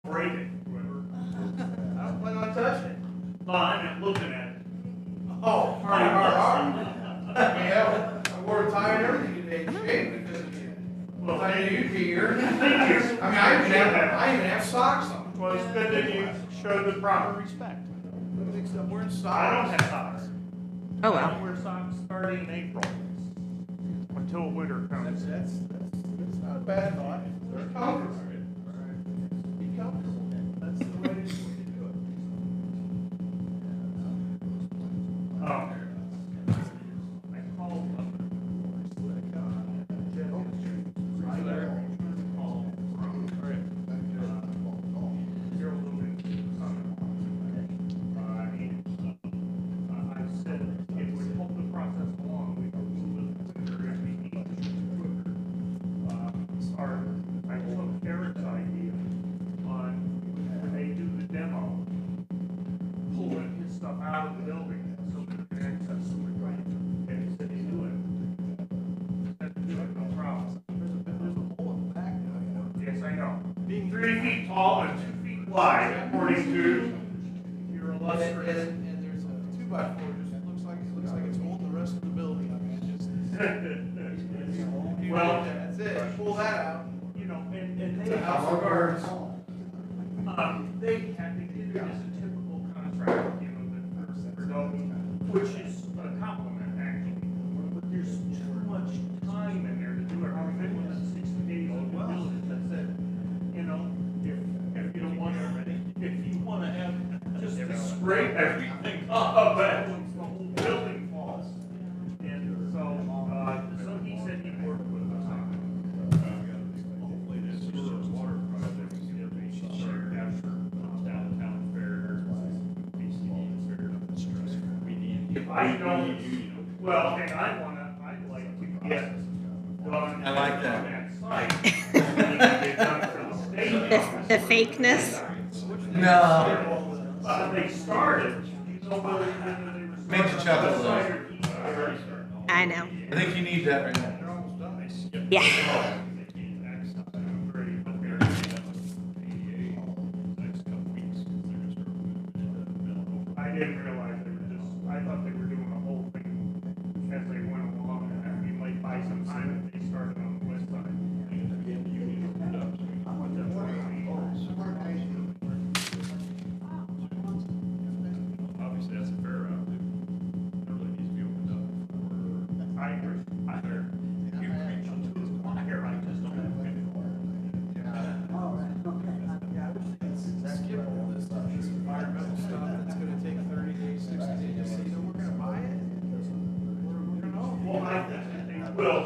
break it, whoever. I don't plan on touching it. No, I meant looking at it. Oh, hard. Yeah, I wore a tie and everything today, shape because of you. Well, I knew you'd be here. I even have socks on. Well, it's good that you showed the proper respect. I'm wearing socks. I don't have socks. Oh I well. don't wear socks starting in April until winter comes. That's not a bad thought. They're comfortable. Be comfortable. That's the way to do it. Oh. I called I said it would help the process along. We could move it quicker if we need to quicker. I took Eric's idea on when they do the demo, pulling his stuff out of the building so that they can access it. And he said he'd do it. No problem. There's a hole in the back now. Yes, I know. Being 3 feet tall and 2 feet wide, according to your illustrious. And there's a 2x4. Just looks like it's holding the rest of the building. I mean, it just. Well, that's it. Pull that out. You know, and It's they a house of cards. they did it as a typical contract, you know, that for no, which is a compliment actually. But there's too much time in there to do it. How fit within 60 days of the building. That's it. You know, if you don't want to, if you want to have just to scrape everything up, that once the whole building falls. And so he said he worked with us on it. Hopefully this sewer water project is going to be shared after downtown fair, BCD fair. If I don't, well, and I'd like to get done. I like that. On that site. Get done for the state. The fakeness. No. They started, you know, they Makes you chuckle a little. I know. I think you need that right now. They're almost done. Yeah. I didn't realize they were just, I thought they were doing the whole thing as they went along, and we might buy some time if they started on the west side. Obviously, that's a fair route. It really needs to be opened up for. I agree. You preach to the choir, I just don't have it. Skip all this stuff, this environmental stuff that's gonna take 30 days, 60 days, just say, no, we're gonna buy it. We don't know. Well, I think that they will.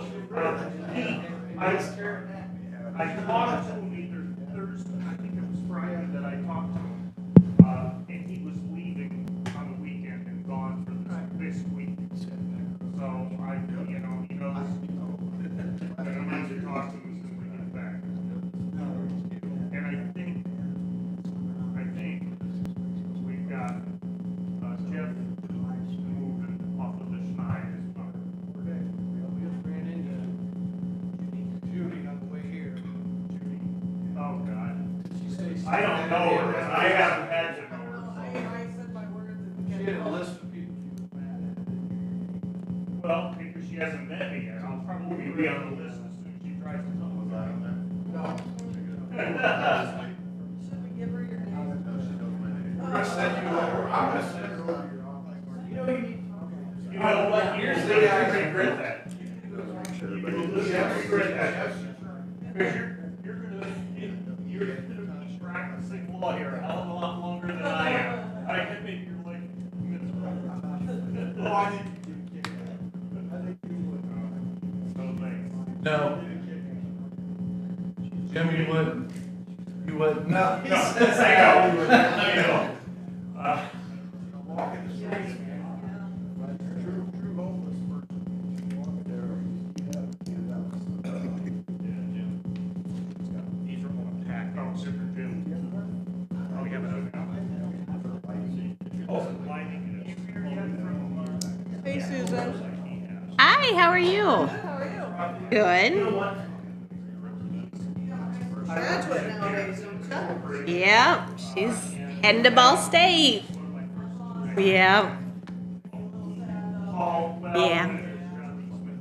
I talked to him either Thursday, I think it was Friday that I talked to him, and he was leaving on the weekend and gone for this week. So you know, he knows that I'm going to talk to him as soon as we get back. And I think we've got Jeff moving off of the Schneid as well. We just ran into Judy on the way here. Oh, God. She says. I don't know her, and I haven't had to know her. I said my words at the She beginning. had a list of people she was mad at. Well, because she hasn't met me yet, I'll probably be on the list as soon as she tries to come with that. No. Should we give her your name? I'm gonna send you over, I'm gonna send her over your office. You know, you need. You know what, here's the thing, I regret that. You regret that. Because you're gonna be practicing law here a hell of a lot longer than I am. I can make your life miserable. Oh, I think you can kick that. I think you would. No thanks. No. Jim, you wouldn't. You wouldn't. No, No, I know. I know. Walking the streets, man. True homeless person. Walking there. He's from Pack, oh, Super Jim. Oh, we have another now. Oh, lining it. You hear yet from, Hey, Susan. Hi, how are you? How are you? Good. Graduate nowadays, don't Yep, she's heading to Ball State. Yep. Yeah.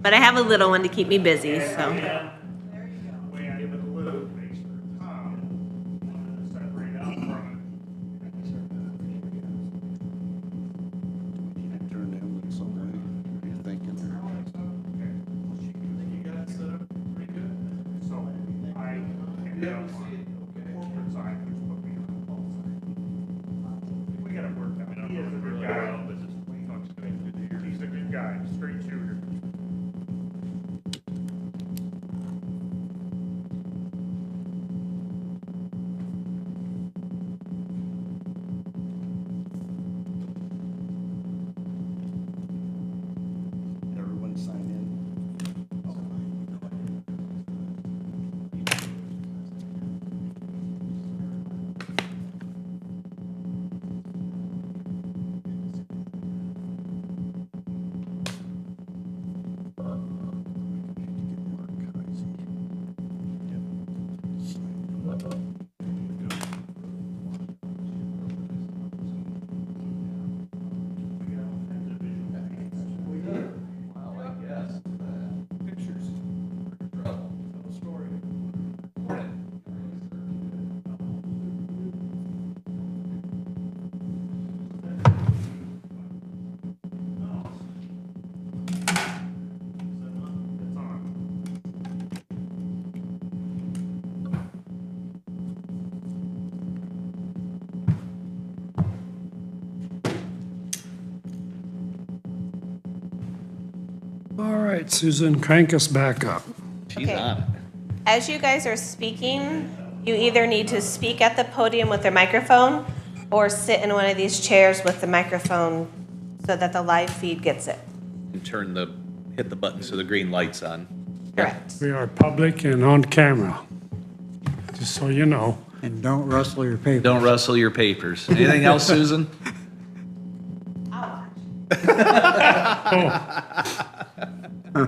But I have a little one to keep me busy, so. Way I give it a little makes for Tom, wanted to separate out from Turn them in some way. What are you thinking? You got it set up pretty good. it. So I ended up on the corporate side, which put me on the ball side. We gotta work that. He is a good guy. But just talks to me through the years. He's a good guy, straight shooter. Everyone sign in. Well, I guess, pictures are trouble, tell a story. It's on. All right, Susan, crank us back up. She's Okay. on it. As you guys are speaking, you either need to speak at the podium with the microphone or sit in one of these chairs with the microphone so that the live feed gets it. And hit the button so the green light's on. Correct. We are public and on camera, just so you know. And don't rustle your paper. Don't rustle your papers. Anything else, Susan? I'll watch. Oh,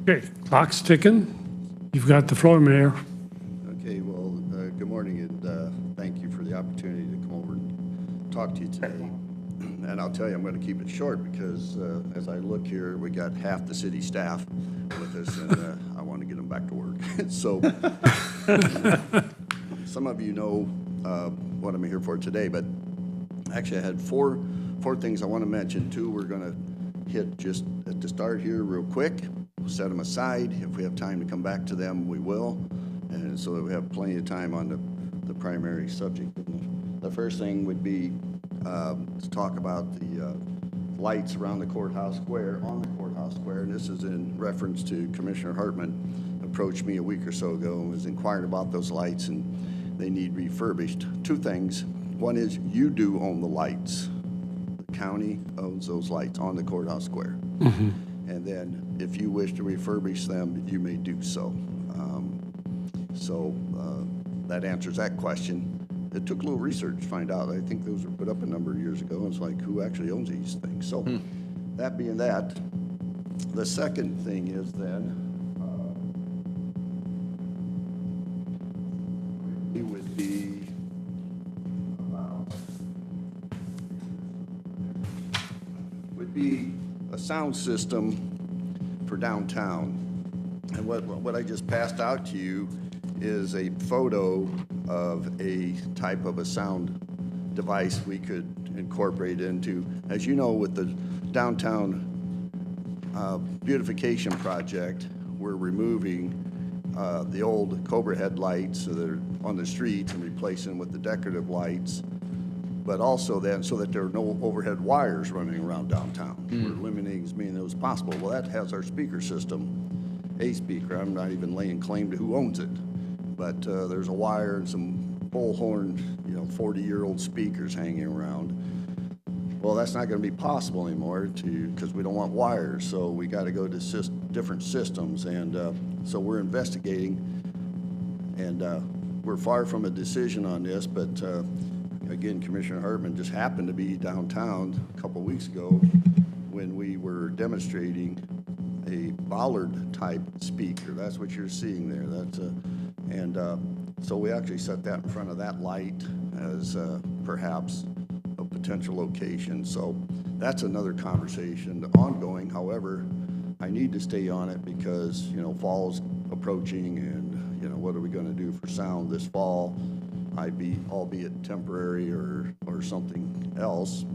okay, clock's ticking. You've got the floor, Mayor. Okay, well, good morning, and thank you for the opportunity to come over and talk to you today. And I'll tell you, I'm going to keep it short because as I look here, we got half the city staff with us, and I want to get them back to work. So some of you know what I'm here for today, but actually I had four things I want to mention. Two we're going to hit just at the start here real quick. We'll set them aside. If we have time to come back to them, we will. And so that we have plenty of time on the primary subject. The first thing would be to talk about the lights around the courthouse square, on the courthouse square. And this is in reference to Commissioner Hartman approached me a week or so ago and was inquiring about those lights, and they need refurbished. Two things. One is you do own the lights. The county owns those lights on the courthouse square. And then if you wish to refurbish them, you may do so. That answers that question. It took a little research to find out. I think those were put up a number of years ago. It's like, who actually owns these things? So that being that, the second thing is then, it would be a sound system for downtown. And what I just passed out to you is a photo of a type of a sound device we could incorporate into. As you know, with the downtown beautification project, we're removing the old Cobra headlights that are on the streets and replacing them with the decorative lights, but also then so that there are no overhead wires running around downtown. We're eliminating as many of those as possible. Well, that has our speaker system, a speaker. I'm not even laying claim to who owns it, but there's a wire and some bullhorn, 40-year-old speakers hanging around. Well, that's not going to be possible anymore because we don't want wires, so we got to go to different systems, and so we're investigating, and we're far from a decision on this, but again, Commissioner Hartman just happened to be downtown a couple weeks ago when we were demonstrating a bollard type speaker. That's what you're seeing there. That's a, and so we actually set that in front of that light as perhaps a potential location. So that's another conversation ongoing. However, I need to stay on it because, you know, fall's approaching and, you know, what are we going to do for sound this fall? Albeit temporary or something else.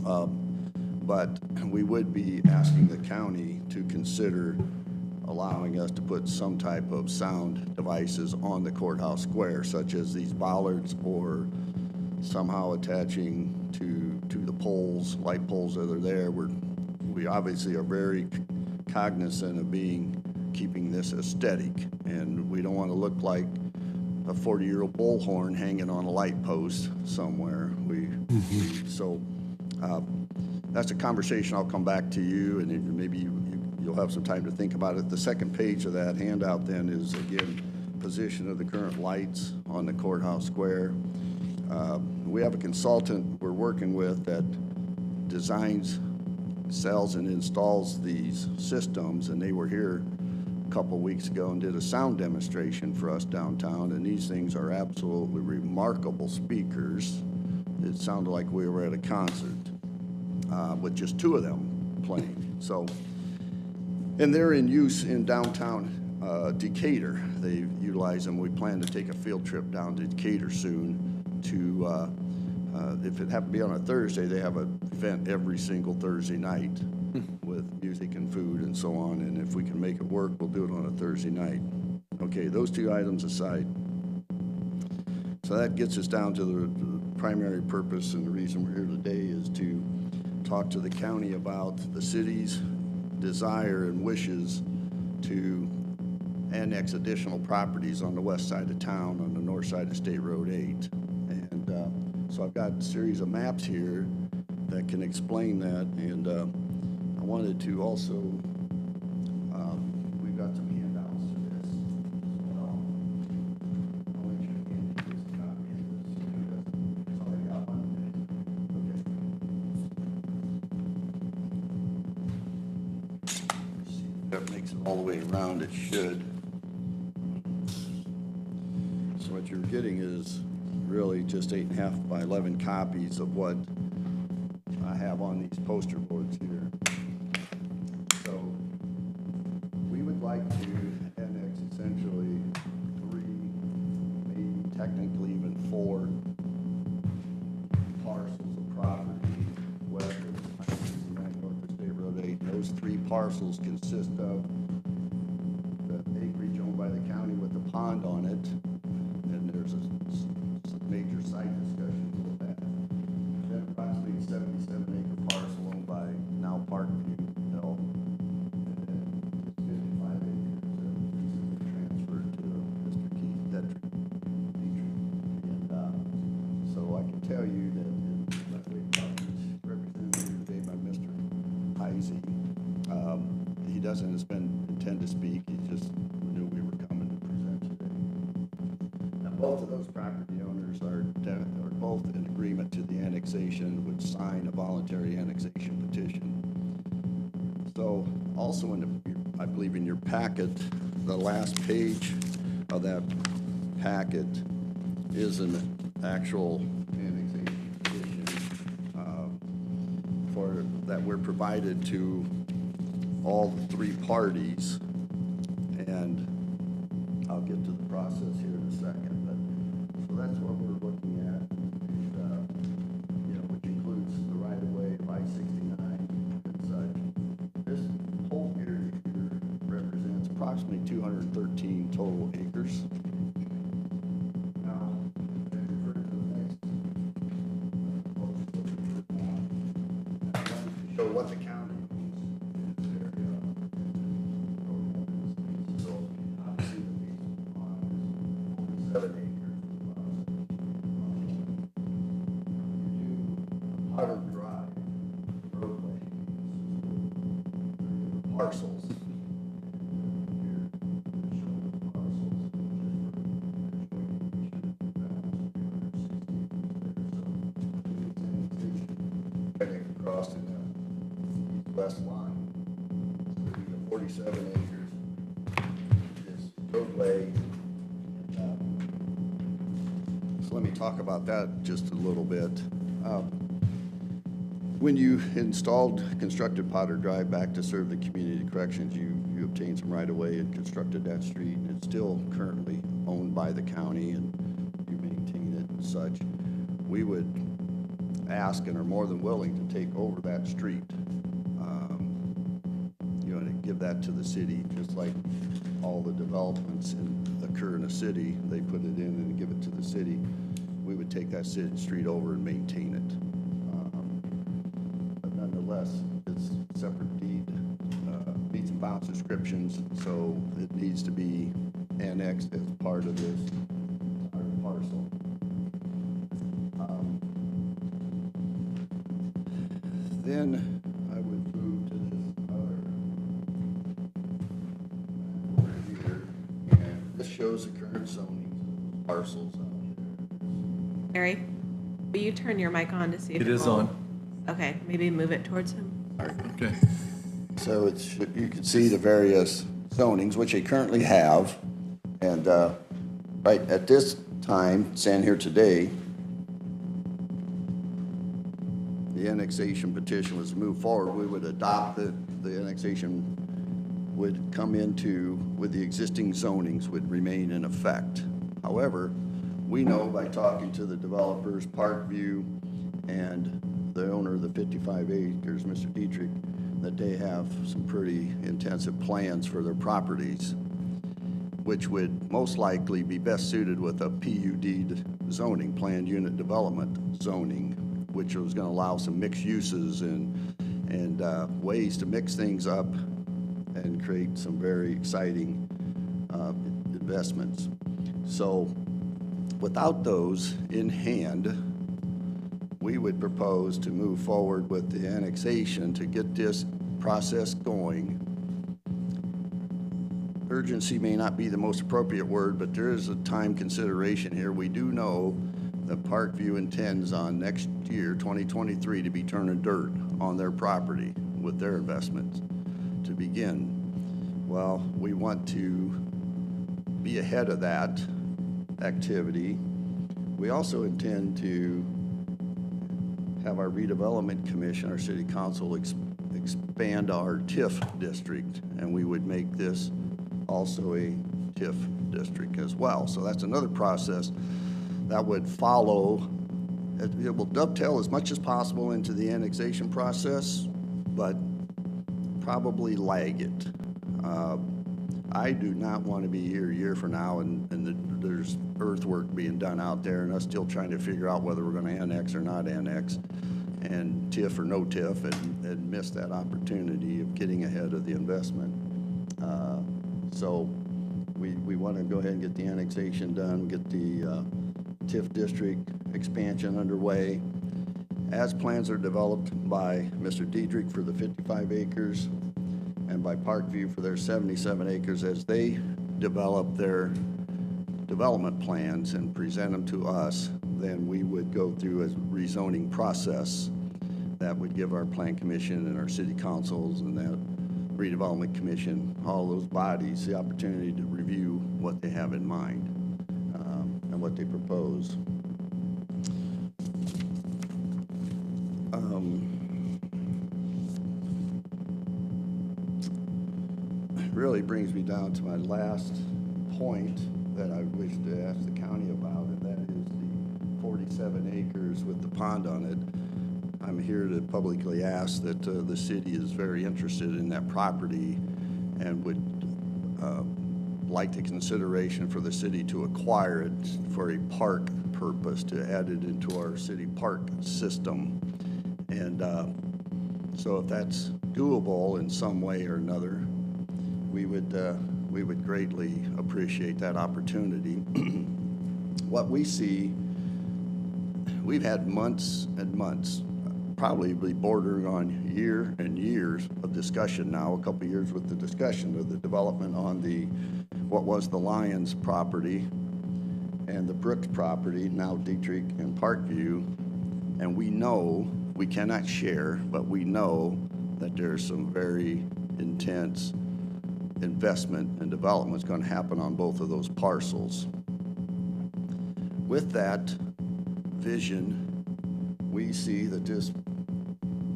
But we would be asking the county to consider allowing us to put some type of sound devices on the courthouse square, such as these bollards or somehow attaching to the poles, light poles that are there. We obviously are very cognizant of keeping this aesthetic, and we don't want to look like a 40-year-old bullhorn hanging on a light post somewhere. So that's a conversation. I'll come back to you, and maybe you'll have some time to think about it. The second page of that handout then is, again, position of the current lights on the courthouse square. We have a consultant we're working with that designs, sells, and installs these systems, and they were here a couple weeks ago and did a sound demonstration for us downtown, and these things are absolutely remarkable speakers. It sounded like we were at a concert with just two of them playing. So, and they're in use in downtown Decatur. They utilize them. We plan to take a field trip down to Decatur soon to, if it happened to be on a Thursday, they have an event every single Thursday night with music and food and so on, and if we can make it work, we'll do it on a Thursday night. Okay, those two items aside. So that gets us down to the primary purpose, and the reason we're here today is to talk to the county about the city's desire and wishes to annex additional properties on the west side of town, on the north side of State Road 8. And so I've got a series of maps here that can explain that, and I wanted to also, we've got some handouts to this as well. I'll make sure Andy gets a copy of this. He's already got one. Okay. See if that makes it all the way around. It should. So what you're getting is really just 8.5 by 11 copies of what I have on these poster boards here. So we would like to annex essentially 3, maybe technically even 4 parcels of property west of north of State Road 8. Those 3 parcels consist of the acreage owned by the county with the pond on it, and there's a major site discussions with that. Then approximately 77-acre parcel owned by now Parkview Health, and then 55 acres that was recently transferred to Mr. Keith Dietrich. And so I can tell you that represented today by Mr. Heisey, he doesn't intend to speak. He just knew we were coming to present today. Now, both of those property owners are both in agreement to the annexation, would sign a voluntary annexation petition. So also I believe in your packet, the last page of that packet is an actual annexation petition that we're provided to all the 3 parties, and I'll get to the process here in a second. But so that's what we're looking at, and, which includes the right-of-way of I-69 and such. This whole area here represents approximately 213 total acres. Now, if I refer to the next I wanted to show what the county owns in this area. So obviously the piece of pond is 7 acres. Powder Drive roadway parcels. Here, show the parcels heading across in the east-west line. So 47 acres, this roadway. So let me talk about that just a little bit. When you constructed Potter Drive back to serve the community corrections, you obtained some right-of-way and constructed that street, and it's still currently owned by the county, and you maintain it and such. We would ask and are more than willing to take over that street, to give that to the city, just like all the developments occur in a city, they put it in and give it to the city. We would take that street over and maintain it. But nonetheless, it's a separate deed, meets and bounds descriptions, so it needs to be annexed as part of this parcel. Then I would move to this other over here, and this shows the current zoning of parcels out here. Barry, will you turn your mic on to see if It is will- on. Okay, maybe move it towards him. Okay. So you can see the various zonings, which they currently have. And right at this time, standing here today, the annexation petition was moved forward. We would adopt the annexation would come into, with the existing zonings would remain in effect. However, we know by talking to the developers, Parkview, and the owner of the 55 acres, Mr. Dietrich, that they have some pretty intensive plans for their properties, which would most likely be best suited with a PUD zoning, planned unit development zoning, which was going to allow some mixed uses and ways to mix things up and create some very exciting investments. So without those in hand, we would propose to move forward with the annexation to get this process going. Urgency may not be the most appropriate word, but there is a time consideration here. We do know that Parkview intends on next year, 2023, to be turning dirt on their property with their investments to begin. Well, we want to be ahead of that activity. We also intend to have our redevelopment commission, our city council, expand our TIF district, and we would make this also a TIF district as well. So that's another process that would follow. It will dovetail as much as possible into the annexation process, but probably lag it. I do not want to be here a year from now and there's earthwork being done out there and us still trying to figure out whether we're going to annex or not annex, and TIF or no TIF, and miss that opportunity of getting ahead of the investment. So we want to go ahead and get the annexation done, get the TIF district expansion underway. As plans are developed by Mr. Dietrich for the 55 acres and by Parkview for their 77 acres, as they develop their development plans and present them to us, then we would go through a rezoning process that would give our plan commission and our city councils and that redevelopment commission, all those bodies, the opportunity to review what they have in mind and what they propose. Really brings me down to my last point that I wish to ask the county about, and that is the 47 acres with the pond on it. I'm here to publicly ask that the city is very interested in that property and would like the consideration for the city to acquire it for a park purpose, to add it into our city park system. And so if that's doable in some way or another, we would greatly appreciate that opportunity. What we see, we've had months and months, probably bordering on year and years of discussion now, a couple of years with the discussion of the development on what was the Lions property and the Brooks property, now Dietrich and Parkview. And we know, we cannot share, but we know that there's some very intense investment and development is going to happen on both of those parcels. With that vision, we see that this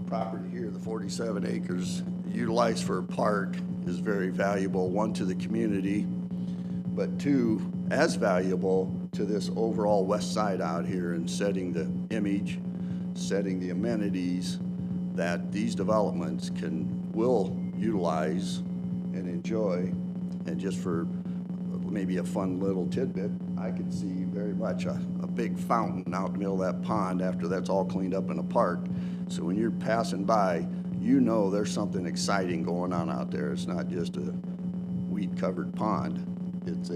property here, the 47 acres, utilized for a park is very valuable, one, to the community, but two, as valuable to this overall west side out here and setting the image, setting the amenities that these developments will utilize and enjoy. And just for maybe a fun little tidbit, I could see very much a big fountain out in the middle of that pond after that's all cleaned up in a park. So when you're passing by, you know there's something exciting going on out there. It's not just a weed-covered pond. It's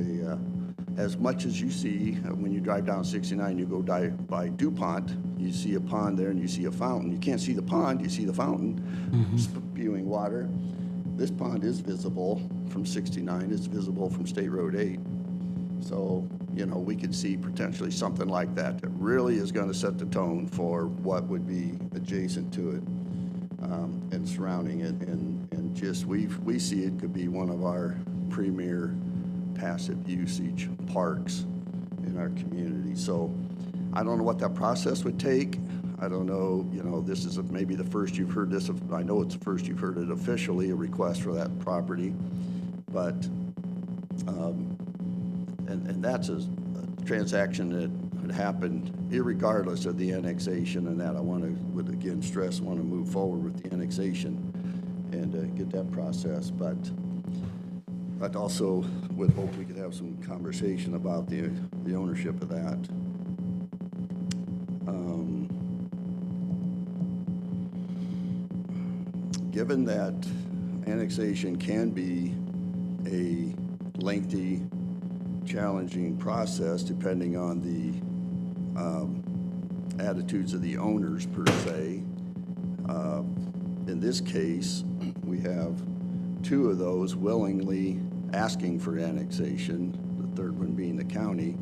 as much as you see when you drive down 69, you go by DuPont, you see a pond there and you see a fountain. You can't see the pond, you see the fountain spewing water. This pond is visible from 69, it's visible from State Road 8. So, we could see potentially something like that really is going to set the tone for what would be adjacent to it and surrounding it. And just, we see it could be one of our premier passive usage parks in our community. So I don't know what that process would take. I don't know, this is maybe the first you've heard this. I know it's the first you've heard it officially, a request for that property. But, and that's a transaction that had happened irregardless of the annexation and that. I would again stress, want to move forward with the annexation and get that process. But also would hope we could have some conversation about the ownership of that. Given that annexation can be a lengthy, challenging process depending on the attitudes of the owners per se, in this case, we have two of those willingly asking for annexation, the third one being the county.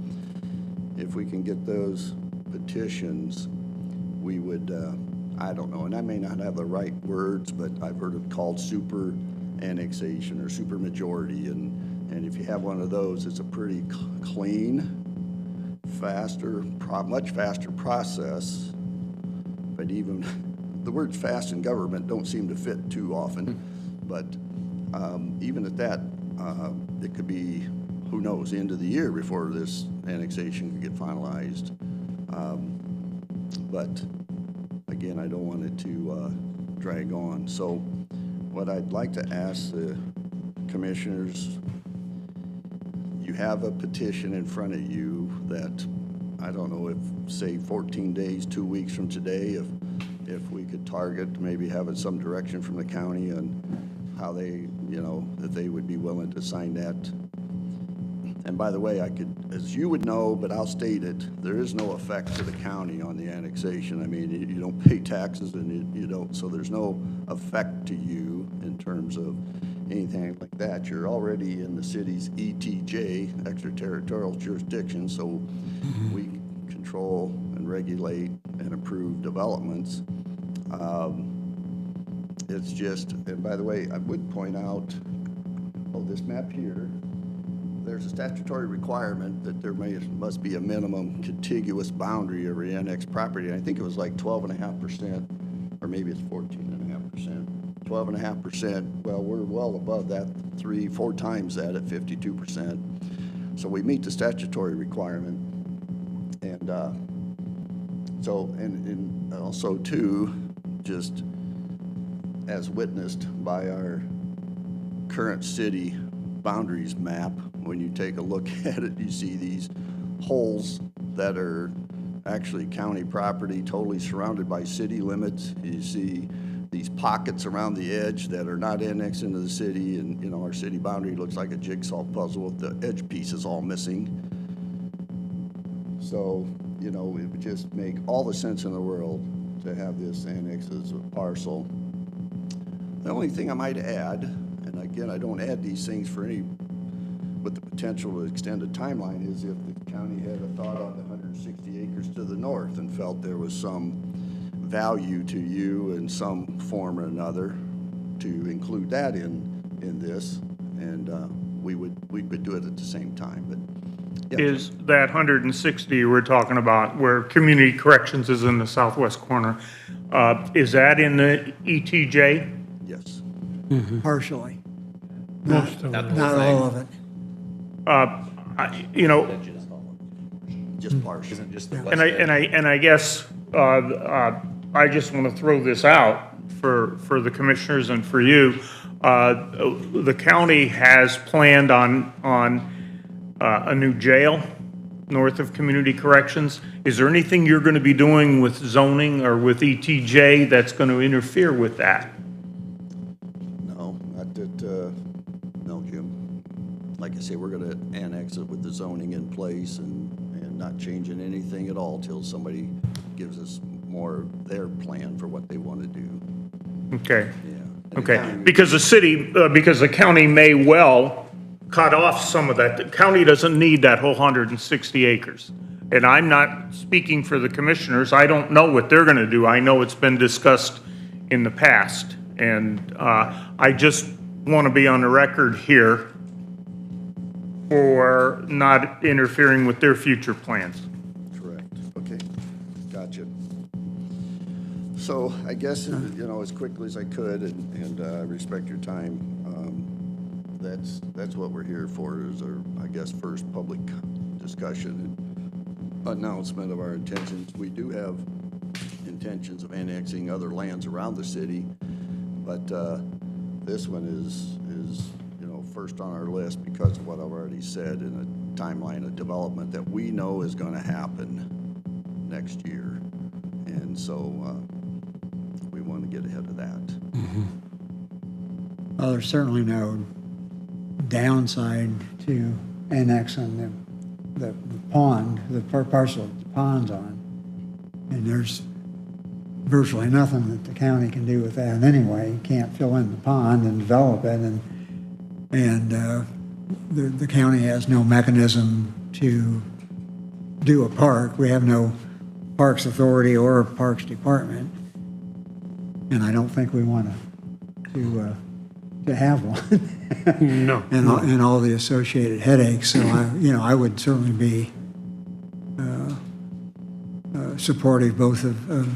If we can get those petitions, we would, I don't know, and I may not have the right words, but I've heard it called super annexation or super majority. And if you have one of those, it's a pretty clean, faster, much faster process. But even the words fast in government don't seem to fit too often. But even at that, it could be, who knows, the end of the year before this annexation could get finalized. But again, I don't want it to drag on. So what I'd like to ask the commissioners, you have a petition in front of you that, I don't know, if say 14 days, 2 weeks from today, if we could target maybe having some direction from the county on how they, that they would be willing to sign that. And by the way, I could, as you would know, but I'll state it, there is no effect to the county on the annexation. I mean, you don't pay taxes and you don't, so there's no effect to you in terms of anything like that. You're already in the city's ETJ, extraterritorial jurisdiction, so we control and regulate and approve developments. It's just, and by the way, I would point out, this map here, there's a statutory requirement that there must be a minimum contiguous boundary of the annexed property. And I think it was like 12.5%, or maybe it's 14.5%. 12.5%, well, we're well above that, 3-4 times that at 52%. So we meet the statutory requirement. And and also too, just as witnessed by our current city boundaries map, when you take a look at it, you see these holes that are actually county property, totally surrounded by city limits. You see these pockets around the edge that are not annexed into the city, and our city boundary looks like a jigsaw puzzle with the edge pieces all missing. So, it would just make all the sense in the world to have this annexed as a parcel. The only thing I might add, and again, I don't add these things for any, with the potential to extend a timeline, is if the county had a thought on the 160 acres to the north and felt there was some value to you in some form or another, to include that in this, and we could do it at the same time, but. yeah. Is that 160 we're talking about, where community corrections is in the southwest corner, is that in the ETJ? Yes. Partially, Most of Not it. the not whole thing. all of it. You know, Just partial. Isn't just the west and end. I guess, I just want to throw this out for the commissioners and for you. The county has planned on a new jail north of community corrections. Is there anything you're going to be doing with zoning or with ETJ that's going to interfere with that? No, not that, no, Jim. Like I say, we're gonna annex it with the zoning in place and not changing anything at all till somebody gives us more their plan for what they want to do. Okay. Yeah. And the Okay, county- because the county may well cut off some of that. The county doesn't need that whole 160 acres. And I'm not speaking for the commissioners. I don't know what they're gonna do. I know it's been discussed in the past. And I just want to be on the record here for not interfering with their future plans. Correct, okay, gotcha. So I guess, as quickly as I could, and I respect your time, that's what we're here for, is our, I guess, first public discussion and announcement of our intentions. We do have intentions of annexing other lands around the city, but this one is first on our list because of what I've already said in a timeline of development that we know is going to happen next year. And so we want to get ahead of that. Well, there's certainly no downside to annexing the pond, the parcel the pond's on. And there's virtually nothing that the county can do with that anyway. You can't fill in the pond and develop it, and the county has no mechanism to do a park. We have no Parks Authority or Parks Department, and I don't think we want to have one. No. and all the associated headaches. So I would certainly be supportive both of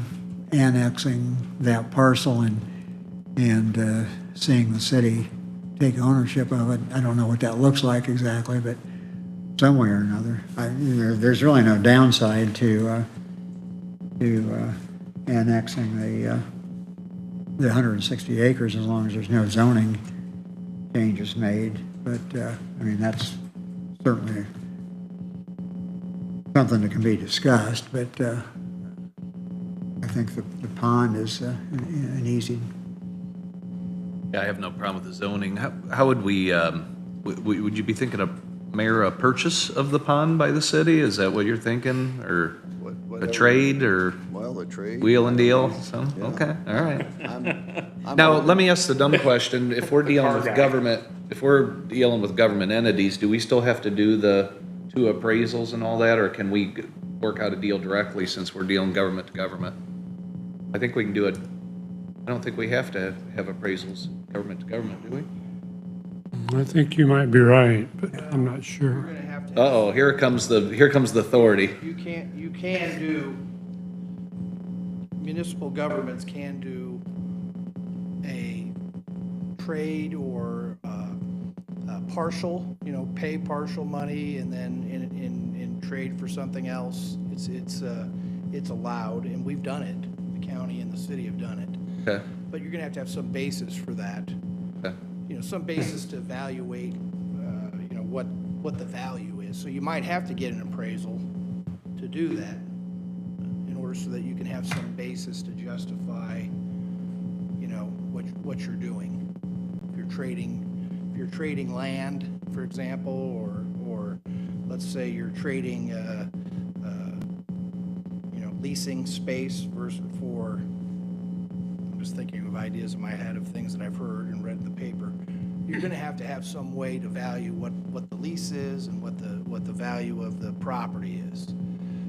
annexing that parcel and seeing the city take ownership of it. I don't know what that looks like exactly, but some way or another. There's really no downside to annexing the 160 acres as long as there's no zoning changes made. But that's certainly something that can be discussed. But I think the pond is an easy. Yeah, I have no problem with the zoning. How would we, would you be thinking of, Mayor, a purchase of the pond by the city? Is that what you're thinking? Or a Whatever. trade, or Well, a trade. wheel and deal? So, Yeah. okay, all right. I'm Now, open. let me ask the dumb question. If we're dealing with government entities, do we still have to do the 2 appraisals and all that? Or can we work out a deal directly since we're dealing government to government? I think we can do it. I don't think we have to have appraisals government to government, do we? I think you might be right, but I'm not You're sure. gonna have to. Uh-oh, here comes the authority. You can do, municipal governments can do a trade or partial, pay partial money and then in trade for something else. It's allowed, and we've done it. The county and the city have done it. Okay, But you're gonna have some basis for that. okay. Some basis to evaluate, what the value is. So you might have to get an appraisal to do that in order so that you can have some basis to justify, what you're doing. If you're trading land, for example, or let's say you're trading, leasing space for, I'm just thinking of ideas in my head of things that I've heard and read in the paper. You're gonna have to have some way to value what the lease is and what the value of the property is.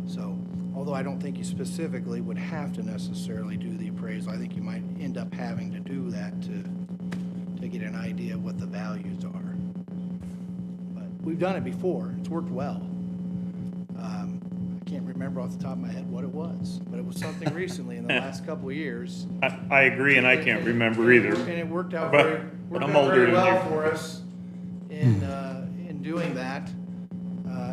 So, although I don't think you specifically would have to necessarily do the appraisal, I think you might end up having to do that to get an idea of what the values are. we've done it before. It's worked well. I can't remember off the top of my head what it was, but it was something recently in the last couple of years. I agree, and I can't remember either. And it worked out But- very, but worked I'm out older very than well you. for us in doing that.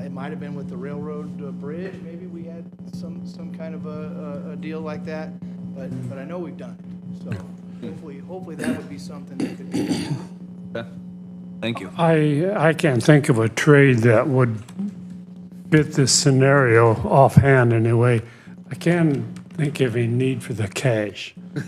It might have been with the railroad bridge, maybe we had some kind of a deal like that, but I know we've done it. So hopefully that would be something that could be done. Okay. Thank you. I can't think of a trade that would fit this scenario offhand anyway. I can think of a need for the cash. I've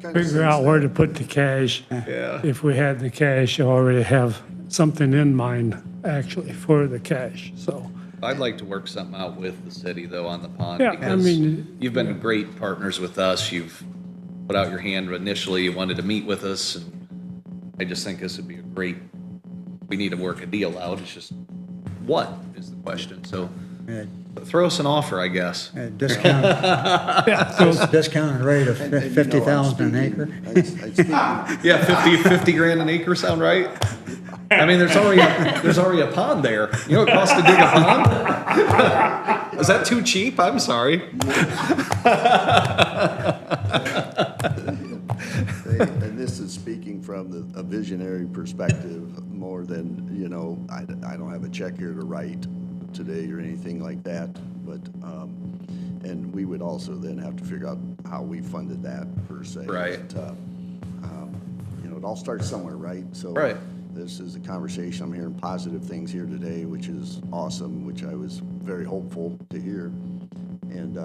kind of Figure out sensed where that. to put the cash. Yeah. If we had the cash, I already have something in mind actually for the cash, so. I'd like to work something out with the city though on the pond. Yeah, I because mean, you've been great partners with us. You've put out your hand initially. You wanted to meet with us. And I just think this would be a great, we need to work a deal out. It's just what is the question? So throw us an offer, I guess. Discounted rate of And you know, I'm 50,000 an speaking- acre. I'm speaking- Yeah, 50 grand an acre sound right? I mean, there's already a pond there. You know what it costs to dig a pond? Is that too cheap? I'm sorry. And this is speaking from a visionary perspective more than, you know, I don't have a check here to write today or anything like that, but, and we would also then have to figure out how we funded that per se. Right. But, you know, it all starts somewhere, right? So Right. this is a conversation, I'm hearing positive things here today, which is awesome, which I was very hopeful to hear. And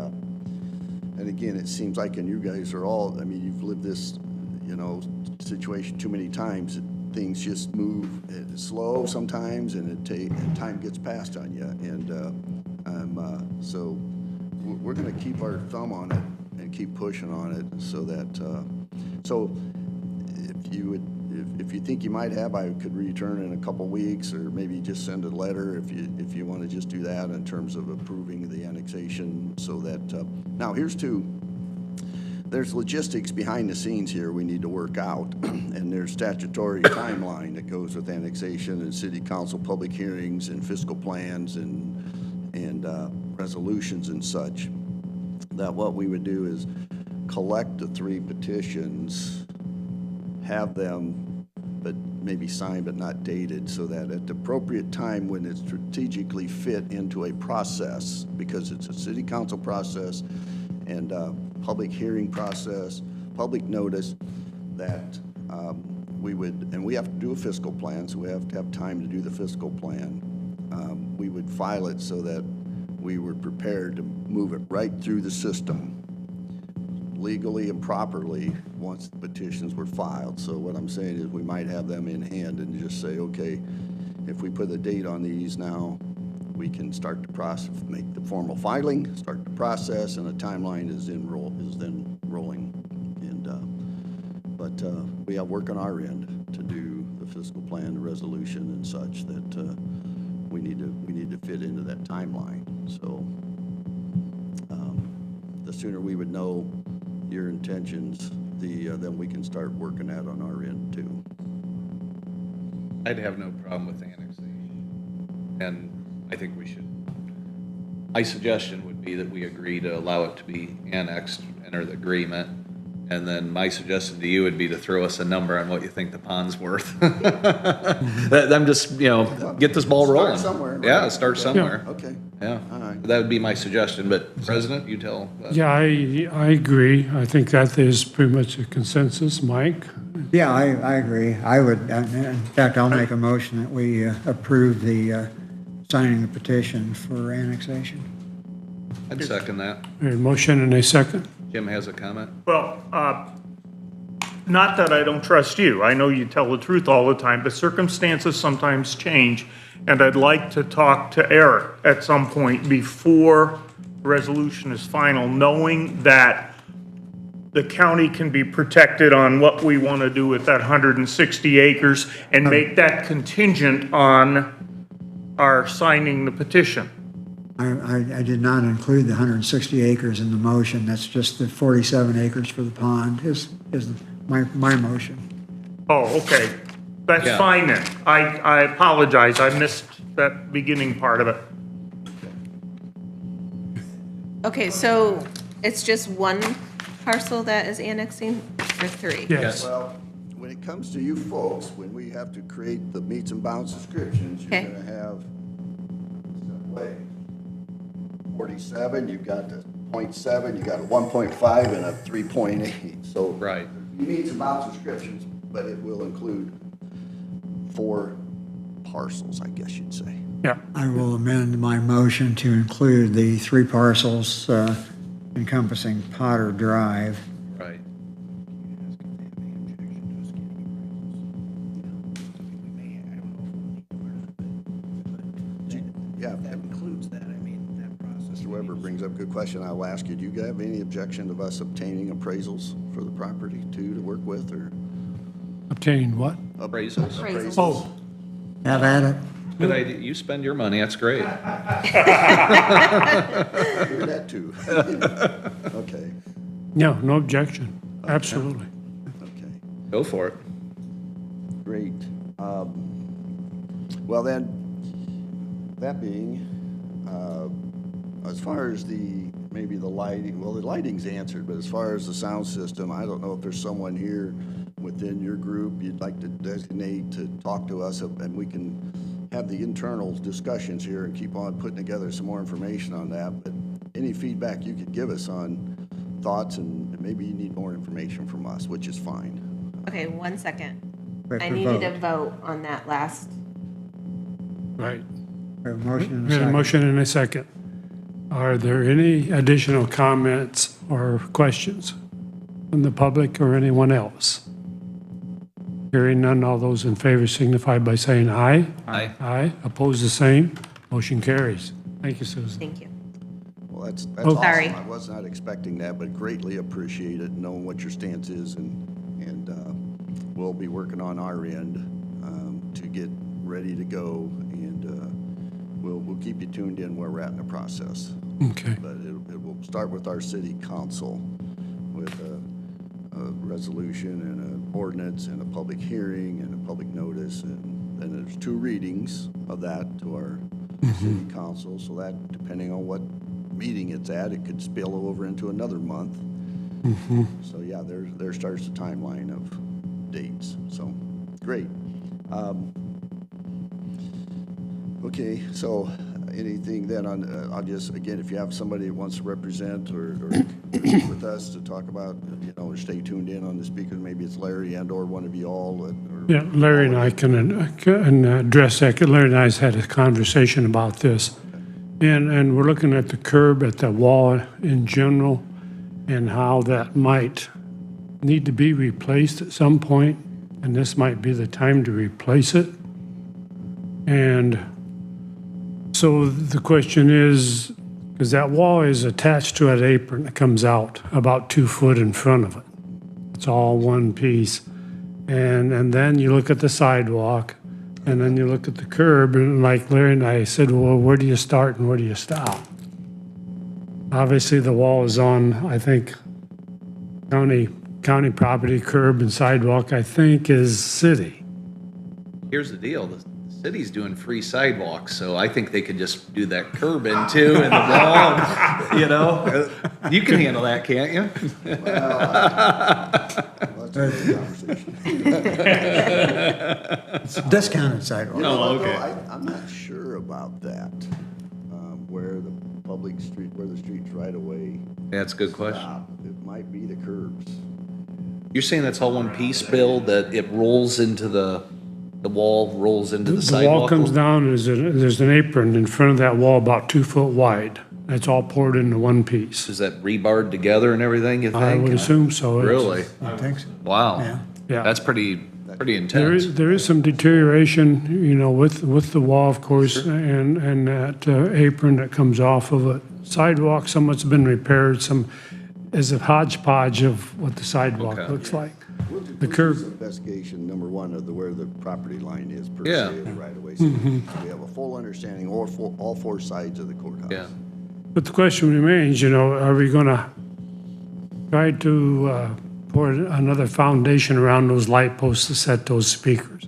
again, it seems like, and you guys are all, I mean, you've lived this, you know, situation too many times. Things just move slow sometimes, and time gets passed on you. And so we're going to keep our thumb on it and keep pushing on it, so that so if you think you might have, I could return in a couple weeks, or maybe just send a letter if you want to just do that in terms of approving the annexation, so that now there's logistics behind the scenes here we need to work out, and there's statutory timeline that goes with annexation and city council public hearings and fiscal plans and resolutions and such. That what we would do is collect the 3 petitions, have them, but maybe signed but not dated, so that at the appropriate time when it's strategically fit into a process, because it's a city council process and public hearing process, public notice, that we would, and we have to do a fiscal plan, so we have to have time to do the fiscal plan. We would file it so that we were prepared to move it right through the system legally and properly once the petitions were filed. So what I'm saying is we might have them in hand and just say, okay, if we put a date on these now, we can start the process, make the formal filing, start the process, and a timeline is then rolling. But we have work on our end to do the fiscal plan, the resolution, and such that we need to fit into that timeline. So the sooner we would know your intentions, then we can start working that on our end too. I'd have no problem with annexation. And I think we should, my suggestion would be that we agree to allow it to be annexed, enter the agreement. And then my suggestion to you would be to throw us a number on what you think the pond's worth. I'm just, get this ball Start rolling. somewhere, right? Yeah, start somewhere. Okay. Yeah, All right. that would be my suggestion, but President, you tell. Yeah, I agree. I think that is pretty much a consensus. Mike? Yeah, I agree. I would, in fact, I'll make a motion that we approve the signing the petition for annexation. I'd second that. A motion and a second? Jim has a comment? Well, not that I don't trust you. I know you tell the truth all the time, but circumstances sometimes change. And I'd like to talk to Eric at some point before the resolution is final, knowing that the county can be protected on what we want to do with that 160 acres and make that contingent on our signing the petition. I did not include the 160 acres in the motion. That's just the 47 acres for the pond is my motion. Oh, okay. That's Yeah. fine then. I apologize, I missed that beginning part of it. Okay, so it's just one parcel that is annexing, or three? Yes. Well, when it comes to you folks, when we have to create the meets and bounds descriptions, you're Okay. gonna have, way, 47, you've got the .7, you got a 1.5 and a 3.8, so. Right. Meets and bounds descriptions, but it will include 4 parcels, I guess you'd say. Yeah. I will amend my motion to include the 3 parcels encompassing Potter Drive. Right. Yeah, That includes that, I mean, that process. Mr. Weber brings up a good question. I'll ask you, do you have any objection of us obtaining appraisals for the property too, to work with, or? Obtain what? Appraisals. Appraisals. Oh, Have at it. Good idea. You spend your money, that's great. I hear that too. Okay, yeah, no objection. Absolutely. okay, Go for it. great. Well then, that being, as far as maybe the lighting, well, the lighting's answered, but as far as the sound system, I don't know if there's someone here within your group you'd like to designate to talk to us, and we can have the internal discussions here and keep on putting together some more information on that. But any feedback you could give us on thoughts, and maybe you need more information from us, which is fine. Okay, 1 second. We have I to needed a vote. vote on that last. Right. We have a motion and We a have a second. motion and a second. Are there any additional comments or questions from the public or anyone else? Hearing none, all those in favor signify by saying aye. Aye. Aye. Opposed, the same. Motion carries. Thank you, Susan. Thank you. Well, that's Oh. awesome. Sorry. I was not expecting that, but greatly appreciate it, knowing what your stance is, and we'll be working on our end to get ready to go, and we'll keep you tuned in where we're at in the process. Okay. But it will start with our city council with a resolution and an ordinance and a public hearing and a public notice, and then there's 2 readings of that to our city council, so that, depending on what meeting it's at, it could spill over into another month. So yeah, there starts the timeline of dates, so, great. Okay, so anything then on, I'll just, again, if you have somebody that wants to represent or with us to talk about, or stay tuned in on the speakers, maybe it's Larry and/or one of you all. Yeah, Larry and I can address that. Larry and I has had a conversation about this. And we're looking at the curb at the wall in general and how that might need to be replaced at some point, and this might be the time to replace it. And so the question is, because that wall is attached to an apron that comes out about 2 foot in front of it. It's all one piece. And then you look at the sidewalk, and then you look at the curb, and like Larry and I said, well, where do you start and where do you stop? Obviously, the wall is on, I think, county property, curb and sidewalk, I think, is city. Here's the deal, the city's doing free sidewalks, so I think they could just do that curb in too and the wall, You can handle that, can't you? That's a good conversation. It's a discounted sidewalk. You know Oh, what, though? okay. I'm not sure about that, where the public street, where the streets right away That's a good question. stop. It might be the curbs. You're saying that's all one piece, Bill, that it rolls into the wall rolls into the The sidewalk? wall comes down, and there's an apron in front of that wall about 2 foot wide. It's all poured into one piece. Is that rebarred together and everything, you think? I would assume so. It's- Really? I think so. Wow. Yeah. Yeah. That's pretty There intense. is some deterioration, with the wall, of course, and that apron that comes off of it. Sidewalk, some of it's been repaired, some is a hodgepodge of what the sidewalk Okay. looks like. We'll do The curb- some investigation, number one, of where the property line is per Yeah. se, right away. So we have a full understanding, all 4 sides of the courthouse. Yeah. But the question remains, are we going to try to pour another foundation around those light posts to set those speakers?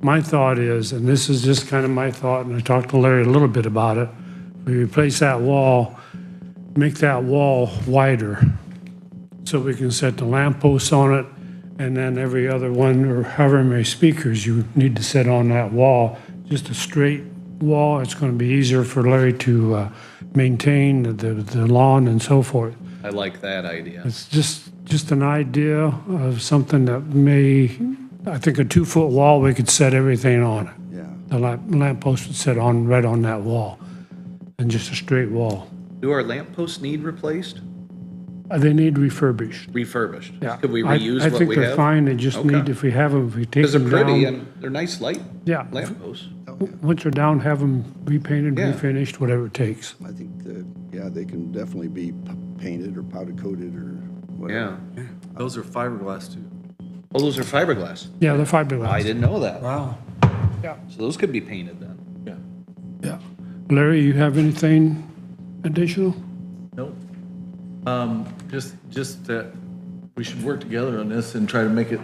my thought is, and this is just kind of my thought, and I talked to Larry a little bit about it, we replace that wall, make that wall wider so we can set the lampposts on it, and then every other one, or however many speakers you need to set on that wall, just a straight wall. It's going to be easier for Larry to maintain the lawn and so forth. I like that idea. It's just an idea of something that may, I think a 2-foot wall, we could set everything on it. Yeah. The lamppost would sit on, right on that wall, and just a straight wall. Do our lampposts need replaced? They need refurbished. Refurbished? Yeah. Could we I reuse what we have? think they're fine, they just need, Okay. if we have them, if we take Because they're them pretty down. and they're nice light Yeah. lampposts. Once they're down, have them repainted, Yeah. refinished, whatever it takes. I think that, yeah, they can definitely be painted or powder coated or whatever. Yeah. Those are fiberglass too. Oh, those are fiberglass. Yeah, they're fiberglass. I didn't know that. Wow. So those could be painted then. Yeah. Yeah. Larry, you have anything additional? Nope. Just that we should work together on this and try to make it,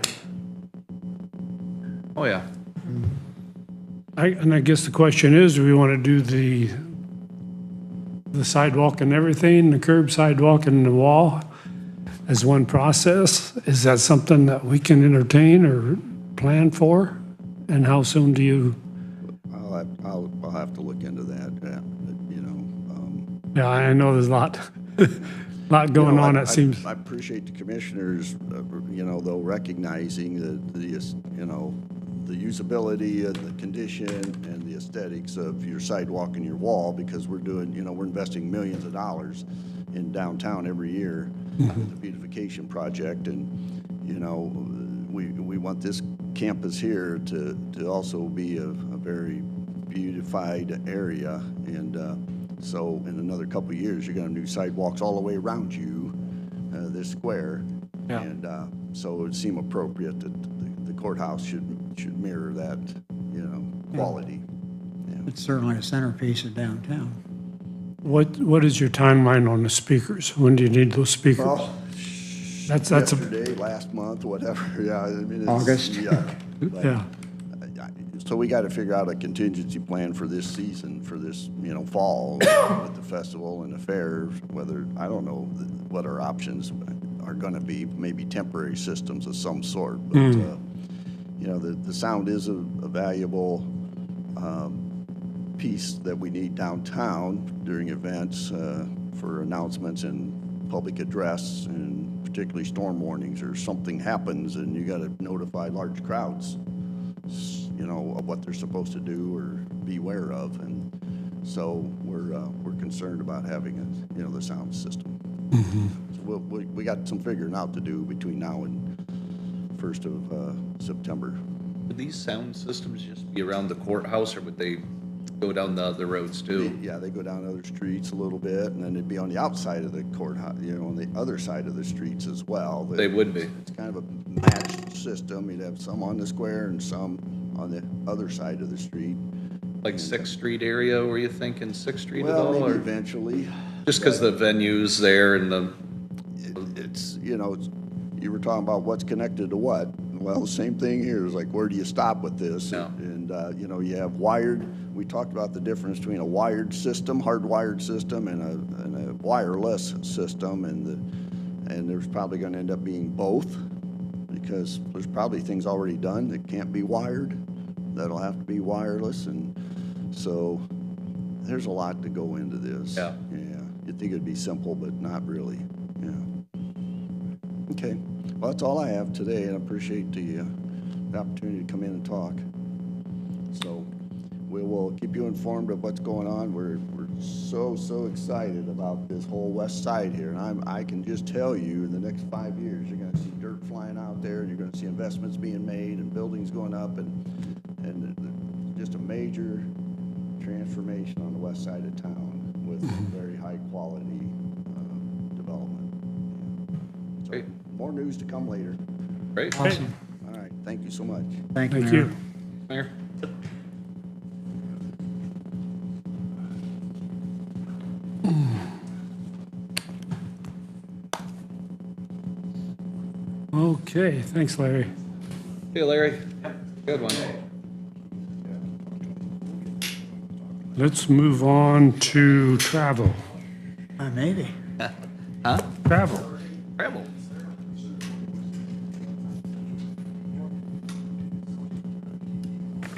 Oh, yeah. And I guess the question is, do we want to do the sidewalk and everything, the curb, sidewalk, and the wall as one process? Is that something that we can entertain or plan for? And how soon do you, I'll have to look into that, yeah, you know. yeah, I know there's a lot, lot going on, it seems. I appreciate the commissioners, you know, though recognizing the you know, the usability and the condition and the aesthetics of your sidewalk and your wall, because we're doing, you know, we're investing millions of dollars in downtown every year with the beautification project, and, you know, we want this campus here to also be a very beautified area, and so in another couple of years, you're gonna have new sidewalks all the way around you, this square. Yeah. And so it would seem appropriate that the courthouse should mirror that, you know, quality. Yeah. It's certainly a centerpiece of downtown. What is your timeline on the speakers? When do you need those speakers? Well, That's yesterday, last month, whatever, yeah, I mean, it's. August. Yeah. But, Yeah. So we got to figure out a contingency plan for this season, for this, you know, fall with the festival and the fair, whether, I don't know what our options are going to be, maybe temporary systems of some sort. But, you know, the sound is a valuable piece that we need downtown during events for announcements and public address, and particularly storm warnings or something happens and you got to notify large crowds, you know, of what they're supposed to do or be aware of. And so we're concerned about having a, you know, the sound system. So we got some figuring out to do between now and 1st of September. Would these sound systems just be around the courthouse, or would they go down the other roads too? Yeah, they go down other streets a little bit, and then they'd be on the outside of the courthouse, you know, on the other side of the streets as well. They would be. It's kind of a matched system. You'd have some on the square and some on the other side of the street. Like 6th Street area, were you thinking 6th Street at Well, all? maybe Or eventually. just because the venue's there and the, It's, you know, you were talking about what's connected to what. Well, the same thing here is like, where do you stop with this? No. And, you know, you have wired, we talked about the difference between a wired system, hardwired system, and a wireless system, and there's probably going to end up being both, because there's probably things already done that can't be wired, that'll have to be wireless, and so there's a lot to go into this. Yeah. Yeah, you'd think it'd be simple, but not really, yeah. Okay, well, that's all I have today, and I appreciate the opportunity to come in and talk. So we will keep you informed of what's going on. We're so excited about this whole west side here, and I can just tell you, in the next 5 years, you're gonna see dirt flying out there, and you're gonna see investments being made, and buildings going up, and just a major transformation on the west side of town with very high quality development. So, Great. more news to come later. right? Awesome. All right, thank you so much. Thank you, Thank Mayor. you. Mayor? Okay, thanks, Larry. Hey, Larry. Good one. let's move on to travel. Maybe. Travel. Travel.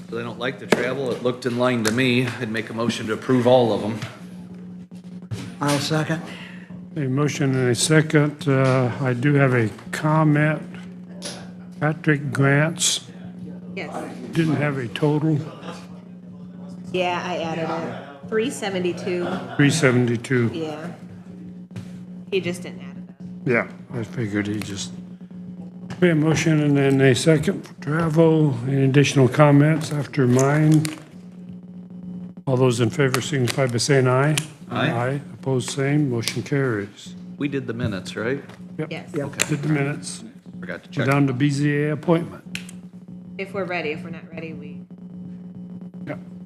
So they don't like the travel. It looked in line to me. I'd make a motion to approve all of them. I'll second. A motion and a second. I do have a comment. Patrick Grants Yes. didn't have a total, Yeah, I added it. 372. 372. Yeah. He just didn't add it. Yeah, I figured he just, we have a motion and then a second for travel. Any additional comments after mine? All those in favor signify by saying aye. Aye. Aye, opposed, same, motion carries. We did the minutes, right? Yes. Did the minutes. Forgot to We're check. down to BZA appointment. If we're ready. If we're not ready, we.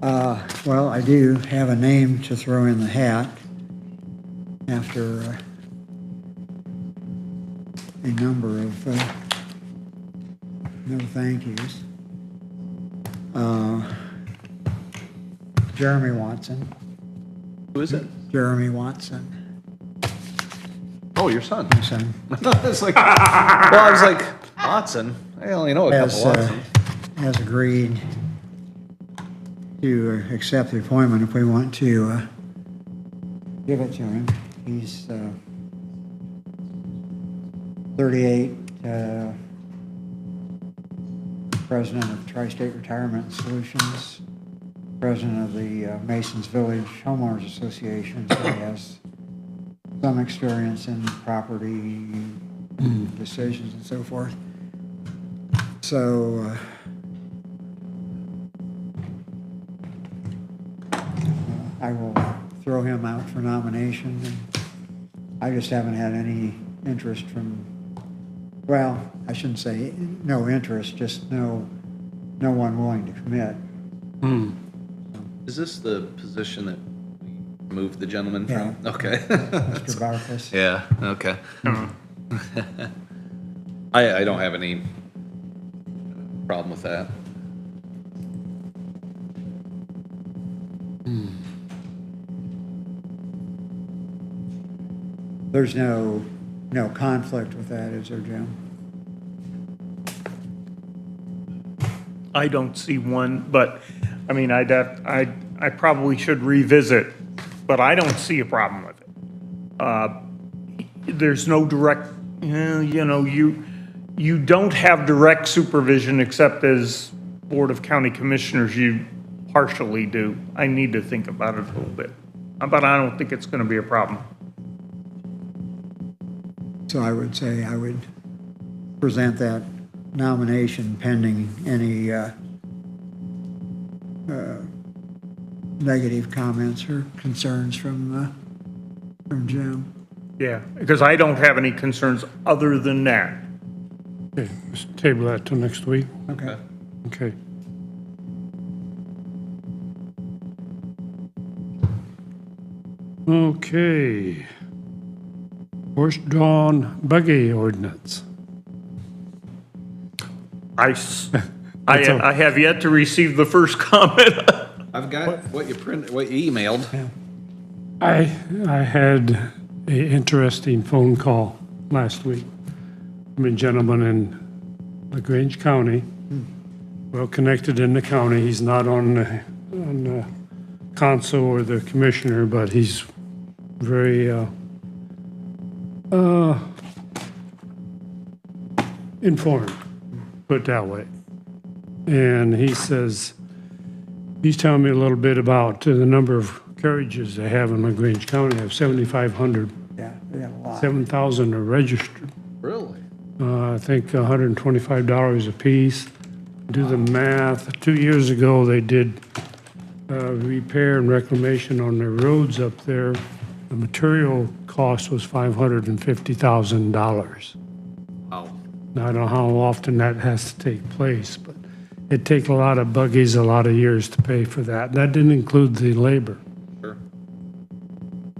Well, I do have a name to throw in the hat after a number of no thank yous. Jeremy Watson. Who is it? Jeremy Watson. Oh, your son. My son. It's like, well, I was like, Watson. I only know a couple Has, Watsons. has agreed to accept the appointment if we want to give it to him. He's 38, president of Tri-State Retirement Solutions, president of the Masons Village Homeowners Association, so he has some experience in property decisions and so forth. So I will throw him out for nomination. And I just haven't had any interest from, well, I shouldn't say no interest, just no one willing to commit. Is this the position that we moved the gentleman from? Yeah. Okay. Mr. Barfus. Yeah, okay. I don't have any problem with that. There's no conflict with that, is there, Jim? I don't see one, but, I mean, I probably should revisit, but I don't see a problem with it. There's no direct, you don't have direct supervision except as Board of County Commissioners, you partially do. I need to think about it a little bit, but I don't think it's gonna be a problem. So I would say I would present that nomination pending any negative comments or concerns from Jim. Yeah, because I don't have any concerns other than that. Okay, let's table that till next week. Okay. Okay. Okay. Horse-drawn buggy ordinance. I have yet to receive the first comment. I've got what you emailed. I had a interesting phone call last week from a gentleman in LaGrange County, well connected in the county. He's not on the council or the commissioner, but he's very informed, put it that way. And he says, he's telling me a little bit about the number of carriages they have in LaGrange County. They have 7,500. Yeah, we have a lot. 7,000 are registered. Really? I think $125 a piece. Do the math. 2 years ago, they did repair and reclamation on their roads up there. The material cost was $550,000. Wow. Now, I don't know how often that has to take place, but it'd take a lot of buggies, a lot of years to pay for that. That didn't include the labor. Sure.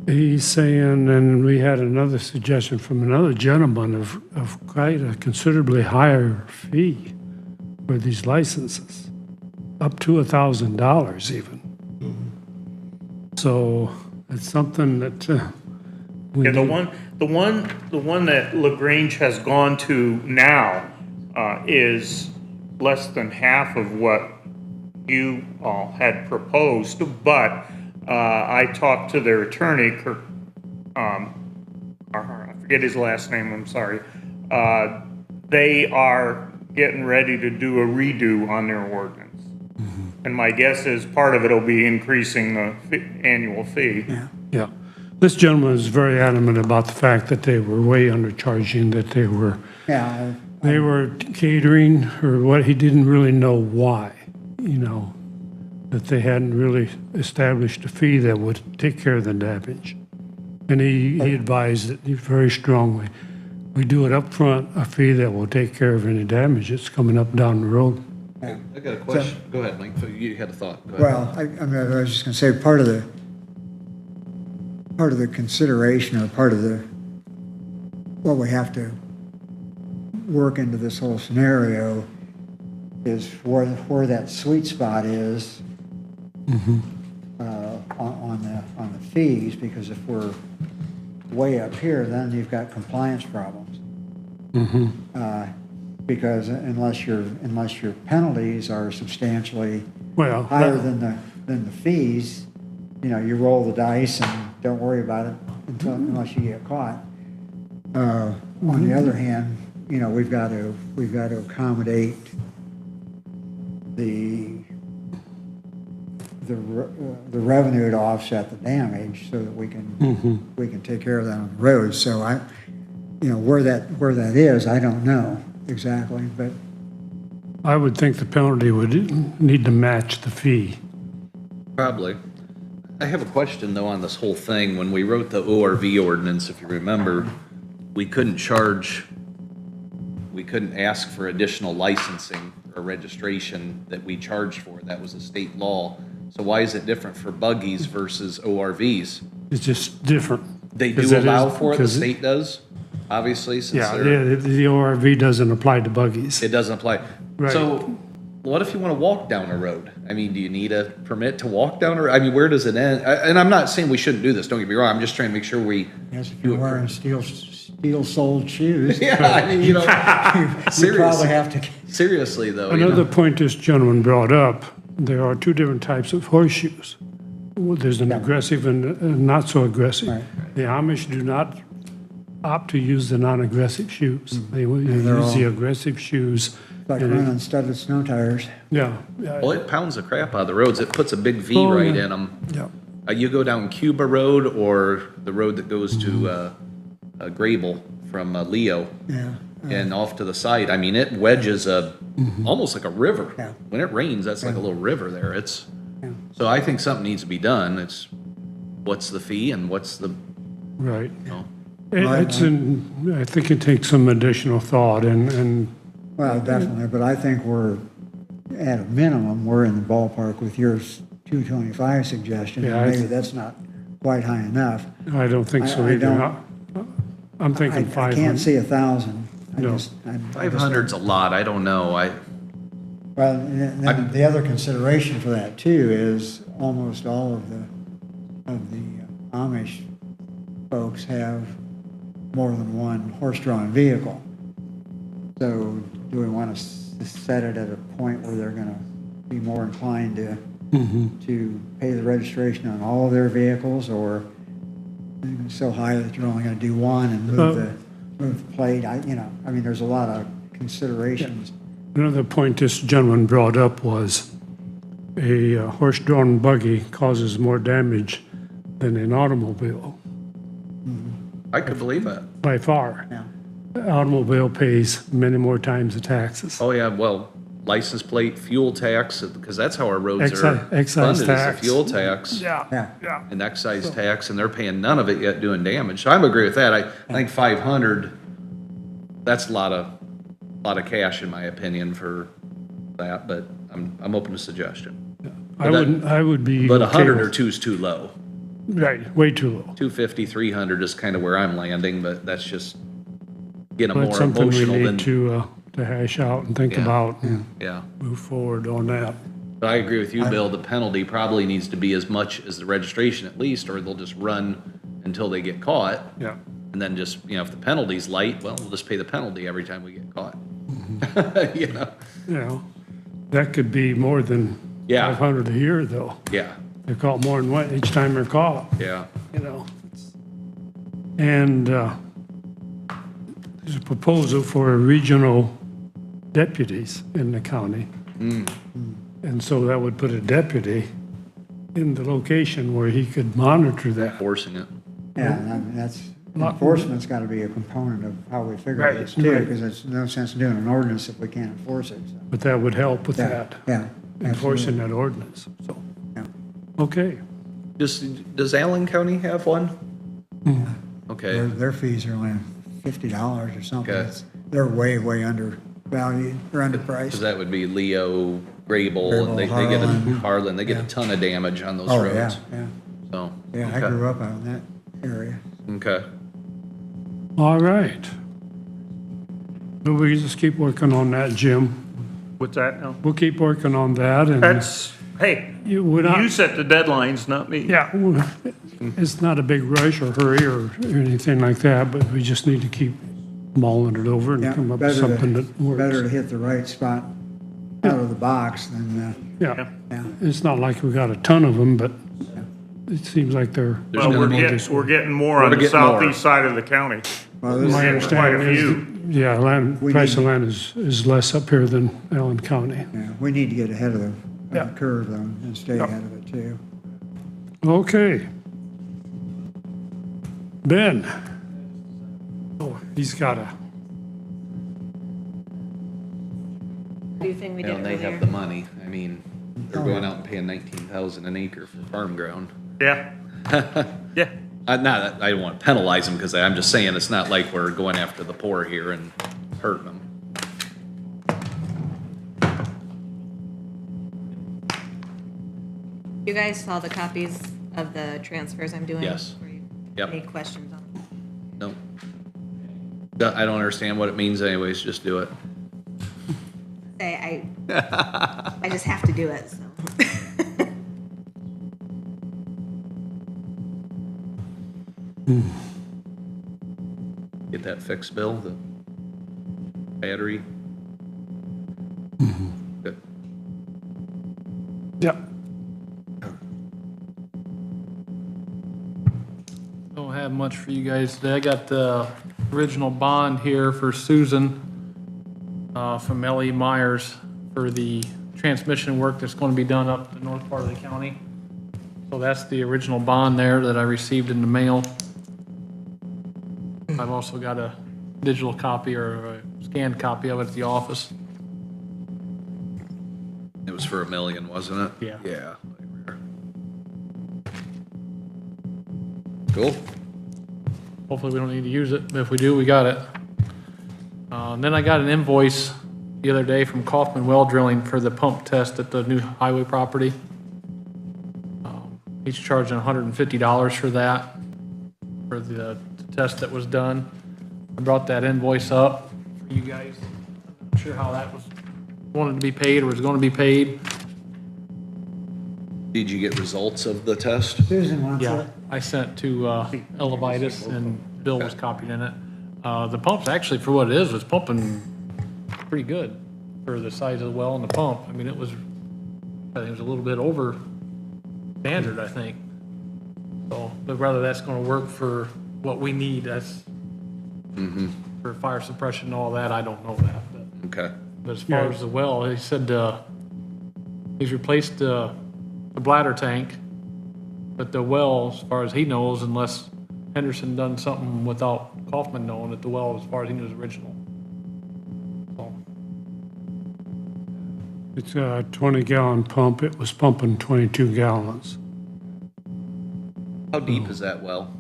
He's saying, and we had another suggestion from another gentleman of quite a considerably higher fee for these licenses, up to $1,000 even. So it's something that we Yeah, need. the one that LaGrange has gone to now is less than half of what you all had proposed, but I talked to their attorney, Kirk, I forget his last name, I'm sorry. They are getting ready to do a redo on their ordinance. And my guess is part of it will be increasing the annual fee. Yeah. This gentleman is very adamant about the fact that they were way undercharging, that they were catering or what, he didn't really know why, that they hadn't really established a fee that would take care of the damage. And he advised it very strongly. We do it up front, a fee that will take care of any damage that's coming up down the road. I got a question. Go ahead, Mike. You had a thought. Go ahead. Well, I was just gonna say, part of the consideration or part of what we have to work into this whole scenario is where that sweet spot is on the fees, because if we're way up here, then you've got compliance problems. Because unless your penalties are substantially higher than the fees, you roll the dice and don't worry about it unless you get caught. On the other hand, we've got to accommodate the revenue to offset the damage so that we can take care of that on the road. So where that is, I don't know exactly, but I would think the penalty would need to match the fee. Probably. I have a question, though, on this whole thing. When we wrote the ORV ordinance, if you remember, we couldn't ask for additional licensing or registration that we charged for. That was a state law. So why is it different for buggies versus ORVs? It's just different. They do allow for it, the state does, obviously, since the ORV doesn't apply to buggies. it doesn't apply. Right. So what if you want to walk down a road? I mean, do you need a permit to walk down a road? I mean, where does it end? And I'm not saying we shouldn't do this, don't get me wrong. I'm just trying to make sure we yes, if you're wearing steel-soled shoes, yeah, I mean, you seriously. probably have to. Seriously, though. Another point this gentleman brought up, there are two different types of horseshoes. Well, there's an aggressive and a not so aggressive. Right. The Amish do not opt to use the non-aggressive shoes. They will they're use the all- aggressive shoes. Like And running studded snow tires. Yeah. Well, it pounds the crap out of the roads. It puts a big V Oh, right yeah. in them. Yeah. You go down Cuba Road or the road that goes to Grable from Leo Yeah. and off to the side. I mean, it wedges almost like a river. Yeah. When it rains, that's like a little river there. It's Yeah. so I think something needs to be done. It's what's the fee and what's the Right. Right. I think it takes some additional thought and Well, definitely, but I think at a minimum, we're in the ballpark with your 225 suggestion. Yeah, Maybe that's not quite high enough. I don't think so I either. don't- I'm thinking I 500. can't see 1,000. No. 500's a lot. I don't know. Well, and then the other consideration for that too is almost all of the Amish folks have more than one horse-drawn vehicle. So do we want to set it at a point where they're going to be more inclined to pay the registration on all of their vehicles, or so high that you're only going to do one and move the plate? I mean, there's a lot of considerations. Another point this gentleman brought up was a horse-drawn buggy causes more damage than an automobile, I could believe that. by far. Yeah. The automobile pays many more times the taxes. Oh, yeah, well, license plate, fuel tax, because that's how our roads are Excise funded, is the tax. fuel tax Yeah. and excise tax, and they're paying none of it yet doing damage. So I agree with that. I think 500, that's a lot of cash, in my opinion, for that, but I'm open to suggestion. I would be. But okay 100 or with- 2 is too low. Right, way too low. 250, 300 is kind of where I'm landing, but that's just getting That's more something we emotional than, need to hash out and think Yeah. about and yeah. move forward on that. But I agree with you, Bill, the penalty probably needs to be as much as the registration at least, or they'll just run until they get caught. Yeah. And then just, if the penalty's light, well, we'll just pay the penalty every time we get caught. You know? You know, that could be more than Yeah. 500 a year, though. Yeah, They're caught more than one each time they're caught, yeah. you know. And there's a proposal for regional deputies in the county. And so that would put a deputy in the location where he could monitor that. Forcing it. Yeah, and I mean, that's, enforcement's got to be a component of how we figure Right, this too, right. because there's no sense in doing an ordinance if we can't enforce it, so. But that would help with Yeah, that, yeah. enforcing that ordinance, so. Yeah. Okay. Does Allen County have one? Okay, Their fees are only $50 or something. Okay. They're way, way undervalued, or underpriced. because that would be Leo, Grable, and they Grable, get a, Harlan. Harlan, they get a Yeah. ton of damage on those Oh, yeah, roads. yeah. So, Yeah, I okay. grew up out in that area. Okay. All right. But we just keep working on that, Jim. What's that now? We'll keep working on that and. That's, hey, We're not- you set the deadlines, not me. Yeah, it's not a big rush or hurry or anything like that, but we just need to keep mulling it over and Yeah, come up with better something to, that works. better to hit the right spot out of the box than, Yeah, yeah. it's not like we got a ton of them, but it seems like they're. Well, we're getting more on the getting more. southeast side of the county. Well, this My is, Quite a understanding is, few. yeah, land, We price of need- land is less up here than Allen County. yeah, we need to get ahead of the Yeah. curve though, and stay ahead of it too. Okay. Ben. Oh, he's got a, Do you think we did And they earlier? have the money. I mean, they're going out and paying 19,000 an acre for farm ground. Yeah. Yeah. Not that I don't want to penalize them because I'm just saying it's not like we're going after the poor here and hurting them. You guys saw the copies of the transfers I'm doing? Yes. Or you- Yep. Any questions on them? No. I don't understand what it means anyways, just do it. Say, I just have to do it, so. Get that fixed, Bill, the battery. Good. yeah, Don't have much for you guys today. I got the original bond here for Susan from L.E. Myers for the transmission work that's going to be done up the north part of the county. So that's the original bond there that I received in the mail. I've also got a digital copy or a scanned copy of it at the office. It was for $1 million, wasn't it? Yeah. Yeah. Cool. Hopefully we don't need to use it, but if we do, we got it. And then I got an invoice the other day from Kaufman Well Drilling for the pump test at the new highway property. He's charging $150 for that, for the test that was done. I brought that invoice up for you guys. Not sure how that was, wanted to be paid or was going to be paid. Did you get results of the test? Susan wants Yeah, it. I sent to Elevitus and Bill was copied in it. The pump's actually, for what it is, was pumping pretty good for the size of the well and the pump. I mean, I think it was a little bit over standard, I think. So, but whether that's gonna work for what we need, that's for fire suppression and all that, I don't know that. Okay. But as far as the well, he said, he's replaced the bladder tank, but the well, as far as he knows, unless Henderson done something without Kaufman knowing that the well, as far as he knew, is original. So, it's a 20-gallon pump. It was pumping 22 gallons, How deep is that well?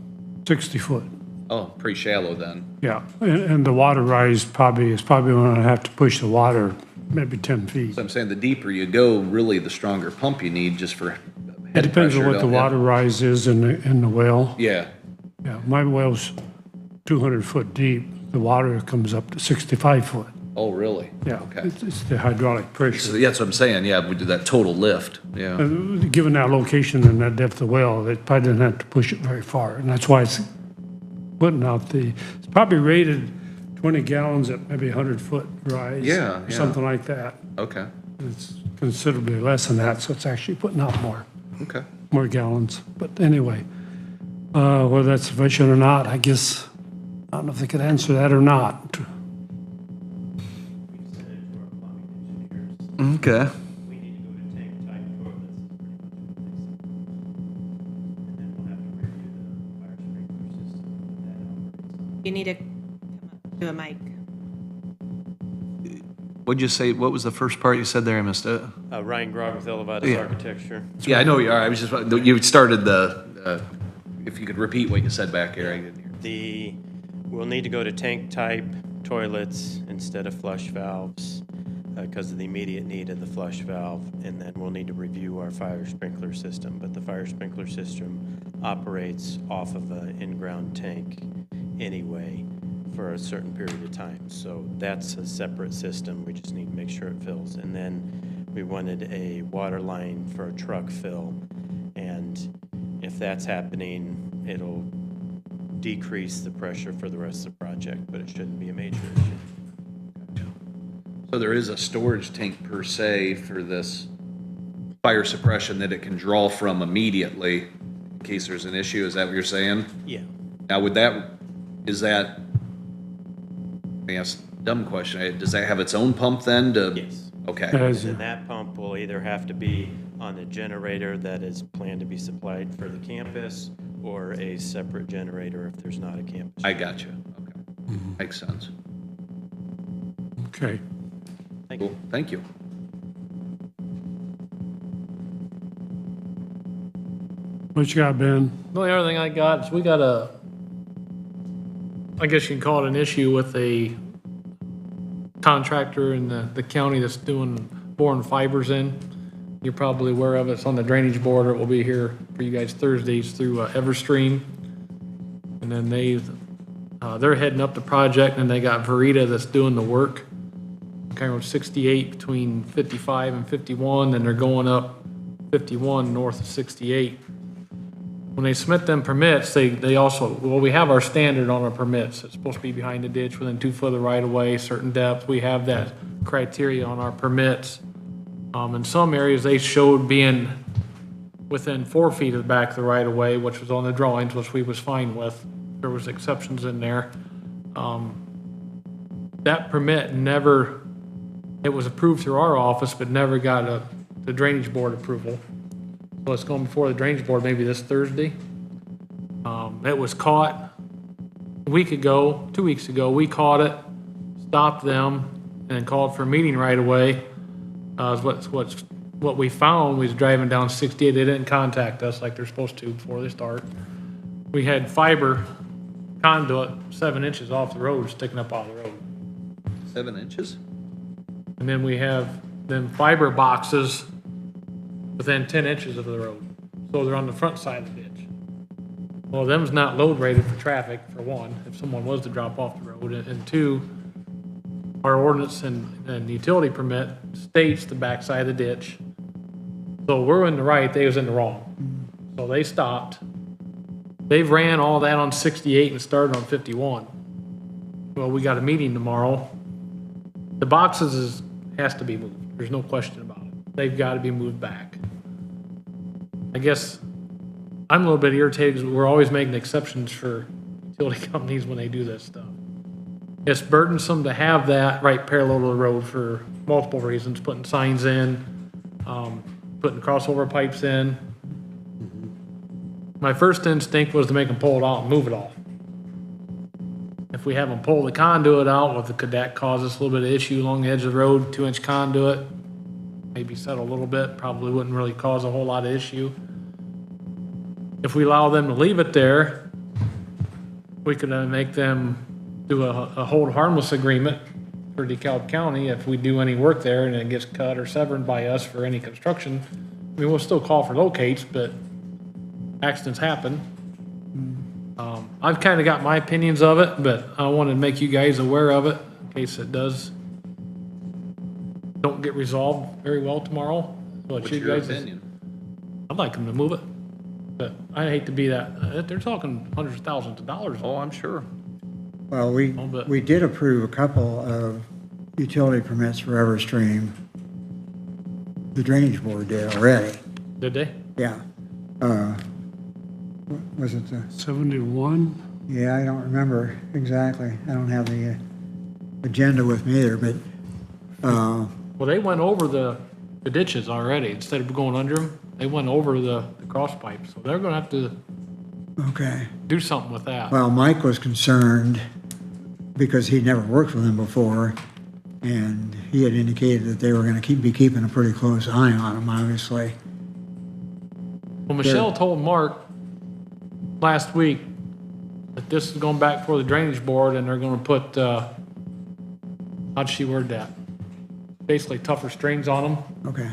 60 foot. Oh, pretty shallow then. Yeah, and the water rise is probably going to have to push the water maybe 10 feet. So I'm saying the deeper you go, really the stronger pump you need just for It head depends on pressure, what the don't you? water rise is in the well. Yeah, Yeah, my well's 200 foot deep. The water comes up to 65 foot. Oh, really? Yeah, Okay. it's the hydraulic So pressure. that's what I'm saying, yeah, we do that total lift, yeah. Given that location and that depth of well, it probably didn't have to push it very far. And that's why it's putting out it's probably rated 20 gallons at maybe 100-foot rise. Yeah, or yeah. Something like that. Okay, It's considerably less than that, so it's actually putting out okay. more gallons. But anyway, whether that's sufficient or not, I guess, I don't know if they could answer that or not. Okay. We need to go to tank type toilets. And then we'll have to review the fire sprinkler system that operates on. You need to come up to a mic. What'd you say, what was the first part you said there? I missed it. Ryan Grog with Elevatus Yeah. Architecture. Yeah, I know you are. I was just, you started if you could repeat what you said back here, I didn't hear. We'll need to go to tank type toilets instead of flush valves because of the immediate need of the flush valve. And then we'll need to review our fire sprinkler system. But the fire sprinkler system operates off of an in-ground tank anyway for a certain period of time. So that's a separate system. We just need to make sure it fills. And then we wanted a water line for a truck fill. And if that's happening, it'll decrease the pressure for the rest of the project, but it shouldn't be a major issue. So there is a storage tank per se for this fire suppression that it can draw from immediately in case there's an issue, is that what you're saying? Yeah. Now, is that, let me ask a dumb question, does that have its own pump then to? Yes. Okay, As And that pump will either have to be on a generator that is planned to be supplied for the campus or a separate generator if there's not a campus. I got you, okay, makes sense. Okay. Thank you. Cool, thank you. What you got, Ben? The only other thing I got is we got I guess you can call it an issue with a contractor in the county that's boring fibers in. You're probably aware of it. It's on the drainage board. It will be here for you guys Thursdays through Everstream. And then they're heading up the project and they got Verita that's doing the work. Kind of 68 between 55 and 51, and they're going up 51 north of 68. When they submit them permits, they also, we have our standard on our permits. It's supposed to be behind the ditch within 2 foot of the right of way, certain depth. We have that criteria on our permits. In some areas, they showed being within 4 feet of the back of the right of way, which was on the drawings, which we was fine with. There was exceptions in there. That permit it was approved through our office, but never got the drainage board approval. So it's going before the drainage board maybe this Thursday. It was caught a week ago, 2 weeks ago. We caught it, stopped them, and called for a meeting right away. What we found, we was driving down 68. They didn't contact us like they're supposed to before they start. We had fiber conduit 7 inches off the road sticking up out of the road. 7 inches? And then we have them fiber boxes within 10 inches of the road. So they're on the front side of the ditch. Well, them's not load rated for traffic, for one, if someone was to drop off the road. And two, our ordinance and utility permit states the backside of the ditch. So we're in the right, they was in the wrong. So they stopped. They've ran all that on 68 and started on 51. Well, we got a meeting tomorrow. The boxes has to be moved. There's no question about it. They've got to be moved back. I guess I'm a little bit irritated because we're always making exceptions for utility companies when they do this stuff. It's burdensome to have that right parallel to the road for multiple reasons, putting signs in, putting crossover pipes in. My first instinct was to make them pull it out and move it all. If we have them pull the conduit out, could that cause us a little bit of issue along the edge of the road, 2-inch conduit? Maybe settle a little bit, probably wouldn't really cause a whole lot of issue. If we allow them to leave it there, we could make them do a hold harmless agreement for DeKalb County. If we do any work there and it gets cut or severed by us for any construction, I mean, we'll still call for locates, but accidents happen. I've kind of got my opinions of it, but I wanted to make you guys aware of it in case it does don't get resolved very well tomorrow. What's your opinion? I'd like them to move it, but I hate to be that, they're talking hundreds of thousands of dollars. Oh, I'm sure. Well, but- we did approve a couple of utility permits for Everstream. The Drainage Board did already, Did they? yeah. Was it the, 71? yeah, I don't remember exactly. I don't have the agenda with me either, but, Well, they went over the ditches already. Instead of going under them, they went over the cross pipes. So they're gonna have to okay. do something with that. Well, Mike was concerned because he'd never worked with them before, and he had indicated that they were gonna be keeping a pretty close eye on him, obviously. Well, Michelle told Mark last week that this is going back for the drainage board and they're gonna put, how'd she word that? Basically tougher strings on them Okay,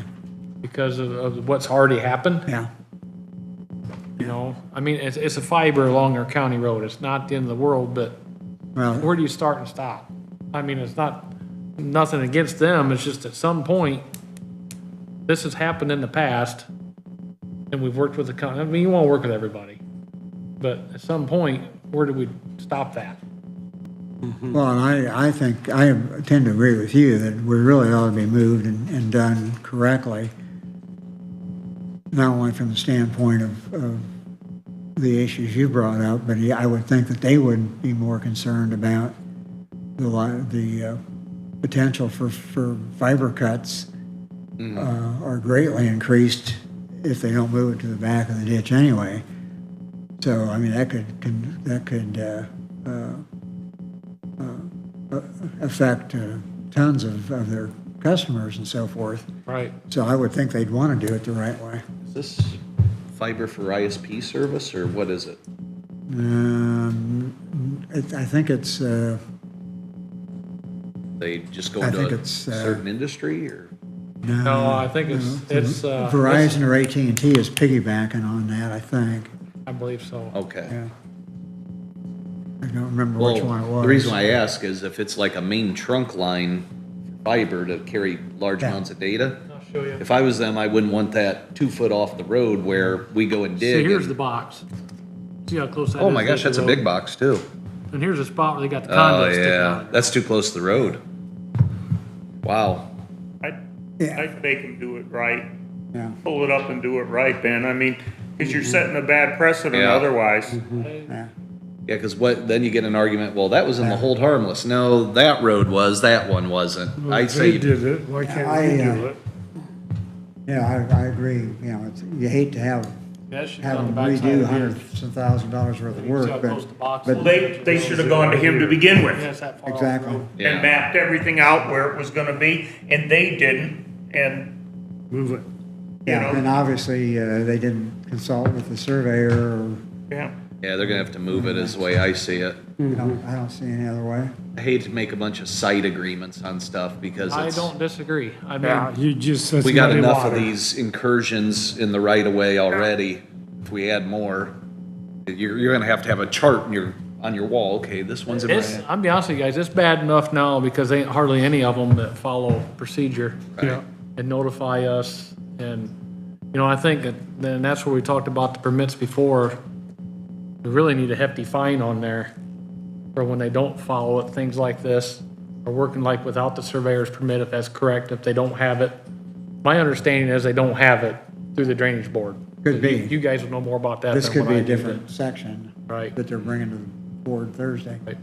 because of what's already happened. yeah. You know, I mean, it's a fiber along our county road. It's not the end of the world, but Well, where do you start and stop? I mean, it's nothing against them. It's just at some point, this has happened in the past and we've worked with the county. I mean, you want to work with everybody, but at some point, where do we stop that? well, and I think, I tend to agree with you that we really ought to be moved and done correctly. Not only from the standpoint of the issues you brought up, but I would think that they would be more concerned about the potential for fiber cuts are greatly increased if they don't move it to the back of the ditch anyway. So, I mean, that could affect tons of their customers and so forth. Right. So I would think they'd want to do it the right way. Is this fiber for ISP service or what is it? I think it's, They just go I into think a it's, certain industry or? No, I think it's Verizon or AT&T is piggybacking on that, I think. I believe so. Okay. Yeah. I don't remember Well, which one it was. the reason why I ask is if it's like a main trunk line fiber to carry large Yeah. amounts of data. I'll show you. If I was them, I wouldn't want that 2 foot off the road where we go and So dig. here's and- the box. See how close that is? Oh my gosh, to that's the a big road? box too. And here's a spot where they got the Oh conduit sticking yeah, out. that's too close to the road. Wow. Yeah. I'd make them do it right. Yeah. Pull it up and do it right, Ben. I mean, because you're setting a bad precedent Yeah. otherwise. Yeah. Yeah, because then you get an argument, well, that was in the hold harmless. No, that road was, that one wasn't. I'd say, They did it, why can't we do it? Yeah, I agree. You know, you hate to have That should be have on the them backside redo of here. hundreds of $1,000s worth of See work, how close the box but is? They should have gone to him to begin Yeah, with it's that far off the exactly. road. yeah. and mapped everything out where it was gonna be, and they didn't. And, Move it. you Yeah, and know, obviously, they didn't consult with the surveyor, or, yeah. Yeah, they're gonna have to move it is the way I see it. I don't see any other way. I hate to make a bunch of site agreements on stuff because I it's, don't disagree. I Yeah, mean, you just, that's we got muddy enough of water. these incursions in the right of way already. If we add more, you're gonna have to have a chart on your wall. Okay, this one's in it's, right. I'll be honest with you guys, it's bad enough now because ain't hardly any of them that follow procedure Yeah, and notify us. And, you know, I think that, then that's where we talked about the permits before. We really need a hefty fine on there for when they don't follow it, things like this, or working like without the surveyor's permit, if that's correct, if they don't have it. My understanding is they don't have it through the drainage board. Could be. You guys would know more about that This than could what be I a do, different section Right. that they're bringing to the board Thursday. Right.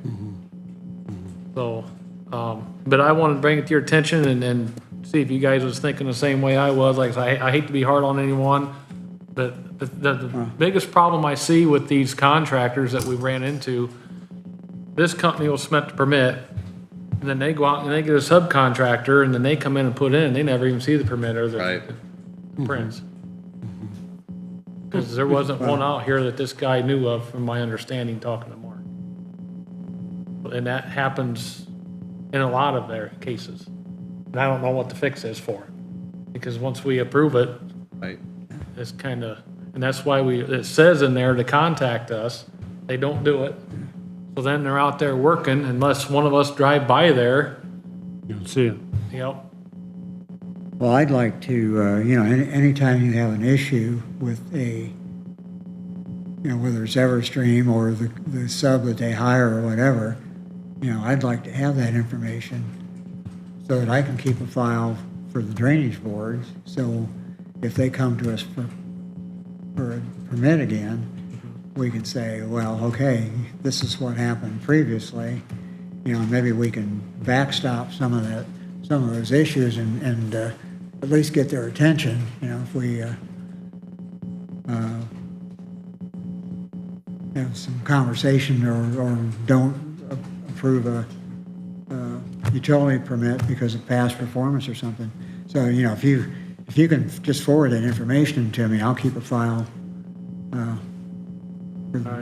So, but I wanted to bring it to your attention and see if you guys was thinking the same way I was. Like, I hate to be hard on anyone, but the biggest problem I see with these contractors that we ran into, this company will submit the permit, and then they go out and they get a subcontractor, and then they come in and put in, and they never even see the permit or Right. the prints. Because there wasn't one out here that this guy knew of, from my understanding, talking to Mark. And that happens in a lot of their cases. And I don't know what the fix is for it. Because once we approve it, Right. it's kind of, and that's why it says in there to contact us. They don't do it. So then they're out there working unless one of us drive by there, you don't see it. you know. Well, I'd like to, anytime you have an issue with whether it's Everstream or the sub that they hire or whatever, I'd like to have that information so that I can keep a file for the drainage board. So if they come to us for a permit again, we can say, well, okay, this is what happened previously. Maybe we can backstop some of those issues and at least get their attention. If we have some conversation or don't approve a utility permit because of past performance or something. So, if you can just forward that information to me, I'll keep a file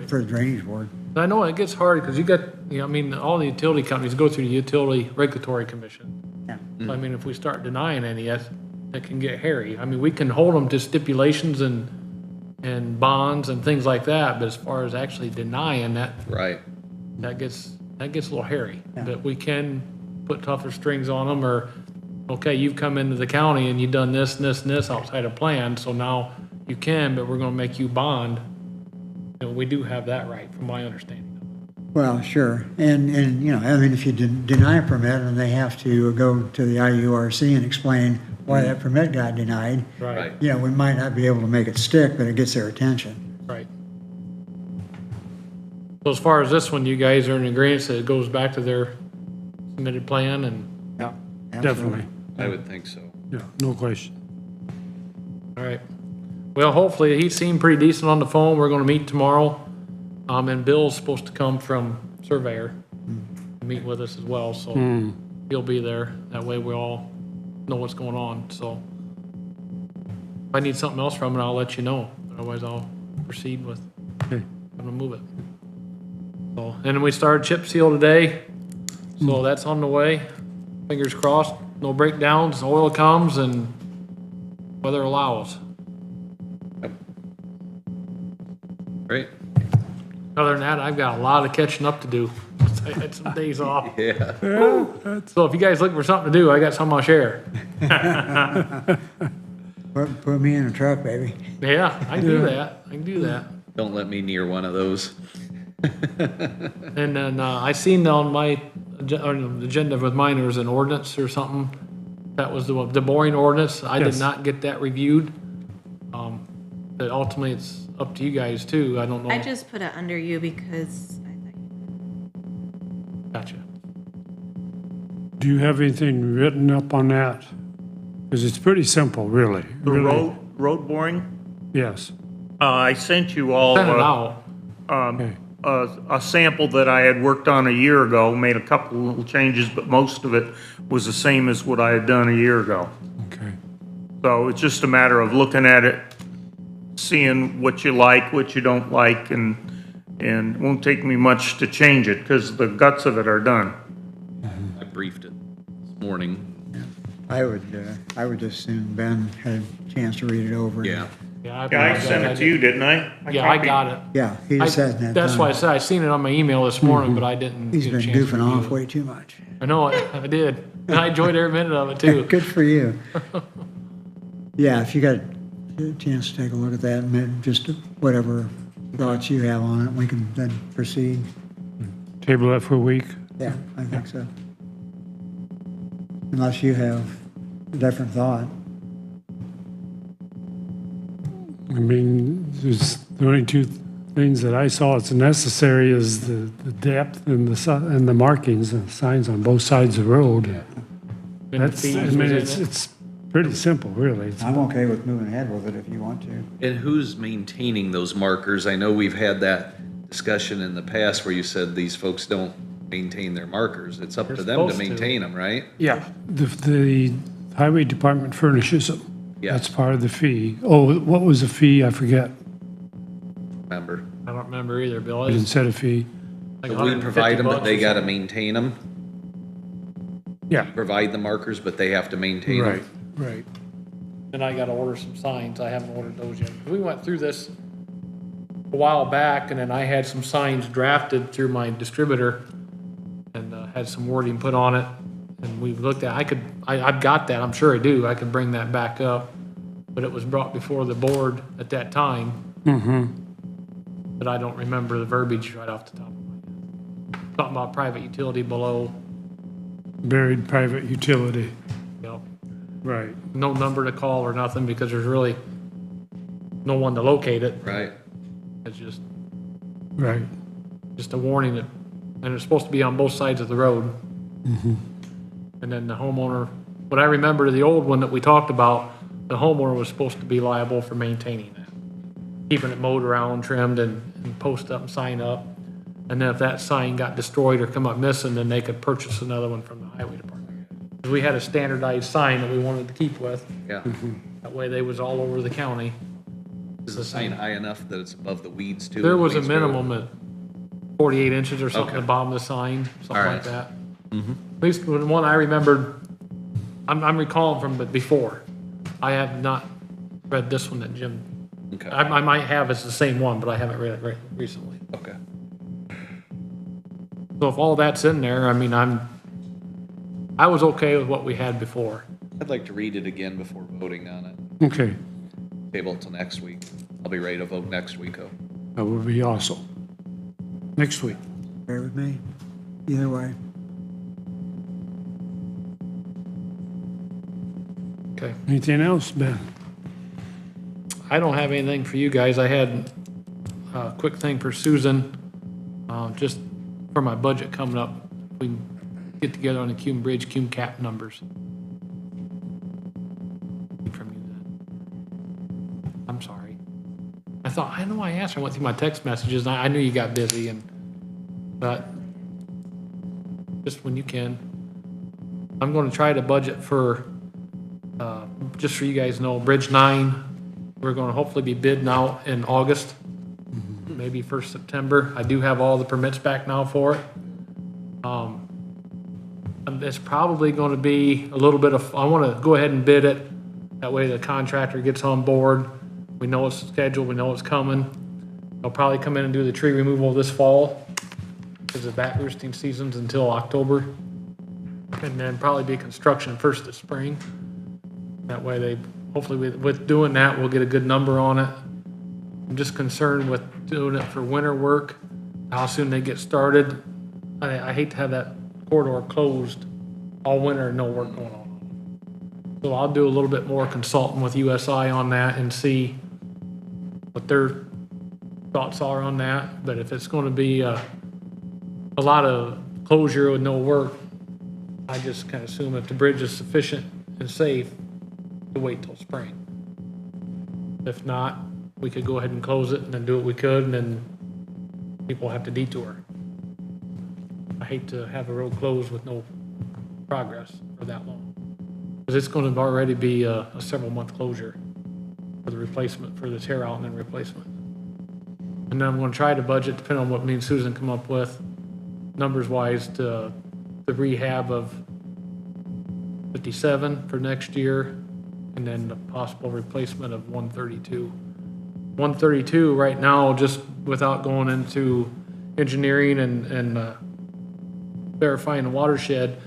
for the drainage board. I know it gets hard because you got, all the utility companies go through the Utility Regulatory Commission. Yeah. So, if we start denying any, that can get hairy. We can hold them to stipulations and bonds and things like that, but as far as actually denying that, Right. that gets a little hairy. Yeah. But we can put tougher strings on them, or, okay, you've come into the county and you've done this and this and this outside of plan, so now you can, but we're gonna make you bond. We do have that right, from my understanding. Well, sure. And if you deny a permit and they have to go to the IURC and explain why that permit got denied, Right, we might not be able to make it stick, but it gets their attention. right. So as far as this one, you guys are in agreement that it goes back to their submitted plan and, Yeah. Definitely. I would think so. Yeah, no question. all right. Well, hopefully, he seemed pretty decent on the phone. We're gonna meet tomorrow. And Bill's supposed to come from Surveyor to meet with us as well, so he'll be there. That way we all know what's going on, so. If I need something else from it, I'll let you know. Otherwise, I'll proceed with, Okay. I'm gonna move it. So, and then we started chip seal today, so that's on the way. Fingers crossed, no breakdowns, oil comes and weather allows. Great. Other than that, I've got a lot of catching up to do. I had some days off. Yeah. So if you guys looking for something to do, I got some I'll share. Put me in a truck, baby. Yeah, I can do that. I can do that. Don't let me near one of those. And then I seen on my agenda with mine, there was an ordinance or something. That was the boring ordinance. I did Yes. not get that reviewed. But ultimately, it's up to you guys too. I don't know. I just put it under you because I thought Gotcha. Do you have anything written up on that? Because it's pretty simple, really. The Really. road boring, Yes. I sent you all Send it out. Okay. a sample that I had worked on a year ago, made a couple little changes, but most of it was the same as what I had done a year ago. Okay. So it's just a matter of looking at it, seeing what you like, what you don't like, and it won't take me much to change it, because the guts of it are done. I briefed it this morning. I would just assume Ben had a chance to read it over. Yeah. Yeah, Yeah, I sent it to you, didn't I? Yeah, I got it. Yeah, he just hasn't had That's time. why I said I seen it on my email this morning, but I didn't He's get a been chance to goofing review off it. way too much. I know, I did. And I enjoyed every minute of it too. Good for you. Yeah, if you got a chance to take a look at that and then just whatever thoughts you have on it, we can then proceed. Table that for a week? Yeah, I think so. Unless you have a different thought. I mean, there's the only two things that I saw that's necessary is the depth and the markings and signs on both sides of the road. And the That's, I fees mean, was in it. it's pretty simple, really. It's- I'm okay with moving ahead with it if you want to. And who's maintaining those markers? I know we've had that discussion in the past where you said these folks don't maintain their markers. It's up to They're them to supposed to. maintain them, right? Yeah, the highway department furnishes them. Yeah. That's part of the fee. Oh, what was the fee? I forget. Remember? I don't remember either, Bill. I didn't set a fee. Like So we provide them, but they $150 or gotta something. maintain them? Yeah, Provide the markers, but they have to maintain them? right, right. Then I gotta order some signs. I haven't ordered those yet. We went through this a while back, and then I had some signs drafted through my distributor and had some wording put on it. And we've looked at, I've got that, I'm sure I do, I can bring that back up. But it was brought before the board at that time. But I don't remember the verbiage right off the top of my head. Something about private utility below, Buried private utility, you know, right. no number to call or nothing because there's really no one to locate it. Right. It's just Right. a warning that, and it's supposed to be on both sides of the road. And then the homeowner, what I remember, the old one that we talked about, the homeowner was supposed to be liable for maintaining that. Keeping it mowed around, trimmed, and post up and sign up. And then if that sign got destroyed or come up missing, then they could purchase another one from the highway department. 'Cause we had a standardized sign that we wanted to keep with. Yeah. That way they was all over the county. Is the sign high enough that it's above the weeds too? There was a Weeds grow? minimum at 48 inches or something at Okay. the bottom of the sign, something All like right. that. At least the one I remembered, I'm recalling from before. I have not read this one that Jim, Okay. I might have, it's the same one, but I haven't read it recently. Okay. So if all that's in there, I mean, I was okay with what we had before. I'd like to read it again before voting on it. Okay, Table it till next week. I'll be ready to vote next week, though. that would be awesome. Next week. Bear with me, either way. Okay. Anything else, Ben? I don't have anything for you guys. I had a quick thing for Susan, just for my budget coming up. We can get together on the Cume Bridge, Cume Cap numbers. From you then. I'm sorry. I know I asked her, I went through my text messages, and I knew you got busy, but just when you can. I'm gonna try to budget for, just so you guys know, Bridge 9, we're gonna hopefully be bidding out in August, maybe first September. I do have all the permits back now for it. And it's probably gonna be a little bit of, I wanna go ahead and bid it. That way the contractor gets on board. We know it's scheduled, we know it's coming. They'll probably come in and do the tree removal this fall, because the bat roosting season's until October. And then probably be construction first this spring. That way they, hopefully with doing that, we'll get a good number on it. I'm just concerned with doing it for winter work, how soon they get started. I hate to have that corridor closed all winter and no work going on. So I'll do a little bit more consulting with USI on that and see what their thoughts are on that. But if it's gonna be a lot of closure with no work, I just kind of assume if the bridge is sufficient and safe to wait till spring. If not, we could go ahead and close it and then do what we could, and then people have to detour. I hate to have a road closed with no progress for that long. Because it's going to already be a several month closure for the replacement, for the tear out and then replacement. And then I'm going to try to budget, depending on what me and Susan come up with, numbers wise, to the rehab of 57 for next year, and then the possible replacement of 132. 132 right now, just without going into engineering and verifying the watershed,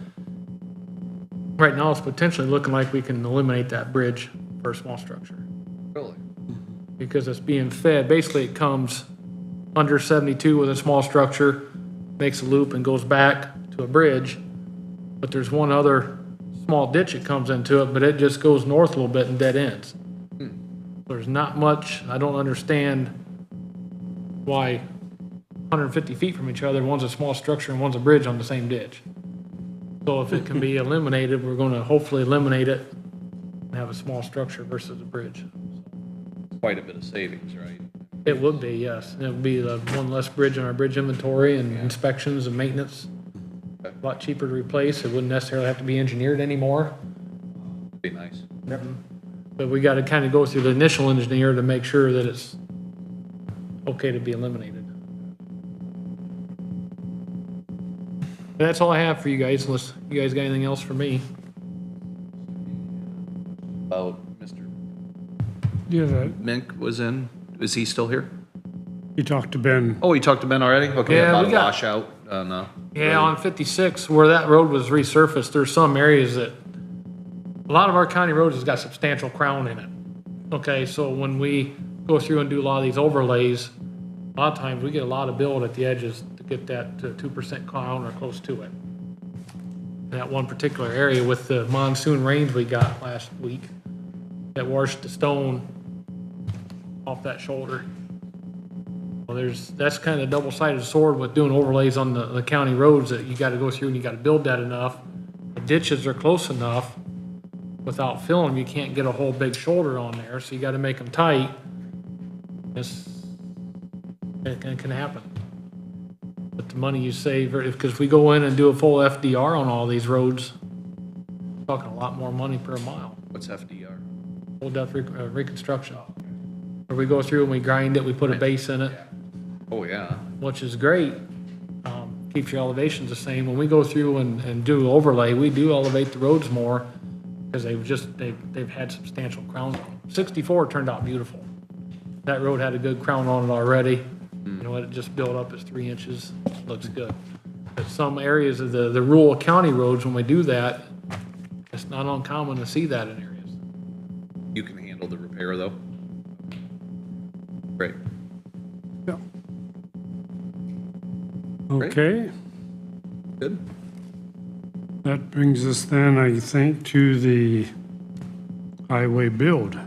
right now it's potentially looking like we can eliminate that bridge for a small structure. Really? Because it's being fed, basically it comes under 72 with a small structure, makes a loop and goes back to a bridge, but there's one other small ditch that comes into it, but it just goes north a little bit and dead ends. There's not much, I don't understand why 150 feet from each other, one's a small structure and one's a bridge on the same ditch. So if it can be eliminated, we're gonna hopefully eliminate it and have a small structure versus a bridge. Quite a bit of savings, right? It would be, yes. It would be the one less bridge on our bridge inventory and inspections and maintenance. A lot cheaper to replace. It wouldn't necessarily have to be engineered anymore. Be nice. But we got to kind of go through the initial engineer to make sure that it's okay to be eliminated. And that's all I have for you guys, unless you guys got anything else for me. About Mr. Yeah, Mink was in. Is he still here? you talked to Ben. Oh, you talked to Ben already? Okay, Yeah, about we a got- washout. on the. Yeah, on 56, where that road was resurfaced, there's some areas that, a lot of our county roads has got substantial crown in it. Okay, so when we go through and do a lot of these overlays, a lot of times we get a lot of build at the edges to get that to 2% crown or close to it. That one particular area with the monsoon rains we got last week, that washed the stone off that shoulder. Well, that's kind of a double-sided sword with doing overlays on the county roads, that you gotta go through and you gotta build that enough. The ditches are close enough, without filling them, you can't get a whole big shoulder on there, so you gotta make them tight. It can happen. But the money you save, because if we go in and do a full FDR on all these roads, we're talking a lot more money per mile. What's FDR? Full depth reconstruction. Where we go through and we grind it, we put a base in it, Oh, yeah. which is great. Keeps your elevations the same. When we go through and do overlay, we do elevate the roads more because they've had substantial crowns on them. 64 turned out beautiful. That road had a good crown on it already. You know, it just built up as 3 inches. Looks good. But some areas of the rural county roads, when we do that, it's not uncommon to see that in areas. You can handle the repair, though? Great. Yeah. Great. Okay, Good. that brings us then, I think, to the highway build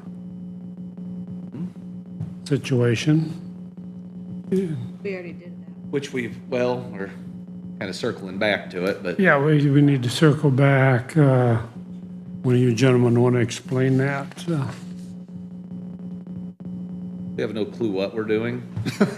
situation. We already did that. Which we're kind of circling back to it, but Yeah, we need to circle back. One of you gentlemen want to explain that? we have no clue what we're doing. That's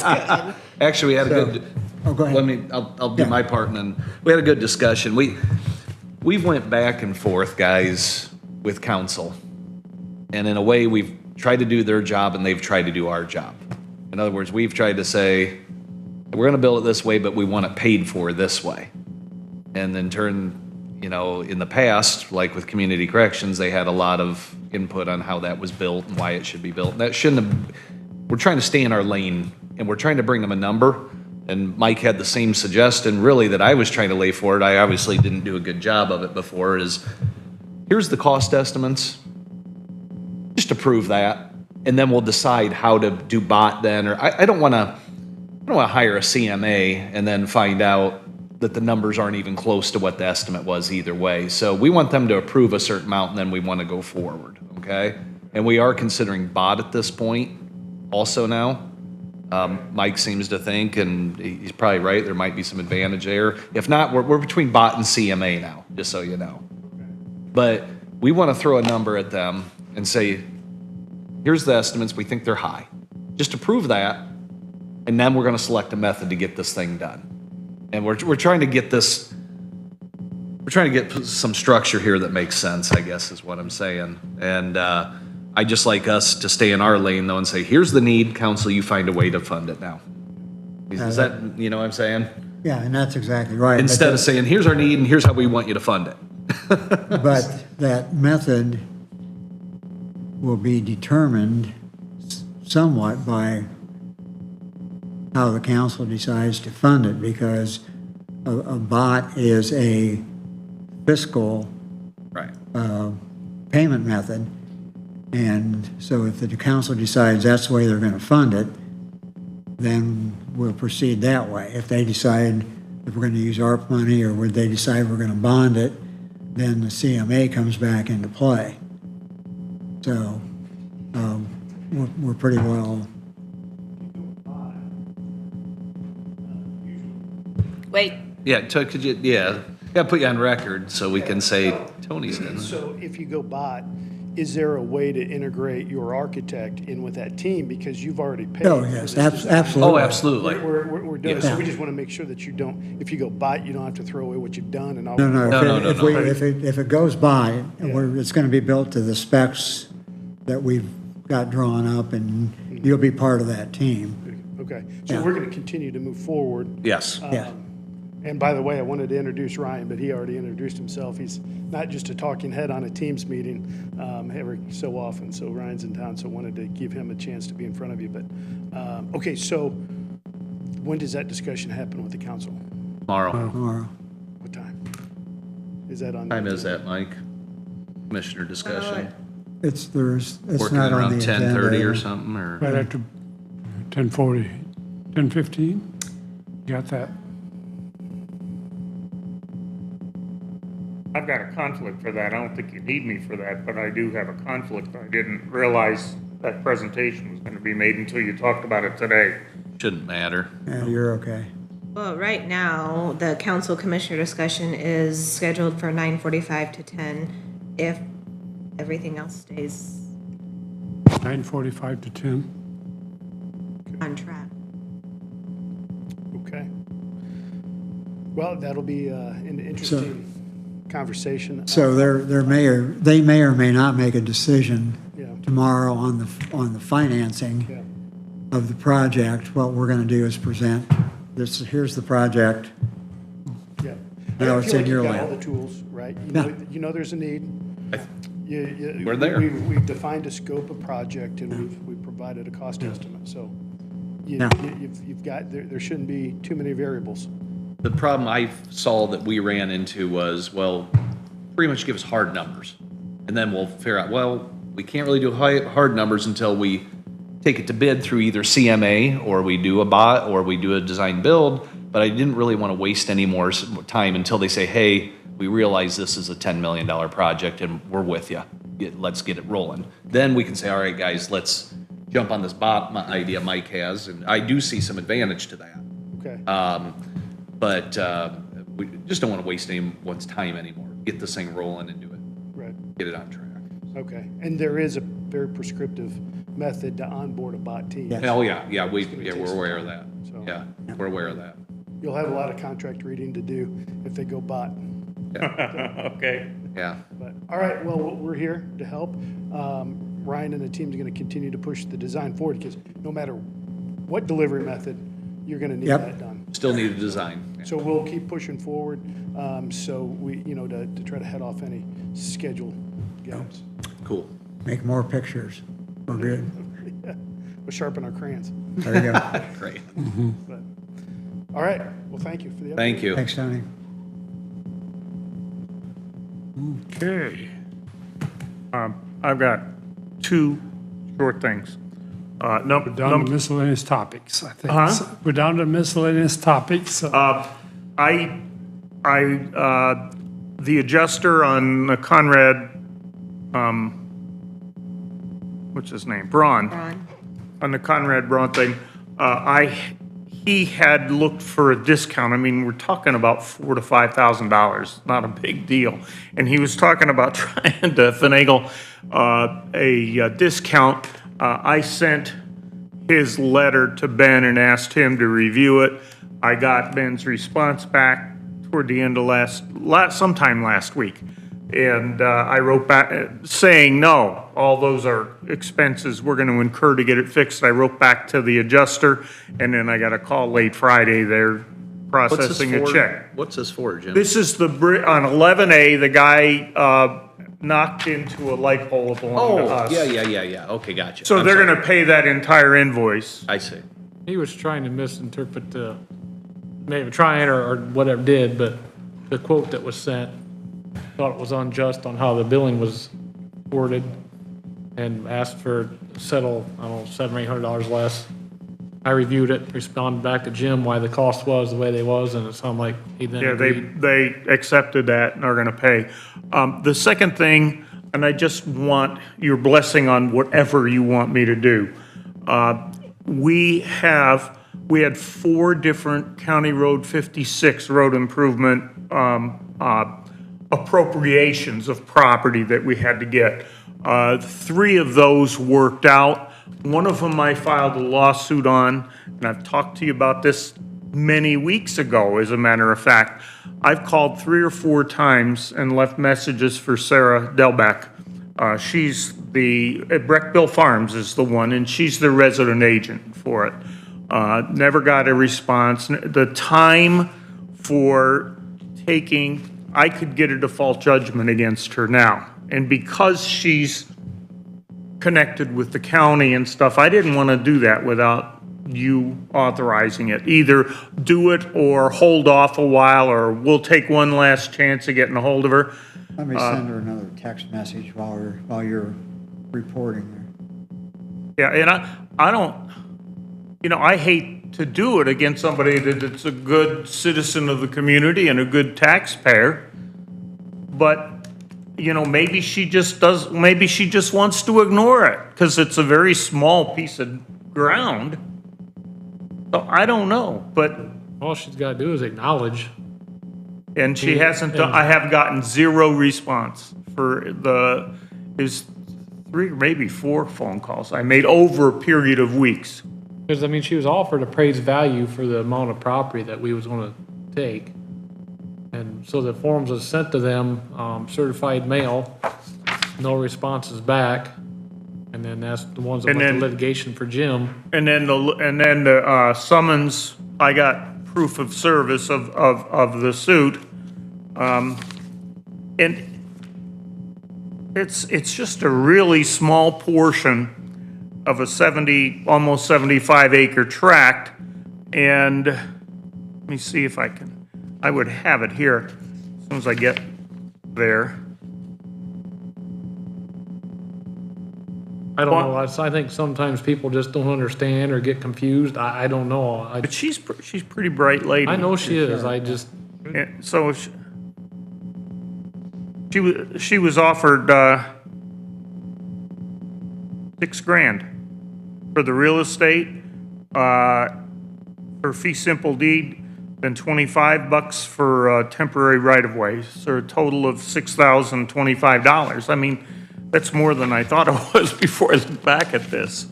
good. Actually, we had a good. Oh, go ahead. I'll do my part, and then we had a good discussion. We've went back and forth, guys, with council, and in a way, we've tried to do their job, and they've tried to do our job. In other words, we've tried to say, we're going to build it this way, but we want it paid for this way. And then in the past, like with community corrections, they had a lot of input on how that was built and why it should be built. And that shouldn't have, we're trying to stay in our lane, and we're trying to bring them a number. And Mike had the same suggestion, really, that I was trying to lay forward. I obviously didn't do a good job of it before, is here's the cost estimates. Just approve that, and then we'll decide how to do bot then. Or I don't want to hire a CMA and then find out that the numbers aren't even close to what the estimate was either way. So we want them to approve a certain amount, and then we want to go forward, okay? And we are considering bot at this point also now. Mike seems to think, and he's probably right, there might be some advantage there. If not, we're between bot and CMA now, just so you know. But we want to throw a number at them and say, here's the estimates, we think they're high. Just approve that, and then we're going to select a method to get this thing done. And we're trying to get this, we're trying to get some structure here that makes sense, I guess is what I'm saying. And I just like us to stay in our lane, though, and say, here's the need, council, you find a way to fund it now. Is that, you know what I'm saying? Yeah, and that's exactly right. Instead of saying, here's our need and here's how we want you to fund it. But that method will be determined somewhat by how the council decides to fund it, because a bot is a fiscal Right. payment method. And so if the council decides that's the way they're going to fund it, then we'll proceed that way. If they decide if we're going to use ARP money, or would they decide we're going to bond it, then the CMA comes back into play. So we're pretty well. Wait, Yeah, could you, gotta put you on record so we can say Tony's in. So if you go bot, is there a way to integrate your architect in with that team, because you've already paid? Oh, for yes, this design? absolutely. Oh, absolutely. We're done, Yes. so we just want to make sure that you don't, if you go bot, you don't have to throw away what you've done and all. No, No. if it goes by, it's going to be built to the specs that we've got drawn up, and you'll be part of that team. Okay, so Yeah. we're going to continue to move forward. Yes. Yeah. And by the way, I wanted to introduce Ryan, but he already introduced himself. He's not just a talking head on a Teams meeting every so often. So Ryan's in town, so wanted to give him a chance to be in front of you. But, okay, so when does that discussion happen with the council? Tomorrow. Tomorrow. What time? Is that on? Time is that, Mike? Commissioner discussion? It's Working not on around the agenda. 10:30 or something, or? Right after 10:40, 10:15? Got that? I've got a conflict for that. I don't think you need me for that, but I do have a conflict. I didn't realize that presentation was gonna be made until you talked about it today. Shouldn't matter. Yeah, you're okay. Well, right now, the council commissioner discussion is scheduled for 9:45 to 10 if everything else stays 9:45 to 10? on track. Okay. Well, that'll be an interesting conversation. So they may or may not make a decision Yeah. tomorrow on the financing Yeah. of the project. What we're going to do is present this, here's the project. Yeah. Now I it's feel in like your you've got all lap. the tools, right? Yeah. You know there's a need. We're there. We've defined a scope of project and we've provided a cost estimate, so Yeah. you've got, there shouldn't be too many variables. The problem I saw that we ran into was, well, pretty much give us hard numbers. And then we'll figure out, well, we can't really do hard numbers until we take it to bid through either CMA or we do a bot or we do a design build. But I didn't really want to waste any more time until they say, hey, we realize this is a $10 million project and we're with you. Let's get it rolling. Then we can say, all right, guys, let's jump on this bot idea Mike has. And I do see some advantage to that. Okay. But we just don't want to waste anyone's time anymore. Get this thing rolling and do it. Right. Get it on track. Okay. And there is a very prescriptive method to onboard a bot team. Yes. Oh, yeah, we're aware of that. So- Yeah, we're aware of that. You'll have a lot of contract reading to do if they go bot. Okay. Yeah. But, all right, well, we're here to help. Ryan and the team's going to continue to push the design forward because no matter what delivery method, you're going to need Yep. that done. Still need a design. So we'll keep pushing forward, so we, to try to head off any schedule gaps. Cool. Make more pictures. We're good. We'll sharpen our crayons. There you go. Great. But, all right, well, thank you for the update. Thank you. Thanks, Tony. Okay. I've got two short things. Down to miscellaneous topics, I think. Huh? So we're down to miscellaneous topics. The adjuster on the Conrad, what's his name? Braun. Ron? On the Conrad Braun thing, he had looked for a discount. I mean, we're talking about $4,000 to $5,000, not a big deal. And he was talking about trying to finagle a discount. I sent his letter to Ben and asked him to review it. I got Ben's response back toward the end of sometime last week. And I wrote back saying, no, all those are expenses we're going to incur to get it fixed. I wrote back to the adjuster, and then I got a call late Friday. They're processing a check. What's this for, Jim? This is on 11A, the guy knocked into a light pole that belonged to us. Yeah. Okay, gotcha. So I'm they're sorry. going to pay that entire invoice. I see. He was trying to misinterpret maybe trying or whatever did, but the quote that was sent, thought it was unjust on how the billing was worded and asked for settle, I don't know, $700 or $800 less. I reviewed it, responded back to Jim why the cost was the way they was, and it sounded like he then Yeah, agreed. they accepted that and are going to pay. The second thing, and I just want your blessing on whatever you want me to do. We had 4 different County Road 56 road improvement appropriations of property that we had to get. 3 of those worked out. One of them I filed a lawsuit on, and I've talked to you about this many weeks ago, as a matter of fact. I've called 3 or 4 times and left messages for Sarah Delbeck. She's Breckville Farms is the one, and she's the resident agent for it. Never got a response. The time for taking, I could get a default judgment against her now. And because she's connected with the county and stuff, I didn't want to do that without you authorizing it. Either do it or hold off a while, or we'll take one last chance of getting a hold of her. Let me send her another text message while you're reporting there. Yeah, and I don't, I hate to do it against somebody that's a good citizen of the community and a good taxpayer, but, maybe she just wants to ignore it, because it's a very small piece of ground. So I don't know, but, All she's got to do is acknowledge. and she hasn't, I have gotten zero response for is 3, maybe 4 phone calls I made over a period of weeks. Because, I mean, she was offered appraised value for the amount of property that we was going to take. And so the forms was sent to them, certified mail, no responses back. And then that's the ones that And went to then- litigation for Jim. And then the summons, I got proof of service of the suit. And it's just a really small portion of a almost 75 acre tract. And let me see if I would have it here as soon as I get there. I don't know, I think sometimes people just don't understand or get confused. I don't know. But she's pretty bright lady. I know she is, I just, And so she was offered $6,000 for the real estate, for fee simple deed, then $25 for temporary right of way, so a total of $6,025. I mean, that's more than I thought it was before I looked back at this.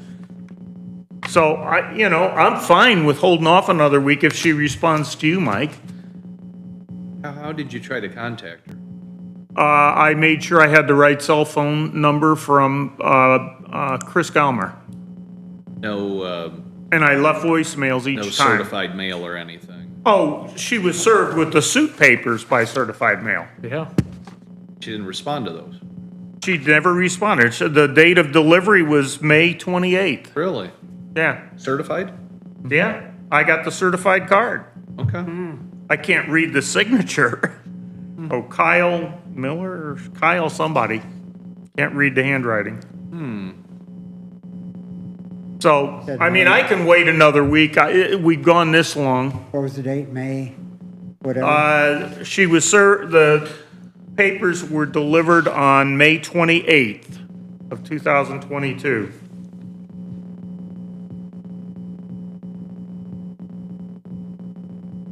So I'm fine with holding off another week if she responds to you, Mike. How did you try to contact her? I made sure I had the right cell phone number from Chris Galmer, No, and I left voicemails no each time. certified mail or anything? Oh, she was served with the suit papers by certified mail. yeah. She didn't respond to those? She never responded. So the date of delivery was May 28th. Really? Yeah, Certified? yeah, I got the certified card. Okay. I can't read the signature. Oh, Kyle Miller or Kyle somebody. Can't read the handwriting. So, I mean, I can wait another week. We've gone this long. What was the date, May, whatever? The papers were delivered on May 28th of 2022.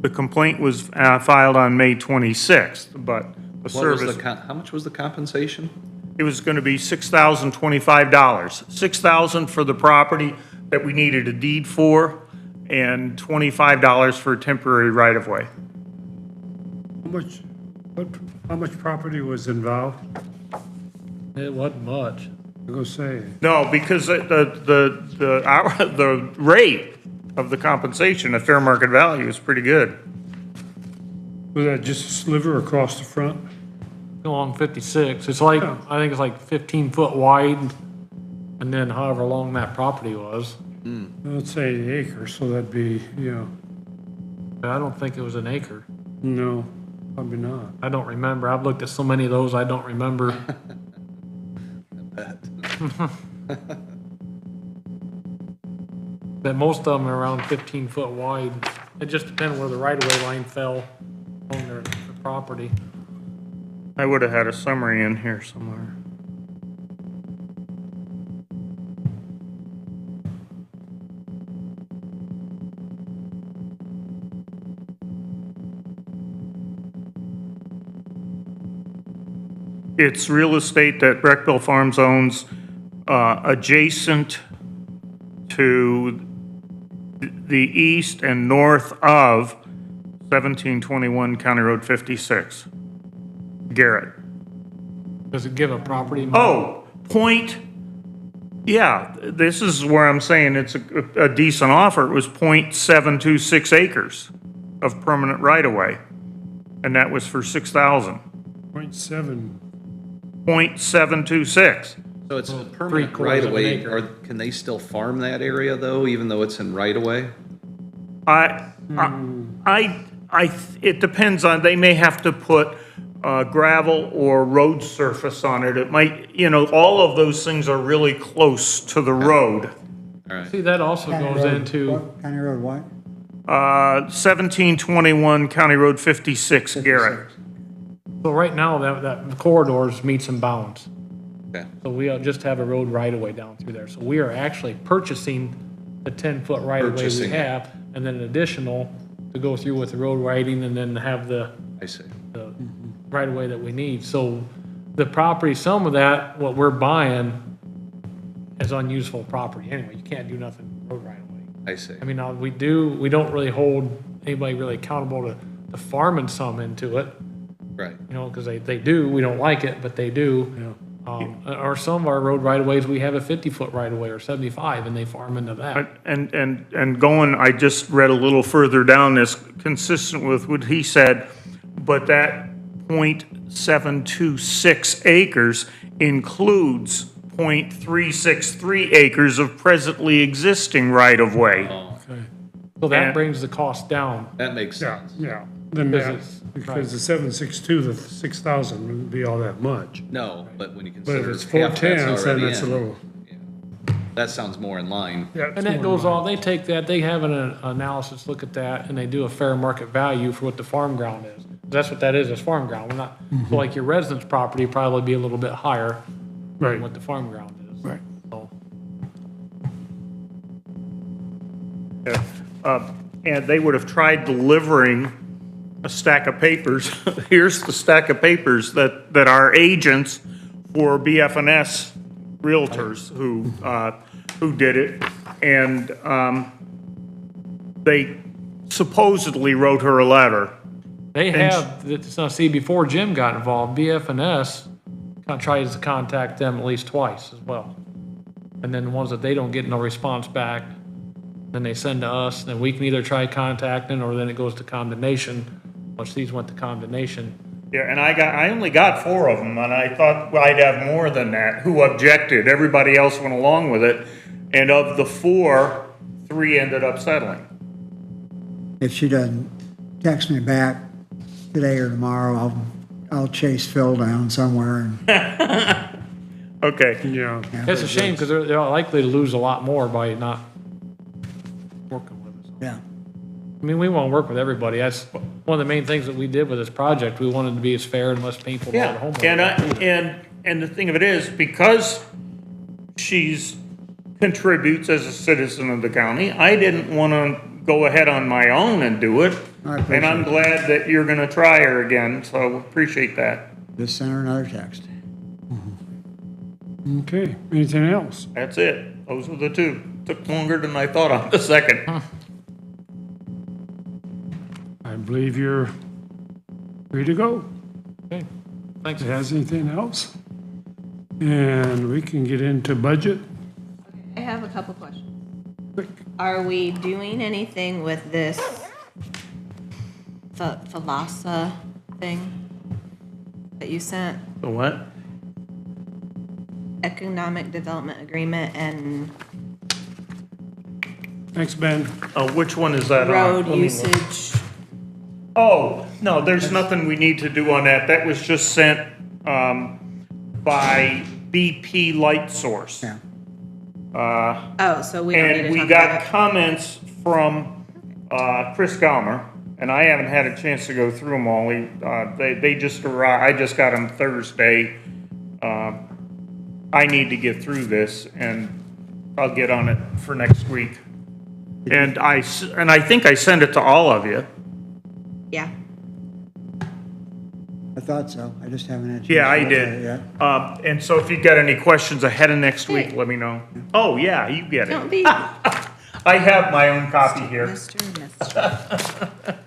The complaint was filed on May 26th, but the What was service, how much was the compensation? it was going to be $6,025. $6,000 for the property that we needed a deed for, and $25 for temporary right-of-way. How much property was involved? It wasn't much. I go say, No, because the rate of the compensation at fair market value is pretty good. was that just a sliver across the front? Along 56, it's like, I think it's like 15 foot wide, and then however long that property was. Let's say an acre, so that'd be, But I don't think it was an acre. no, probably not. I don't remember. I've looked at so many of those, I don't remember. But most of them are around 15 foot wide. It just depends where the right-of-way line fell on their property. I would have had a summary in here somewhere. It's real estate that Breckville Farms owns adjacent to the east and north of 1721 County Road 56. Garrett. Does it give a property? Oh, yeah, this is where I'm saying it's a decent offer. It was .726 acres of permanent right-of-way, and that was for $6,000. 0.7, .726. So it's a Well, permanent 3/4 right of an away, acre. or can they still farm that area though, even though it's in right away? It depends on, they may have to put gravel or road surface on it. It might, all of those things are really close to the road. All right. See, that also County goes Road into, what? County Road what? 1721 County Road 56, Garrett. so right now, that corridors meets and bounds. Okay. So we just have a road right of way down through there. So we are actually purchasing the 10-foot right of way we Purchasing it. have, and then an additional to go through with the road widening and then have the I see. right of way that we need. So the property, some of that, what we're buying is unuseful property anyway. You can't do nothing road right of way. I see. I mean, now we don't really hold anybody really accountable to farming some into it, Right. because they do. We don't like it, but they do. Or some of our road right of ways, we have a 50-foot right of way or 75, and they farm into that. And going, I just read a little further down this, consistent with what he said, but that .726 acres includes .363 acres of presently existing right-of-way. Oh, So that And- brings the cost down. that makes sense. Yeah, then Because that, it's- because the 762, the 6,000 wouldn't be all that much. No, but when you But if consider it's half 410, that's then already it's a in, little. that sounds more in line. Yeah, And that goes all, they take that, they have an analysis, look at that, and they do a fair market value for what the farm ground is. That's what that is farm ground. We're not, so like your residence property probably be a little bit higher Right. than what the farm ground is. Right. So, And they would have tried delivering a stack of papers. Here's the stack of papers that our agents for BF&S Realtors who did it. And they supposedly wrote her a letter. They And have, now see, before Jim got involved, BF&S tries to contact them at least twice as well. And then the ones that they don't get no response back, then they send to us, then we can either try contacting, or then it goes to condemnation. Once these went to condemnation, Yeah, and I only got 4 of them, and I thought I'd have more than that, who objected. Everybody else went along with it. And of the 4, 3 ended up settling. If she doesn't text me back today or tomorrow, I'll chase Phil down somewhere and. Okay. Yeah. it's a shame because they're likely to lose a lot more by not working with us. Yeah. I mean, we want to work with everybody. That's one of the main things that we did with this project. We wanted to be as fair and less painful to all the homeowners. And the thing of it is, because she's contributes as a citizen of the county, I didn't want to go ahead on my own and do it. I appreciate And I'm it. glad that you're going to try her again, so appreciate that. Just send her another text. Okay, anything else? That's it. Those were the 2. Took longer than I thought on the second. I believe you're free to go. Okay, thanks. Has anything else? And we can get into budget. I have a couple questions. Are we doing anything with this Thalassa thing that you sent? The what? Economic Development Agreement and Thanks, Ben. Which one is that on? road Let me look. usage. Oh, no, there's nothing we need to do on that. That was just sent by BP Light Source. Yeah. Oh, so we don't need And to we talk got about it. comments from Chris Gallmer, and I haven't had a chance to go through them all. They just arrived, I just got them Thursday. I need to get through this, and I'll get on it for next week. And I think I sent it to all of you. Yeah. I thought so. I just haven't had a chance. Yeah, I to look at it did. yet. And so if you got any questions ahead of next week, Hey. let me know. Oh, yeah, you get Don't it. be I have my own copy here. Mr. and Mr.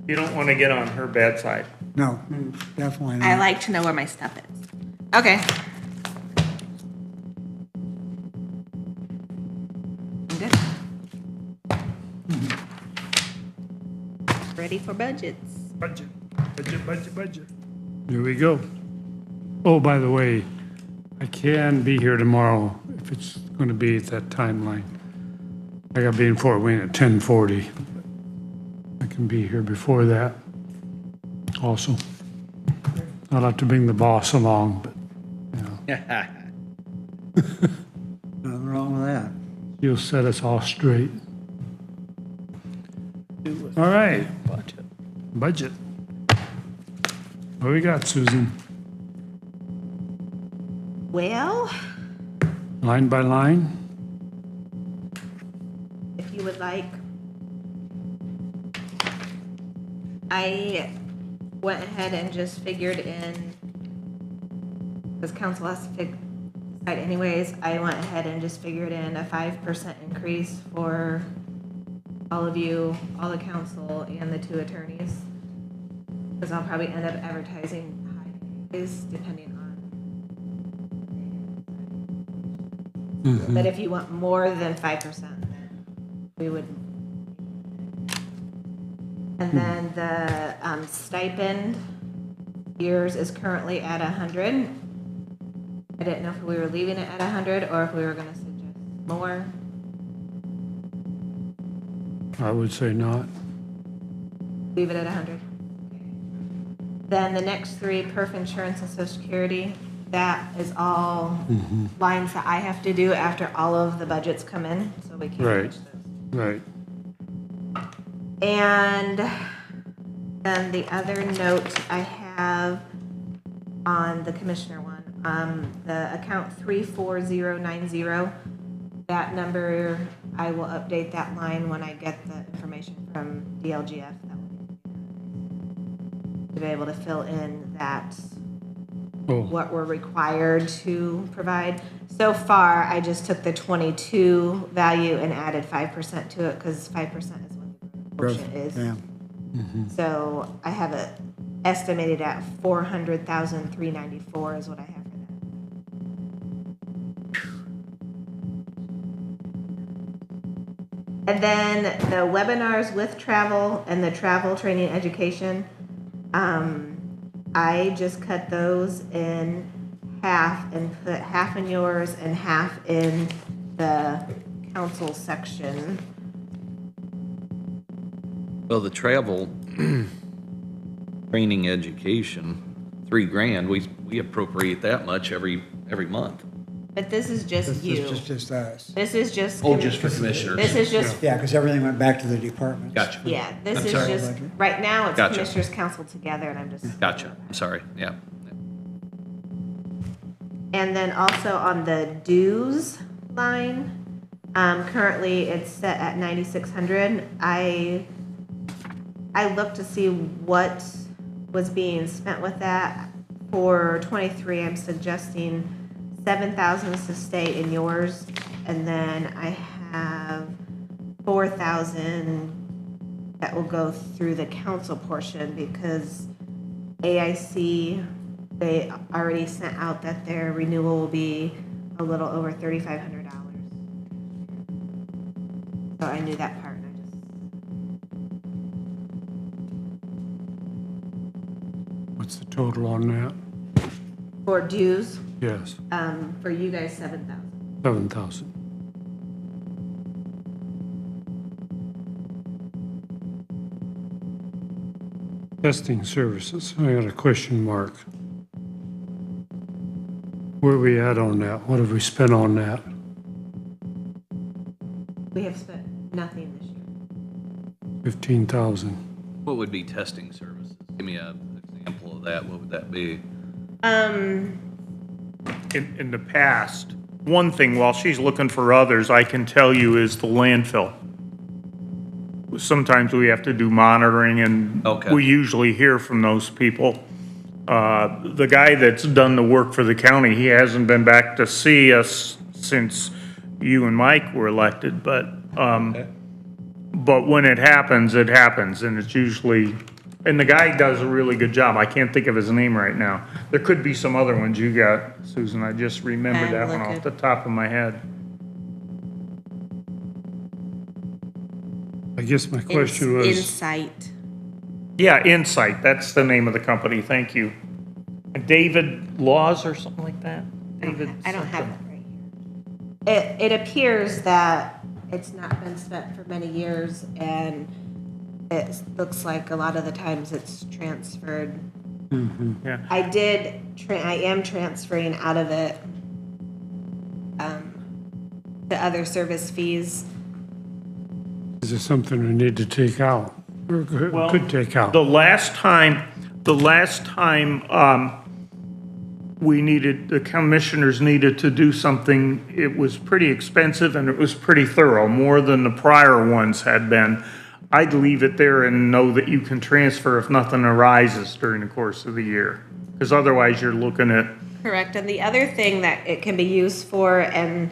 You don't want to get on her bad side. No, definitely not. I like to know where my stuff is. Okay. I'm good. Ready for budgets. Budget. Here we go. Oh, by the way, I can be here tomorrow if it's going to be at that timeline. I got to be in Fort Wayne at 10:40. I can be here before that also. I'll have to bring the boss along, but, you know, Nothing wrong with that. he'll set us all straight. All right. Budget. What we got, Susan? Well, Line by line? if you would like, I went ahead and just figured in, because council has to decide anyways, I went ahead and just figured in a 5% increase for all of you, all the council, and the 2 attorneys. Because I'll probably end up advertising high anyways, depending on. But if you want more than 5%, then we would. And then the stipend, yours is currently at 100. I didn't know if we were leaving it at 100 or if we were gonna suggest more. I would say not. Leave it at 100. Then the next 3, perf insurance and social security, that is all lines that I have to do after all of the budgets come in, so we can't Right. touch those. Right. And then the other note I have on the commissioner one, the account 34090, that number, I will update that line when I get the information from DLGF. That will to be able to fill in that, what we're required to provide. So far, I just took the 22 value and added 5% to it, because 5% is what the portion is. Yeah. So I have it estimated at 400,394 is what I have for that. And then the webinars with travel and the travel training education, I just cut those in half and put half in yours and half in the council section. Well, the travel training education, $3,000, we appropriate that much every month. But this is just you. This is just us. This is just. Oh, just for commissioners. This is just, Yeah, because everything went back to the department. Gotcha. yeah, this I'm is sorry. just, right now, it's Gotcha. Commissioners Council together, and I'm just. Gotcha. I'm sorry. Yeah. And then also on the dues line, currently it's set at 9,600. I looked to see what was being spent with that. For 23, I'm suggesting 7,000 to stay in yours, and then I have 4,000 that will go through the council portion, because AIC, they already sent out that their renewal will be a little over $3,500. So I knew that part, and I just. What's the total on that? For dues, Yes, for you guys, 7,000. 7,000. Testing services, I got a question mark. Where are we at on that? What have we spent on that? We have spent nothing this year. 15,000. What would be testing services? Give me an example of that. What would that be? In the past, one thing, while she's looking for others, I can tell you is the landfill. Sometimes we have to do monitoring, and Okay. we usually hear from those people. The guy that's done the work for the county, he hasn't been back to see us since you and Mike were elected, but when it happens, and it's usually, and the guy does a really good job. I can't think of his name right now. There could be some other ones you got, Susan. I just remembered I'm that one looking. off the top of my head. I guess my question was, Insight. Yeah, Insight, that's the name of the company. Thank you. David Laws or something like that? David. I don't have that right here. It appears that it's not been spent for many years, and it looks like a lot of the times it's transferred. Yeah. I am transferring out of it the other service fees. Is it something we need to take out, or Well, could take out? The last time, the commissioners needed to do something, it was pretty expensive and it was pretty thorough, more than the prior ones had been. I'd leave it there and know that you can transfer if nothing arises during the course of the year. Because otherwise you're looking at, Correct. And the other thing that it can be used for, and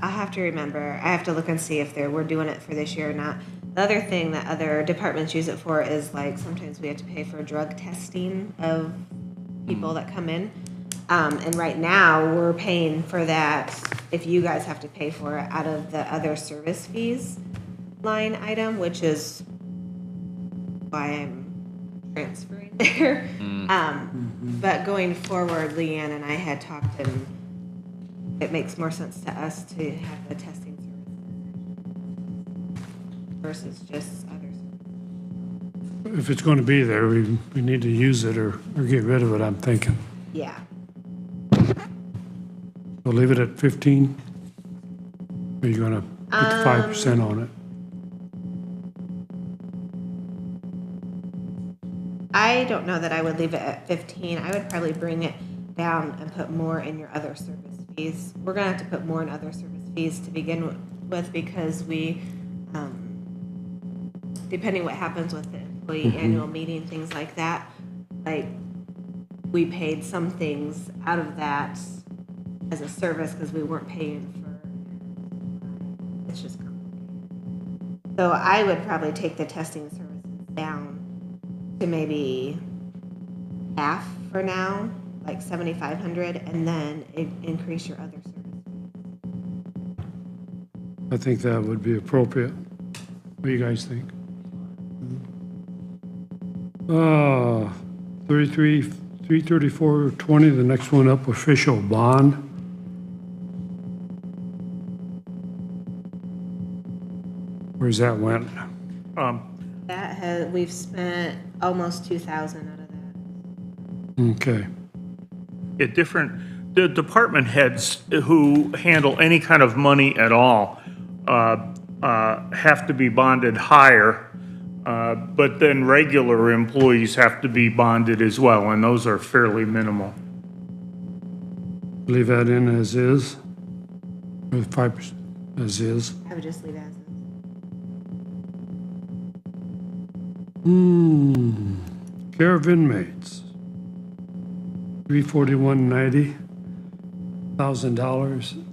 I have to remember, I have to look and see if we're doing it for this year or not. The other thing that other departments use it for is, like, sometimes we have to pay for drug testing of people that come in. And right now, we're paying for that, if you guys have to pay for it, out of the other service fees line item, which is why I'm transferring there. But going forward, Leanne and I had talked, and it makes more sense to us to have the testing service versus just others. If it's going to be there, we need to use it or get rid of it, I'm thinking. Yeah. We'll leave it at 15? Or are you going to put the 5% on it? I don't know that I would leave it at 15. I would probably bring it down and put more in your other service fees. We're gonna have to put more in other service fees to begin with, because we, depending what happens with the employee annual meeting, things like that, like, we paid some things out of that as a service because we weren't paying for, it's just complicated. So I would probably take the testing services down to maybe half for now, like 7,500, and then increase your other services. I think that would be appropriate. What do you guys think? 334.20, the next one up, official bond. Where's that went? We've spent almost 2,000 out of that. Okay. the department heads who handle any kind of money at all have to be bonded higher, but then regular employees have to be bonded as well, and those are fairly minimal. Leave that in as is, with 5% as is. I would just leave it as is. Care of inmates, $341.90, $1,000.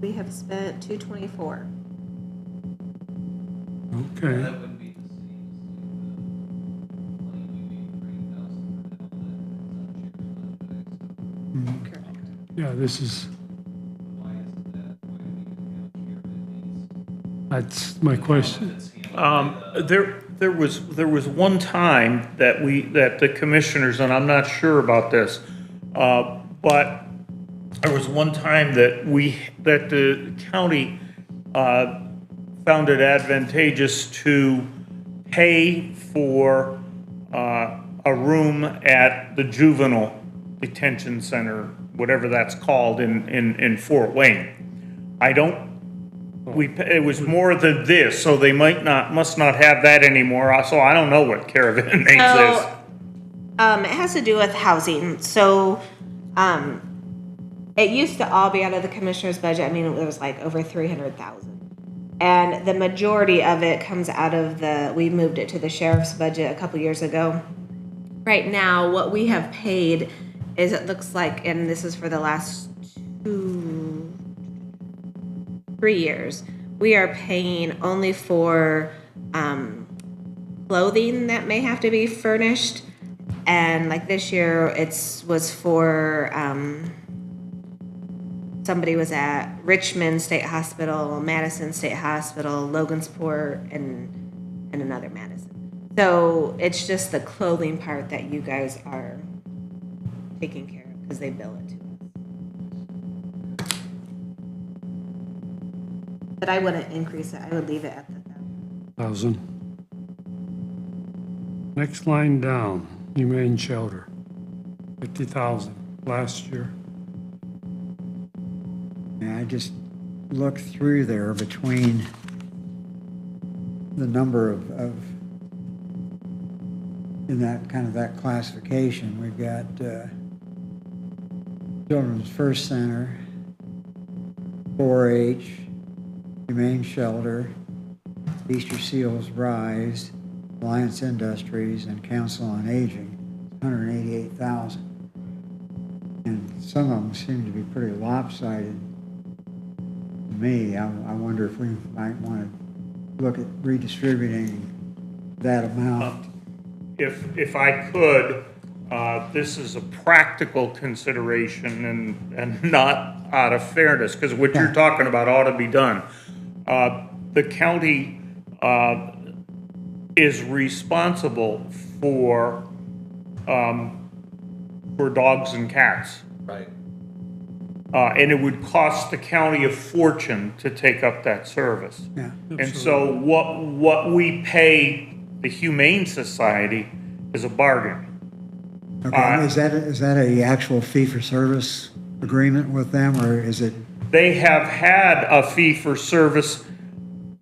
We have spent 224. Okay. That would be the same as the money we made for 8,000 for that, Correct. Yeah, this is, why isn't that, why do we have care of inmates? that's my question. There was one time that the commissioners, and I'm not sure about this, but there was one time that the county found it advantageous to pay for a room at the juvenile detention center, whatever that's called, in Fort Wayne. It was more than this, so they must not have that anymore. So I don't know what care of inmates is. So, it has to do with housing. So, it used to all be out of the commissioner's budget. I mean, it was like over 300,000. And the majority of it comes out of we moved it to the sheriff's budget a couple years ago. Right now, what we have paid is, it looks like, and this is for the last 3 years, we are paying only for clothing that may have to be furnished. And like this year, was for somebody was at Richmond State Hospital, Madison State Hospital, Logansport, and another Madison. So it's just the clothing part that you guys are taking care of because they bill it to us. But I wouldn't increase it. I would leave it at the 1,000. Next line down, humane shelter, 50,000 last year. And I just looked through there between the number of in that kind of that classification. We've got Children's First Center, 4-H, Humane Shelter, Easter Seals Rise, Alliance Industries, and Council on Aging, 188,000. And some of them seem to be pretty lopsided to me. I wonder if we might want to look at redistributing that amount. If I could, this is a practical consideration and not out of fairness, because what you're talking about ought to be done. The county is responsible for dogs and cats. Right. And it would cost the county a fortune to take up that service. Yeah. And so what we pay the Humane Society is a bargain. Okay, is that a actual fee-for-service agreement with them, or is it? They have had a fee for service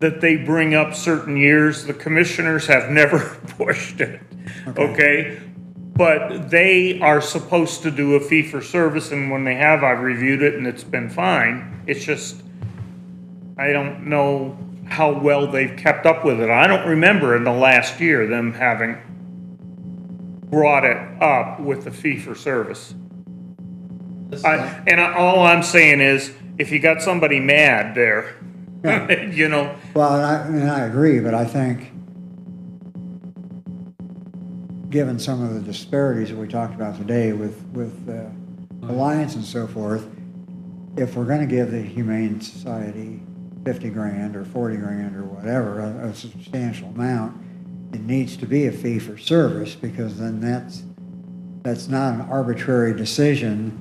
that they bring up certain years. The commissioners have never pushed it, okay? But they are supposed to do a fee for service, and when they have, I've reviewed it and it's been fine. It's just, I don't know how well they've kept up with it. I don't remember in the last year them having brought it up with the fee for service. All I'm saying is, if you got somebody mad there, you know. Well, I agree, but I think, given some of the disparities that we talked about today with Alliance and so forth, if we're going to give the Humane Society 50 grand or 40 grand or whatever, a substantial amount, it needs to be a fee for service, because then that's not an arbitrary decision.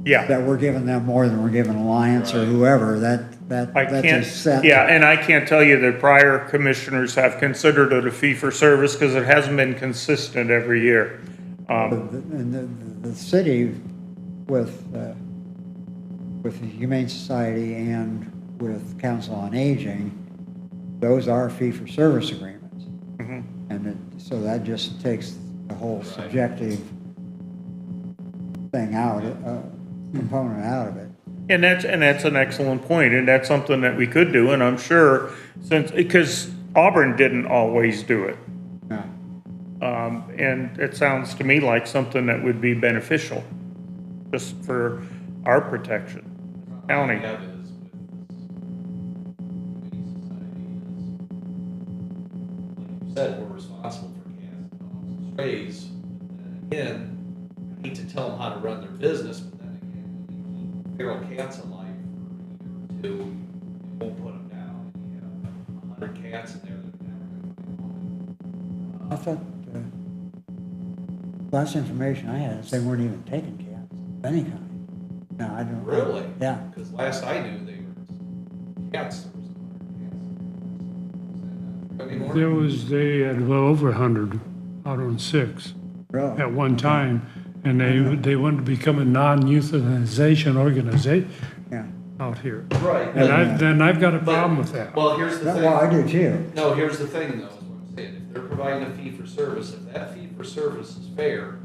Yeah. That we're giving them more than we're giving Alliance or whoever. That's a set. Yeah, and I can't tell you that prior commissioners have considered it a fee for service, because it hasn't been consistent every year. And the city with the Humane Society and with Council on Aging, those are fee-for-service agreements. And so that just takes the whole subjective thing out, component out of it. And that's an excellent point, and that's something that we could do, and I'm sure, because Auburn didn't always do it. Yeah. And it sounds to me like something that would be beneficial, just for our protection. County. Said we're responsible for cats, dogs, and strays. And again, I hate to tell them how to run their business, but then again, when they keep feral cats alive for a year or two, you won't put them down. And you have 100 cats in there that are never going to find home. I thought, last information I had, they weren't even taking cats of any kind. No, I don't. Really? Yeah. Because last I knew, they were cats. There was 100 cats. They had well over 100 out on 6 Really? at one time, and they wanted to become a non-euthanization organization Yeah. out here. Right. And I've got a problem with that. Well, here's the thing. Well, I do too. No, here's the thing, though, is what I'm saying. If they're providing a fee for service, if that fee for service is fair,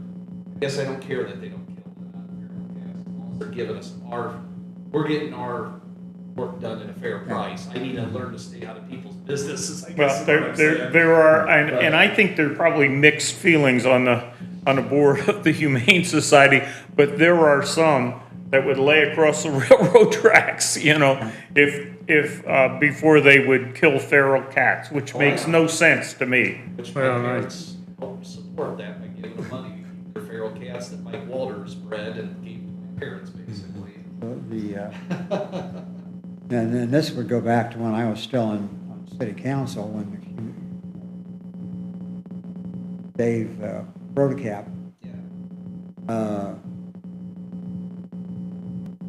I guess I don't care that they don't kill the non-feral cats. As long as they're giving us we're getting our work done at a fair price. I need to learn to stay out of people's businesses, I guess. Well, there are, and I think there are probably mixed feelings on the board of the Humane Society, but there are some that would lay across the railroad tracks, you know, if before they would kill feral cats, which makes no sense to me. Which my parents help support that by giving them money to keep their feral cats that Mike Walters bred and gave to my parents, basically. And then this would go back to when I was still on city council, when Dave Brodecap,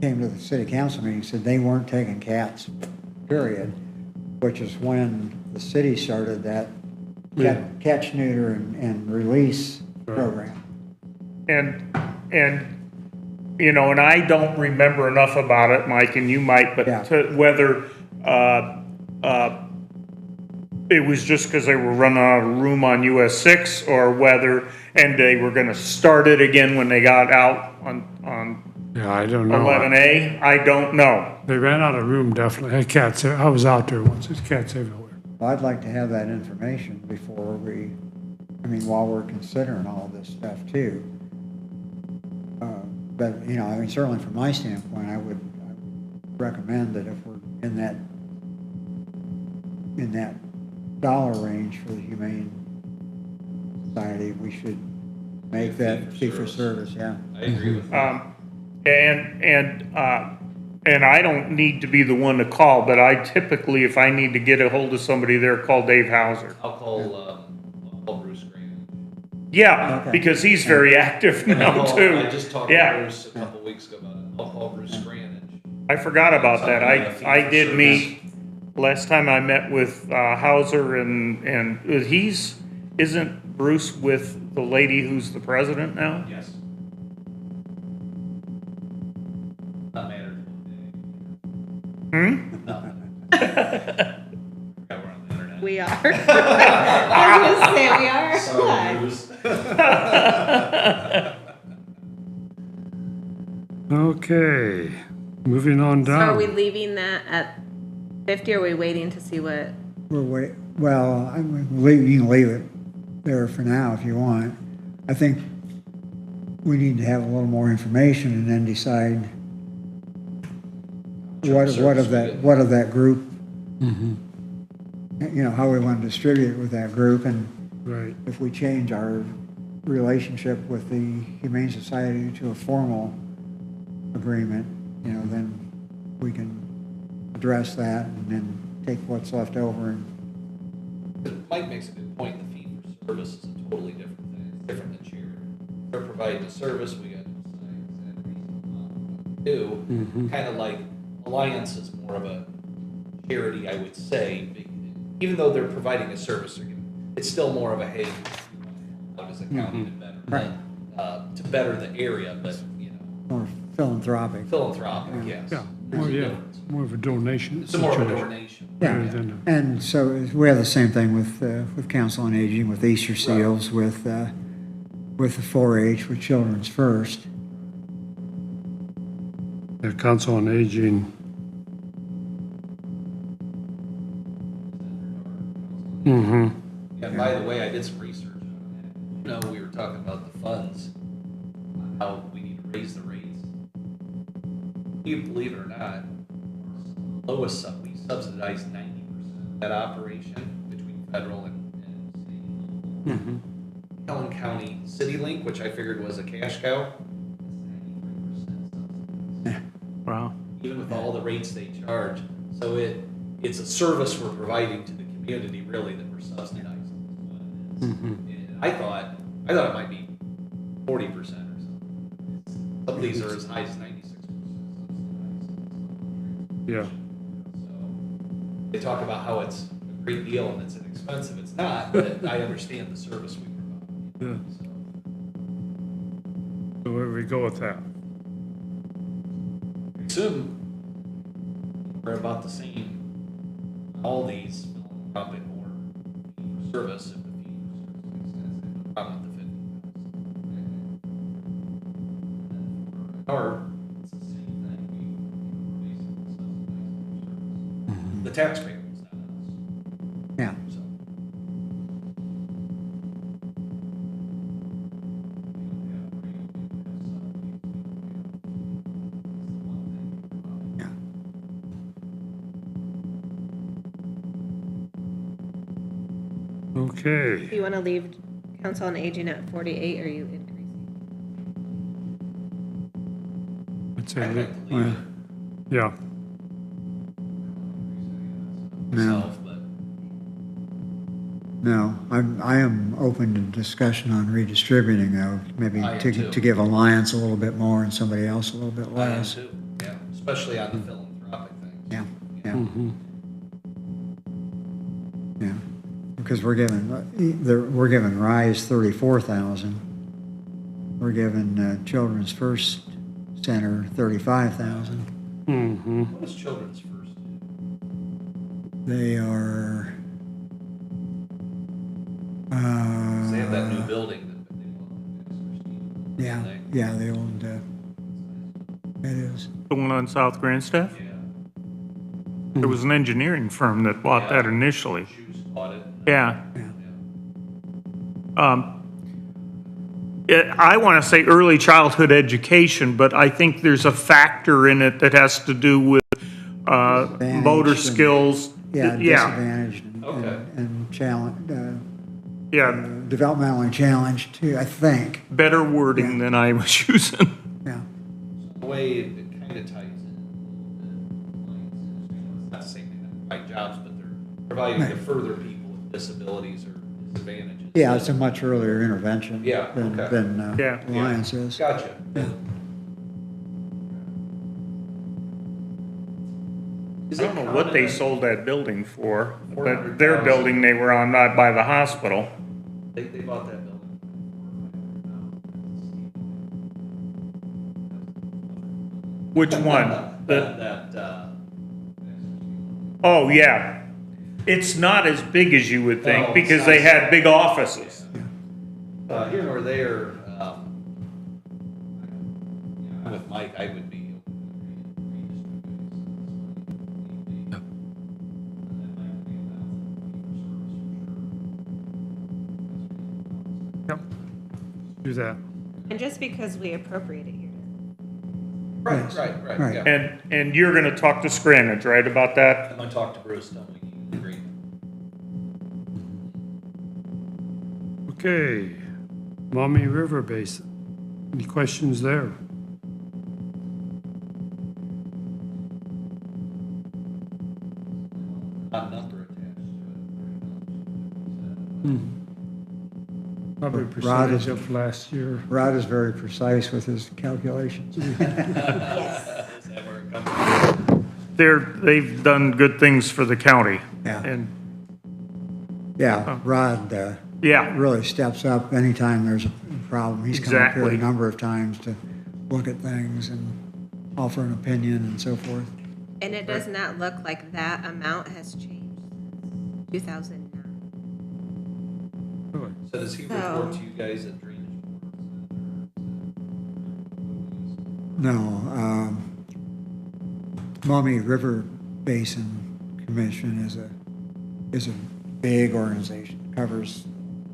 came to the city council meeting, said they weren't taking cats, period, which is when the city started that catch, neuter, and release program. And, you know, and I don't remember enough about it, Mike, and you might, but Yeah. to whether, it was just because they were running out of room on US 6 or whether, and they were gonna start it again when they got out on Yeah, I don't know. 11A, I don't know. They ran out of room, definitely. Had cats, I was out there once, there's cats everywhere. Well, I'd like to have that information before while we're considering all this stuff too. But, you know, I mean, certainly from my standpoint, I would recommend that if we're in that dollar range for the Humane Society, we should make that fee for service, yeah. I agree with that. And I don't need to be the one to call, but I typically, if I need to get a hold of somebody there, call Dave Hauser. I'll call Bruce Green. Yeah, Okay. because he's very active now too. I just talked to Yeah, Bruce a couple weeks ago about it. I'll call Bruce Green. I forgot about that. I did meet, last time I met with Hauser and isn't Bruce with the lady who's the president now? Yes. Not matter. Yeah, we're on the internet. We are. I was gonna say, we are. Sorry, live. Bruce. Okay, moving on So are down. we leaving that at 50, or are we waiting to see what? Well, you can leave it there for now if you want. I think we need to have a little more information and then decide what of that group, you know, how we want to distribute it with that group, and Right. if we change our relationship with the Humane Society to a formal agreement, you know, then we can address that and then take what's left over and Mike makes a good point. The fee for service is a totally different thing. It's different than charity. They're providing a service. We got to do. Kind of like Alliance is more of a charity, I would say. Even though they're providing a service, it's still more of a hey, how does the county do better to better the area, but you know, more philanthropic. Philanthropic, yes. Yeah, There's a yeah, difference. more of a donation It's more of a situation. donation. rather Yeah, than and so we have the same thing with Council on Aging, with Easter Seals, with the 4-H, with Children's First. the Council on Aging. Yeah, by the way, I did some research on that. You know, we were talking about the funds, how we need to raise the rates. You believe it or not, lowest we subsidize 90% of that operation between federal and state. Helen County CityLink, which I figured was a cash cow, 93%. Wow. Even with all the rates they charge. So it's a service we're providing to the community, really, that we're subsidizing. And I thought it might be 40% or something. Some of these are as high as 96%. Yeah. So they talk about how it's a great deal and it's inexpensive. It's not, but I understand the service we provide. Yeah. So where do we go with that? Assume we're about the same. All these philanthropic or service if the fee for service makes sense. I have no problem with the 50,000. Or it's the same thing. We basically subsidize the service. The taxpayer is not us. Yeah. So. Yeah. Okay. Do you want to leave Council on Aging at 48, or are you increasing? I'd say, I'd li- like to leave it yeah, myself, but No, I I am open to discussion on redistributing though, maybe I am to too. give Alliance a little bit more and somebody else a little bit I am less. too, yeah, especially on the philanthropic things. Yeah, yeah, Mm-hmm. yeah. Because we're giving Rise 34,000. We're giving Children's First Center 35,000. Mm-hmm. What is Children's First? They are. They have that new building that they want. Yeah, yeah, the old, it is. The one on South Grandstaff? Yeah. There was an engineering firm that bought that initially. Shoes bought it. Yeah. Yeah. I want to say early childhood education, but I think there's a factor in it that has to do with motor Disadvantaged and- skills. Yeah, disadvantaged Okay. and challenged, Yeah, developmentally challenged too, I think. better wording than I was using. Yeah, The way it kind of ties in a little bit, it's not the same thing, that provide jobs, but they're providing to further people with disabilities or disadvantages. yeah, it's a much earlier intervention Yeah, than, okay. than Yeah. Alliance is. Gotcha. I don't know what they sold that building for, but 400,000. their building they were on, not by the hospital. They bought that building. Which one? Oh, yeah. It's not as big as you would think, No, because it's they not. had big offices. Here nor there, I'm with Mike, I would be. Yep. Do that. And just because we appropriate it here. Yes. Right, Right. yeah. And you're gonna talk to Scranage, right, about that? I'm gonna talk to Bruce, tell me he agreed. Okay, Maumee River Basin. Any questions there? Not number attached Probably Rod percentage is- of last year. Rod is very precise with his calculations. to it. Is that where it comes from? They've done good things for the county. Yeah. And, Yeah, Rod yeah, really steps up anytime there's a problem. He's come up here Exactly. a number of times to look at things and offer an opinion and so forth. And it does not look like that amount has changed since 2009. So does he report to you guys at drainage? No, Maumee River Basin Commission is a big organization, covers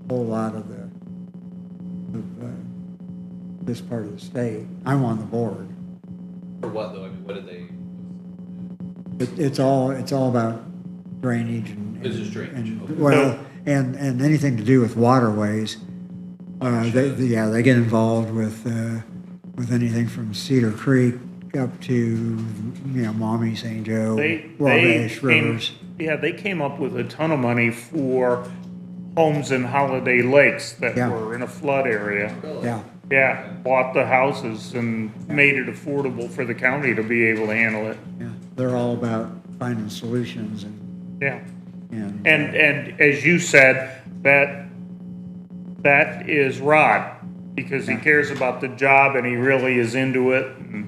a whole lot of this part of the state. I'm on the board. For what though? I mean, what did they? It's all about drainage and. It's just drainage, and- okay. Well, and anything to do with waterways. They get involved with anything from Cedar Creek up to, Maumee, St. Joe, they Wabash came, Rivers. yeah, they came up with a ton of money for homes in Holiday Lakes that Yeah. were in a flood area. Yeah, Yeah, bought the houses and made it affordable for the county to be able to handle it. yeah. They're all about finding solutions Yeah. and. And as you said, that is Rod, because he cares about the job and he really is into it. And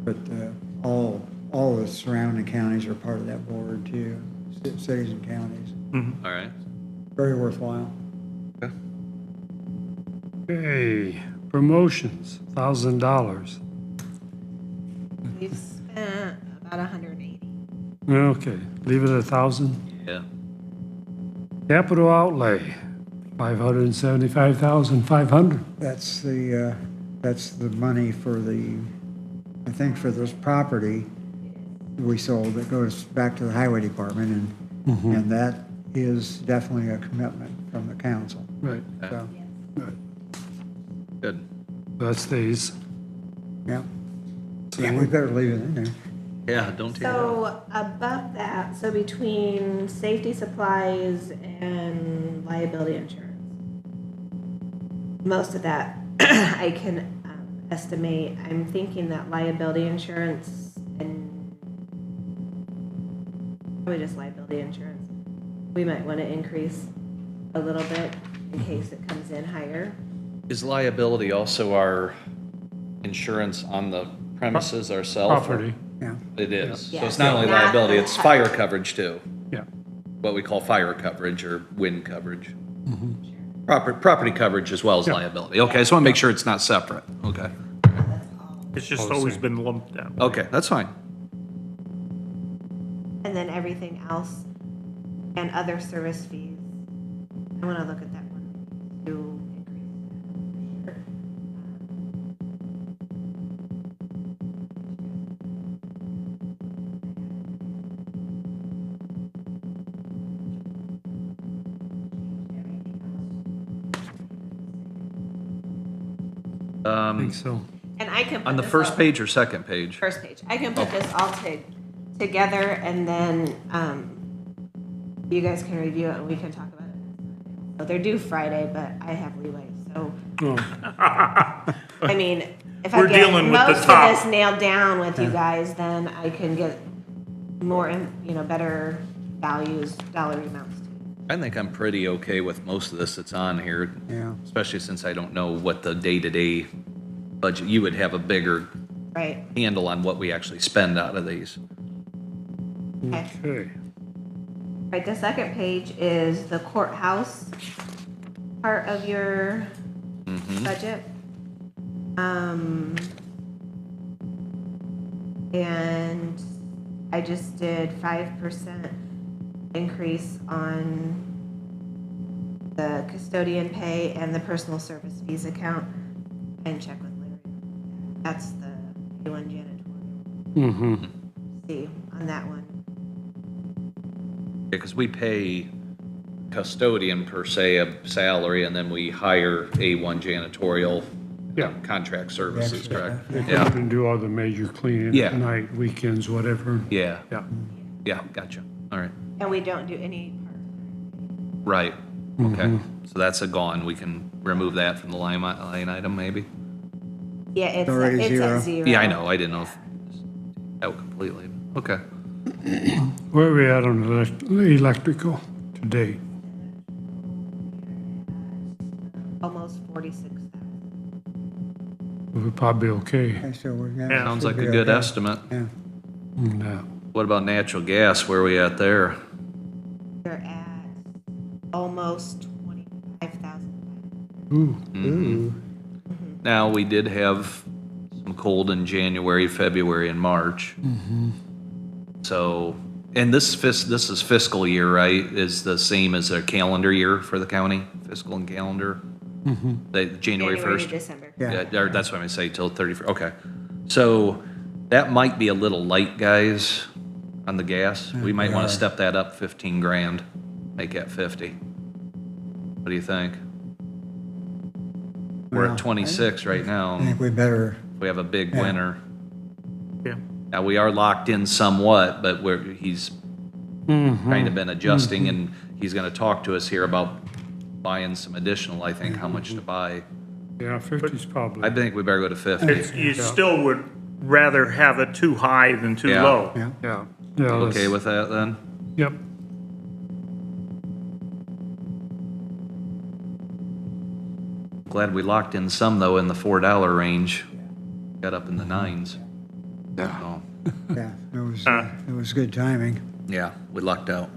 But all the surrounding counties are part of that board too, cities and counties. All right. Very worthwhile. Okay, promotions, $1,000. We've spent about 180. Okay, leave it at 1,000. Yeah. Capital outlay, 575,500. That's the money for I think for this property we sold that goes back to the highway department and that is definitely a commitment from the council. Right, So, right. Good. That stays. yeah. Yeah, we better leave it in there. Yeah, don't tear it up. So above that, so between safety supplies and liability insurance, most of that I can estimate. I'm thinking that liability insurance and probably just liability insurance, we might want to increase a little bit in case it comes in higher. Is liability also our insurance on the premises ourselves? Property, Yeah. It is. So Yeah, it's not so only not liability, the it's hu- fire coverage too. yeah. What we call fire coverage or wind coverage. Property coverage as well as Yeah. liability. Okay, I just want to make sure it's not separate. Okay. It's just Oh, always same. been lumped that way. Okay, that's fine. And then everything else and other service fees. I want to look at that one to increase that for sure. I think so. And I can put On the this first all- page or second page? First page. I can put this all together and then you guys can review it and we can talk about it. So they're due Friday, but I have leeway. So, Oh, I mean, if We're I get dealing with the most top. of this nailed down with you guys, then I can get more, better values, dollar amounts. I think I'm pretty okay with most of this that's on here. Yeah. Especially since I don't know what the day-to-day budget, you would have a bigger Right. handle on what we actually spend out of these. Okay. okay. Right, the second page is the courthouse part of your budget. And I just did 5% increase on the custodian pay and the personal service fees account and check with Larry. That's the A1 janitorial. Mm-hmm. See on that one. Because we pay custodian per se a salary and then we hire A1 janitorial Yeah. contract services, correct? They come Yeah, up and do all the major cleaning Yeah. at night, weekends, whatever. yeah, Yeah. yeah, gotcha. All right, And we don't do any right, okay. So that's a gone. We can remove that from the line item maybe? Yeah, it's Already it's zero. at zero. Yeah, I know. I didn't know if out completely. Okay. Where are we at on electrical today? Almost 46,000. We're probably okay. Okay, so we're gonna. Yeah. Sounds should like a be good okay. estimate. Yeah. No. What about natural gas? Where are we at there? They're at almost 25,000. Ooh, Now, we did have some cold in January, February, and March. So, and this is fiscal year, right? Is the same as a calendar year for the county, fiscal and calendar? The January to 1st? December. Yeah. Or that's what I'm gonna say, till 31st, okay. So, that might be a little light, guys, on the gas. We might wanna step that up 15 grand, make that 50. What do you think? We're Well, at 26 right now. I think we better, We have a big Yeah. winter. Yeah. Now, we are locked in somewhat, but he's kind of been adjusting, and he's gonna talk to us here about buying some additional, I think, how much to buy. yeah, 50's probably. I think we better go to 50. It's, you still would rather have it too high than too Yeah. low. yeah. Yeah. Yeah. Okay with that, then? Yep. Glad we locked in some, though, in the $4 range. Got up in the 9s. Yeah. Yeah, it was good timing. Yeah, we lucked out.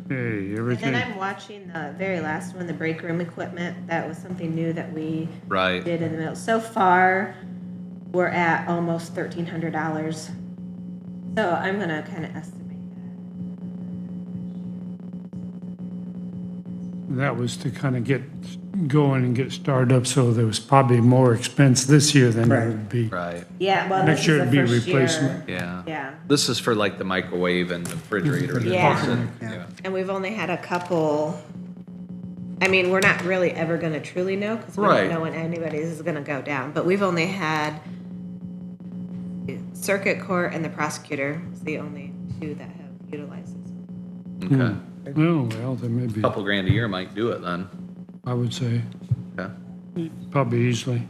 Hey, And everything. then I'm watching the very last one, the break room equipment. That was something new that we Right. did in the middle. So far, we're at almost $1,300. So I'm gonna kind of estimate That was to kind of get going and get started up, so there was probably more expense this year than there Right. would be. Right, that. Yeah, well, Next this year is the it'd be first year. replacement. yeah. Yeah. This is for like the microwave and the refrigerator. and the Yeah. faucet. Yeah. Yeah. And we've only had a couple, I mean, we're not really ever gonna truly know, because we Right. don't know when anybody's is gonna go down, but we've only had circuit court and the prosecutor is the only two that have utilized this. Okay. Oh, well, there may be, Couple grand a year might do it then. I would say, Okay. probably easily.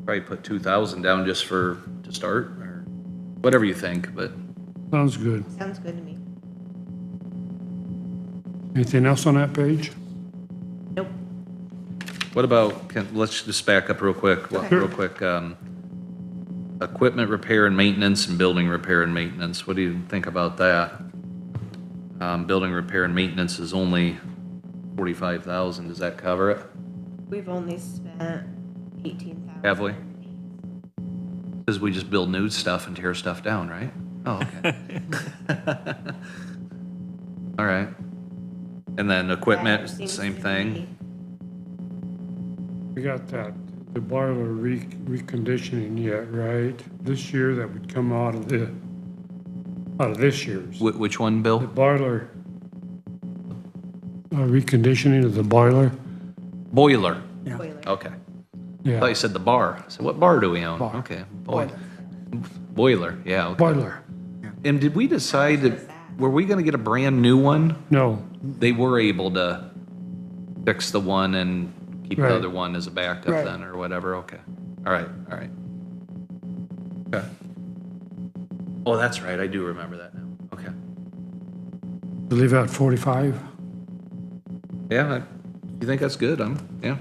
Probably put 2,000 down just to start, or whatever you think, but Sounds good. Sounds good to me. Anything else on that page? Nope. what about, let's just back up real quick, real quick. Equipment repair and maintenance and building repair and maintenance, what do you think about that? Building repair and maintenance is only 45,000, does that cover it? We've only spent 18,000. Have we? Because we just build new stuff and tear stuff down, right? Oh, okay. All right. And then equipment, Seems same to thing? be- We got that, the boiler reconditioning yet, right? This year, that would come out of this year's. Which one, The Bill? boiler, reconditioning of the boiler, Boiler. Boiler. Okay. I yeah, thought you said the bar. So what bar do we own? Bar. Okay. Boiler, yeah, okay. boiler. And did we decide that, were we gonna get a brand new one? No, They were able to fix the one and keep the Right. other one as a backup Right. then, or whatever, okay. All right, all right. Okay. Oh, that's right, I do remember that now, okay. to leave out 45? Yeah, you think that's good, yeah.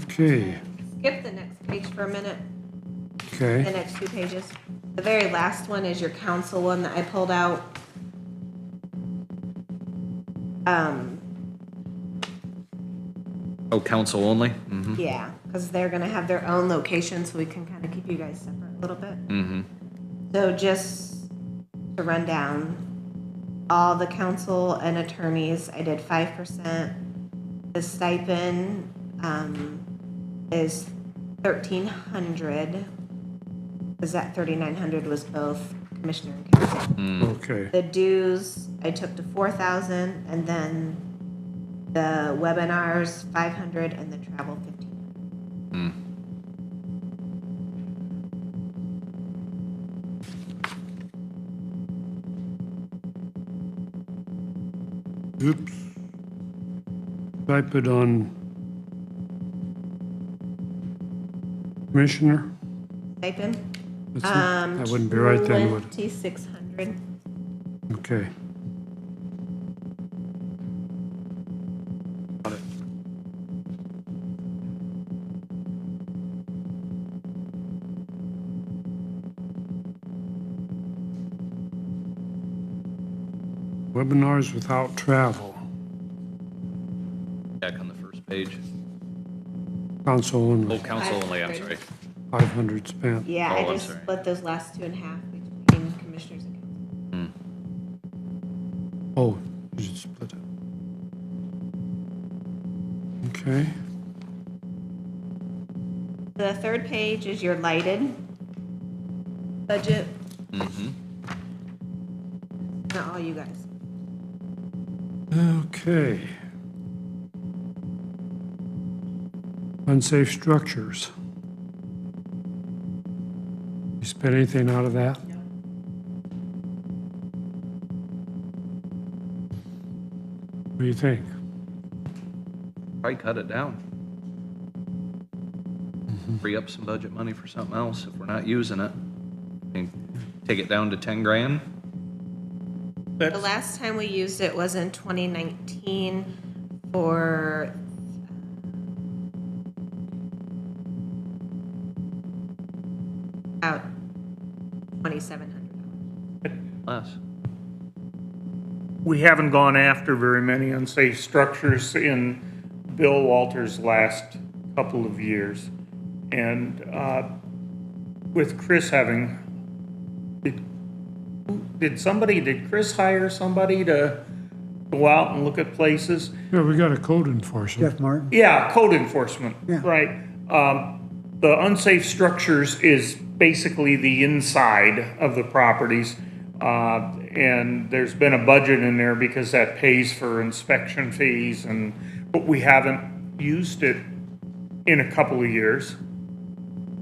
Okay, Skip the next page for a minute. The okay. next two pages. The very last one is your council one that I pulled out. Oh, council only? Mm-hmm, Yeah, because they're gonna have their own location, so we can kind of keep you guys separate a little bit. mm-hmm. So just to run down, all the council and attorneys, I did 5%. The stipend, is 1,300. Because that 3,900 was both commissioner and council. Okay, The dues, I took to 4,000, and then the webinars, 500, and the travel, 1,500. oops. Type it on Commissioner? Stipend? That's not- That wouldn't be right then, would it? 2,600. Okay. Webinars without travel, Back on the first page. council Oh, only, council only, I'm sorry. 500 spent. Yeah, Oh, I I'm just sorry. split those last two in half between commissioners and council. Oh, you should split it. Okay, The third page is your lighted budget. Mm-hmm. Not all you guys. okay. Unsafe structures. You spent anything out of that? What do you think? Probably cut it down. Free up some budget money for something else if we're not using it. I mean, take it down to 10 grand. The last time we used it was in 2019 for about $2,700. Less. We haven't gone after very many unsafe structures in Bill Walter's last couple of years. And with Chris having, did Chris hire somebody to go out and look at places? Yeah, we got a code enforcement. Jeff Martin? Yeah, code enforcement, Yeah. right. The unsafe structures is basically the inside of the properties. And there's been a budget in there because that pays for inspection fees but we haven't used it in a couple of years,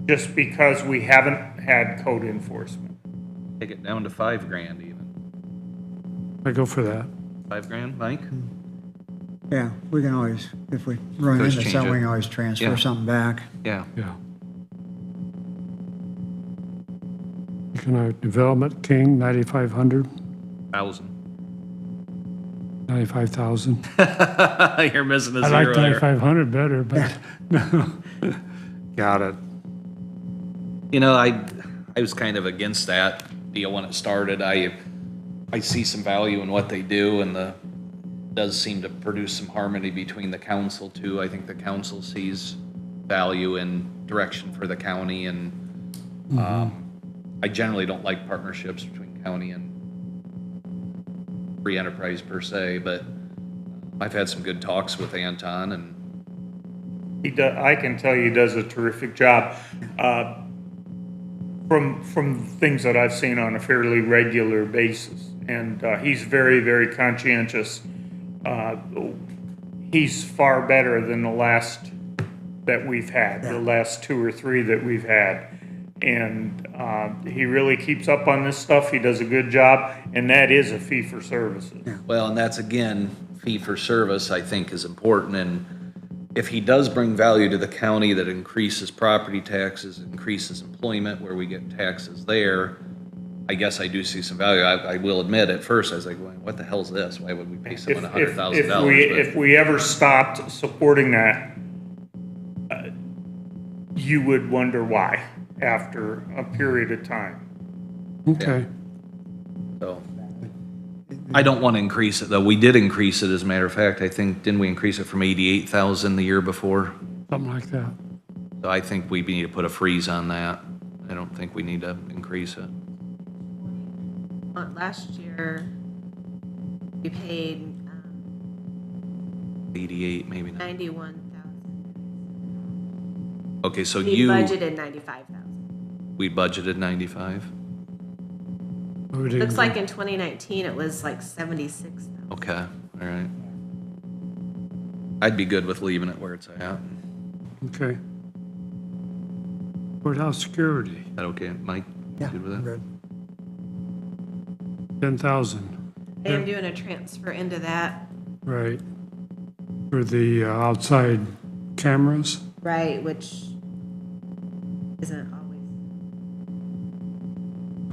just because we haven't had code enforcement. Take it down to $5,000 even. I go for that. $5,000, Mike? Yeah, we can always, if we run Always into change something, it. we can always transfer Yeah. something back. Yeah. Yeah. Economic Development, King, 9,500, 1,000. 95,000. You're missing a I zero like there. 9,500 better, but got it. You know, I was kind of against that deal when it started. I see some value in what they do, and does seem to produce some harmony between the council too. I think the council sees value in direction for the county, and I generally don't like partnerships between county and free enterprise per se, but I've had some good talks with Anton, and I can tell you he does a terrific job. From things that I've seen on a fairly regular basis, and he's very, very conscientious. He's far better than the last that we've had, the last 2 or 3 that we've had. And he really keeps up on this stuff. He does a good job, and that is a fee for services. well, and that's again, fee for service, I think is important. And if he does bring value to the county that increases property taxes, increases employment where we get taxes there, I guess I do see some value. I will admit, at first, I was like, well, what the hell's this? Why would we pay someone $100,000? If we ever stopped supporting that, you would wonder why after a period of time. Okay. So, I don't want to increase it, though. We did increase it, as a matter of fact. I think, didn't we increase it from 88,000 the year before? Something like that. So I think we need to put a freeze on that. I don't think we need to increase it. Last year, we paid 88, maybe not. 91,000. Okay, so We budgeted 95,000. we budgeted 95? We didn't Looks go- like in 2019, it was like 76,000. Okay, all right. I'd be good with leaving it where it's at. Okay. Courthouse security, Is that okay, Mike? Yeah, Good with that? good. 10,000, I am doing a transfer into that, right. For the outside cameras, right, which isn't always.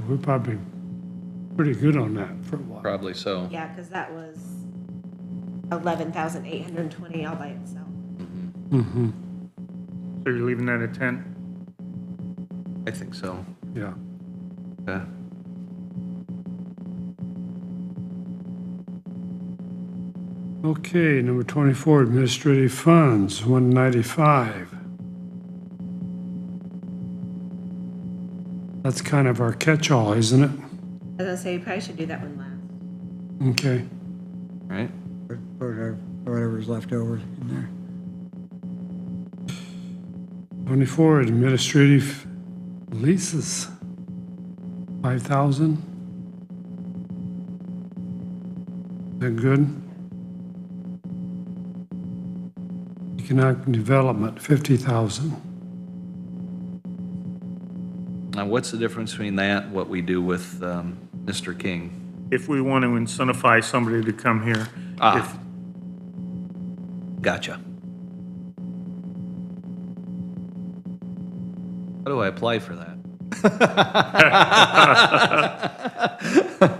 we're probably pretty good on that for a while. Probably so. Yeah, because that was 11,820 all by itself. Mm-hmm, So you're leaving that at 10? I think so. yeah. Okay. Okay, number 24, administrative funds, 195. That's kind of our catch-all, isn't it? I was gonna say, you probably should do that one last. Okay, All right. Put whatever's left over in there. 24, administrative leases, 5,000. Is that good? Economic development, 50,000. Now, what's the difference between that and what we do with Mr. King? If we want to incentivize somebody to come here, if, Gotcha. How do I apply for that?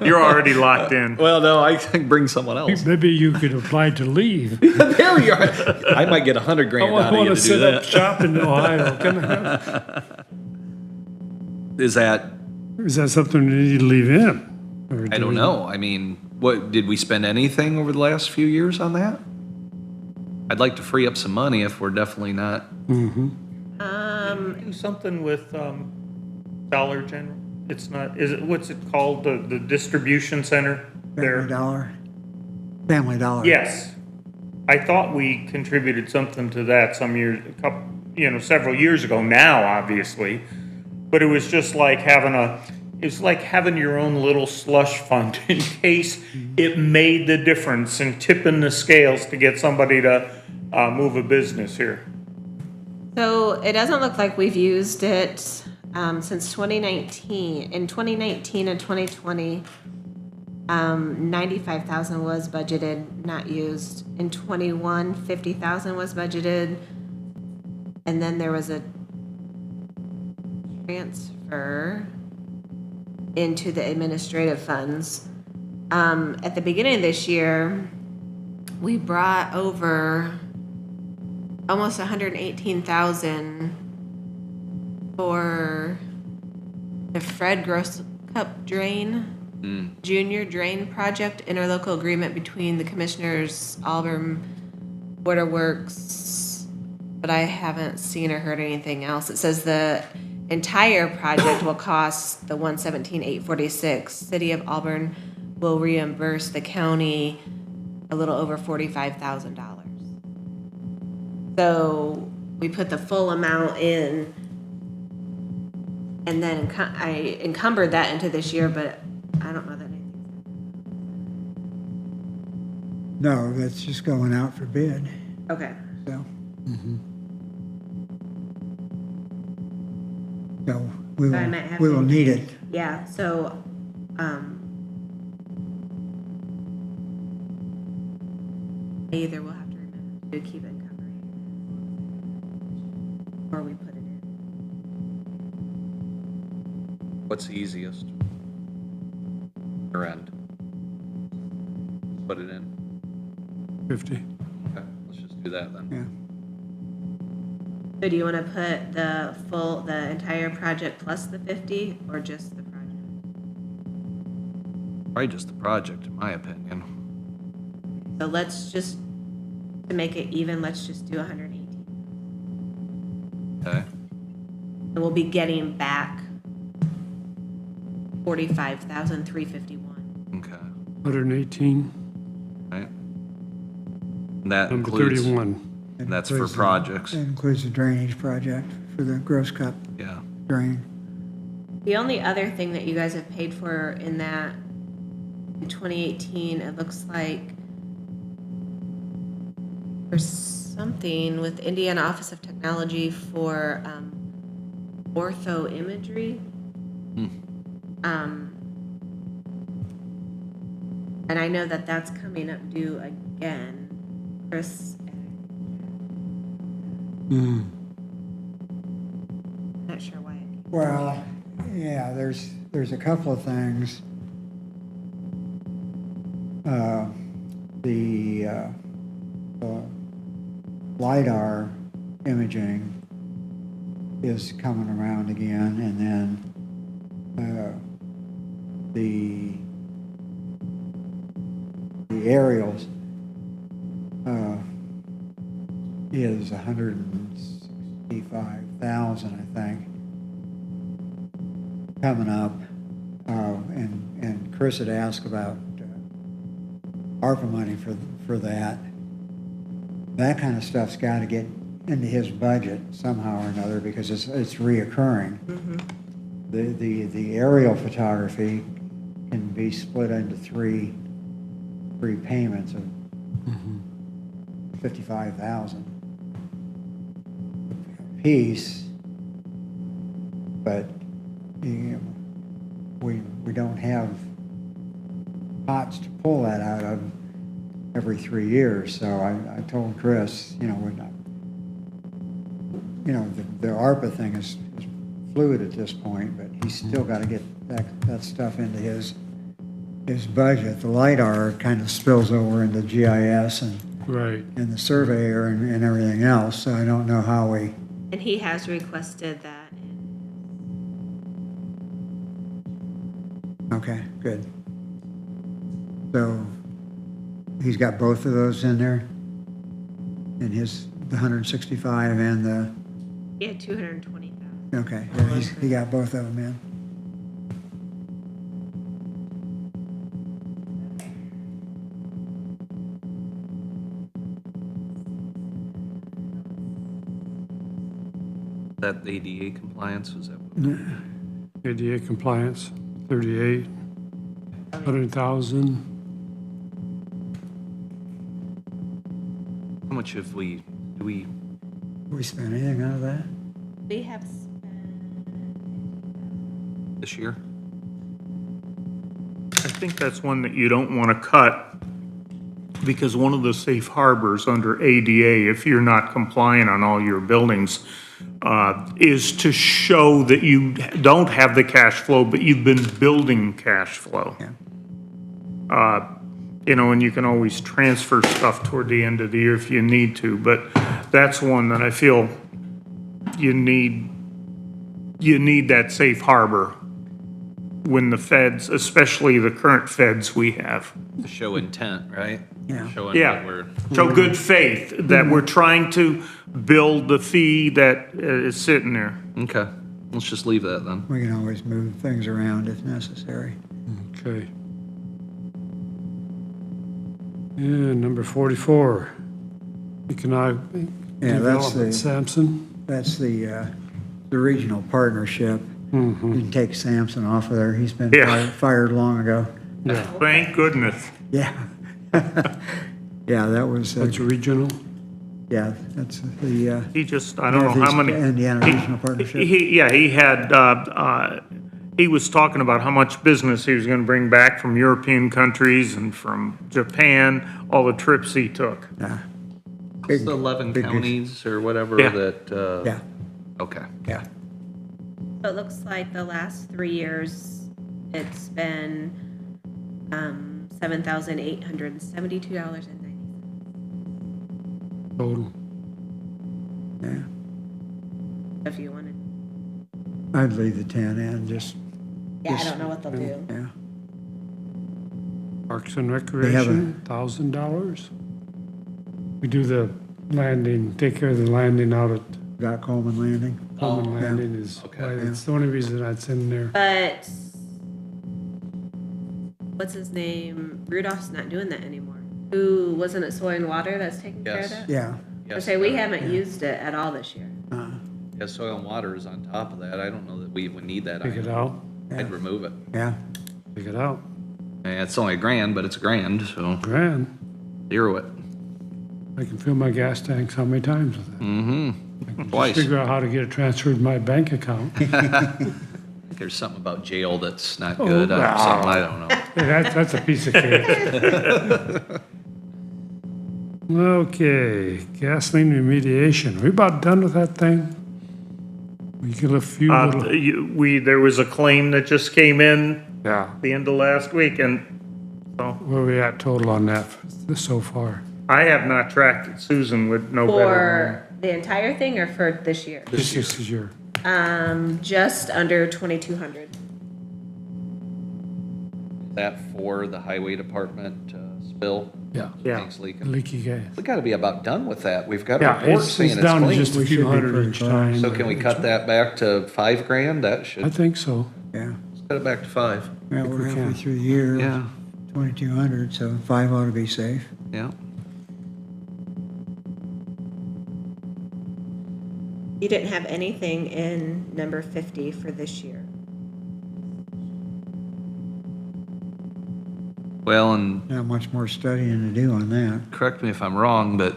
you're already locked in. Well, no, I can bring someone else. Maybe you could apply to leave. There we are. I might get $100,000 I out of you want to to do set up that. shop in Ohio. Can I have- Is that, Is that something we need to leave in? Or I do don't we- know. I mean, what, did we spend anything over the last few years on that? I'd like to free up some money if we're definitely not. Do something with Dollar General. It's not, what's it called, the distribution center there? Family Dollar. Yes. I thought we contributed something to that some years, several years ago now, obviously. But it was just like it's like having your own little slush fund in case it made the difference in tipping the scales to get somebody to move a business here. So it doesn't look like we've used it since 2019. In 2019 and 2020, 95,000 was budgeted, not used. In 21, 50,000 was budgeted, and then there was a transfer into the administrative funds. At the beginning of this year, we brought over almost 118,000 for the Fred Gross Cup drain, junior drain project, interlocal agreement between the commissioners, Auburn Water Works, but I haven't seen or heard anything else. It says the entire project will cost the 117,846. City of Auburn will reimburse the county a little over $45,000. So we put the full amount in, and then I encumbered that into this year, but I don't know that anything's. No, that's just going out for bid, Okay. so. So we So I might have will to- need it. Yeah, so, either we'll have to remember to keep it covered, or we put it in. What's the easiest? Your end. Put it in. 50. Okay, let's just do that then. Yeah. So do you want to put the entire project plus the 50, or just the project? Probably just the project, in my opinion. So let's just, to make it even, let's just do 118. Okay. And we'll be getting back 45,351. Okay. 118, Right. And that number includes, 31. That that's for includes the- projects. That includes the drainage project for the Gross Cup Yeah. drain. The only other thing that you guys have paid for in that, in 2018, it looks like for something with Indiana Office of Technology for ortho imagery. And I know that that's coming up due again. Chris, not sure why. Well, yeah, there's a couple of things. The LiDAR imaging is coming around again, and then the aerials is 165,000, I think, coming up. And Chris had asked about ARPA money for that. That kind of stuff's got to get into his budget somehow or another because it's reoccurring. The aerial photography can be split into three payments of 55,000 a piece, but you know, we don't have pots to pull that out of every 3 years. So I told Chris, you know, we're not, you know, the ARPA thing is fluid at this point, but he's still got to get that stuff into his budget. The LiDAR kind of spills over into GIS and Right. the surveyor and everything else. So I don't know how we. And he has requested that. Okay, good. So he's got both of those in there, in the 165 and the. He had 220,000. Okay, yeah, he got both of them in. That ADA compliance, was that? ADA compliance, 38, 100,000. How much have we, do we We spent anything out of that? We have spent, This year? I think that's one that you don't want to cut, because one of the safe harbors under ADA, if you're not compliant on all your buildings, is to show that you don't have the cash flow, but you've been building cash flow. Yeah. You know, and you can always transfer stuff toward the end of the year if you need to, but that's one that I feel you need that safe harbor when the feds, especially the current feds we have. To show intent, right? Yeah. Showing Yeah, that we're, show good faith that we're trying to build the fee that is sitting there. okay, let's just leave that then. We can always move things around if necessary. Okay. And number 44, economic Yeah, that's development, the- Sampson. That's the regional partnership. You can take Sampson off of there. He's been Yeah. fired long ago. Yeah, Thank goodness. Yeah. Yeah, that was, that's regional. yeah, that's the, He just, I don't know how Northeast many. Indiana Regional Partnership. He had, he was talking about how much business he was gonna bring back from European countries and from Japan, all the trips he took. yeah. It's the 11 big- counties or whatever Yeah. that, Yeah, okay. yeah. so it looks like the last 3 years, it's been, $7,872.90. Total. Yeah. If you wanted, I'd leave the 10 in, just, yeah, I don't know what they'll do. yeah. Parks and have Recreation, $1,000. We do the landing, take care of the landing out at Got Coleman Landing. Common yeah. Landing is, Okay. why it's the only reason that's in there. But, what's his name? Rudolph's not doing that anymore. Who, wasn't it Soil and Water that's taking care of Yes. that? Yeah. I Yes, say, we haven't used it at all this year. Yeah, soil and water is on top of that. I don't know that we would need that. Take it item. out, I'd remove it. Yeah. take it out. And it's only $1,000, but it's $1,000, so Grand. zero it. I can fill my gas tanks how many times with that? Mm-hmm. Just Twice. figure out how to get it transferred to my bank account. There's something about jail that's not Oh, good. wow. Something I don't know. Hey, that's a piece of cake. Okay, gasoline remediation. We about done with that thing? We get a few little, There was a claim that just came in yeah. the end of last week, and so Where we at total on that so far? I have not tracked it. Susan would know better. For the entire thing or for this year? This is your, Just under 2,200. That for the highway department spill? yeah, Yeah. Tanks leaking. leaky gas. We gotta be about done with that. We've got Yeah, reports it's saying it's down to clean. just a We few should be hundred pretty each close. time. So can we cut that back to $5,000? That I should, think so. Yeah. let's cut it back to 5. Well, we we're halfway can. through the year. Yeah, 2,200, so 5 ought to be safe. yeah. You didn't have anything in number 50 for this year. Well, and Not much more studying to do on that. correct me if I'm wrong, but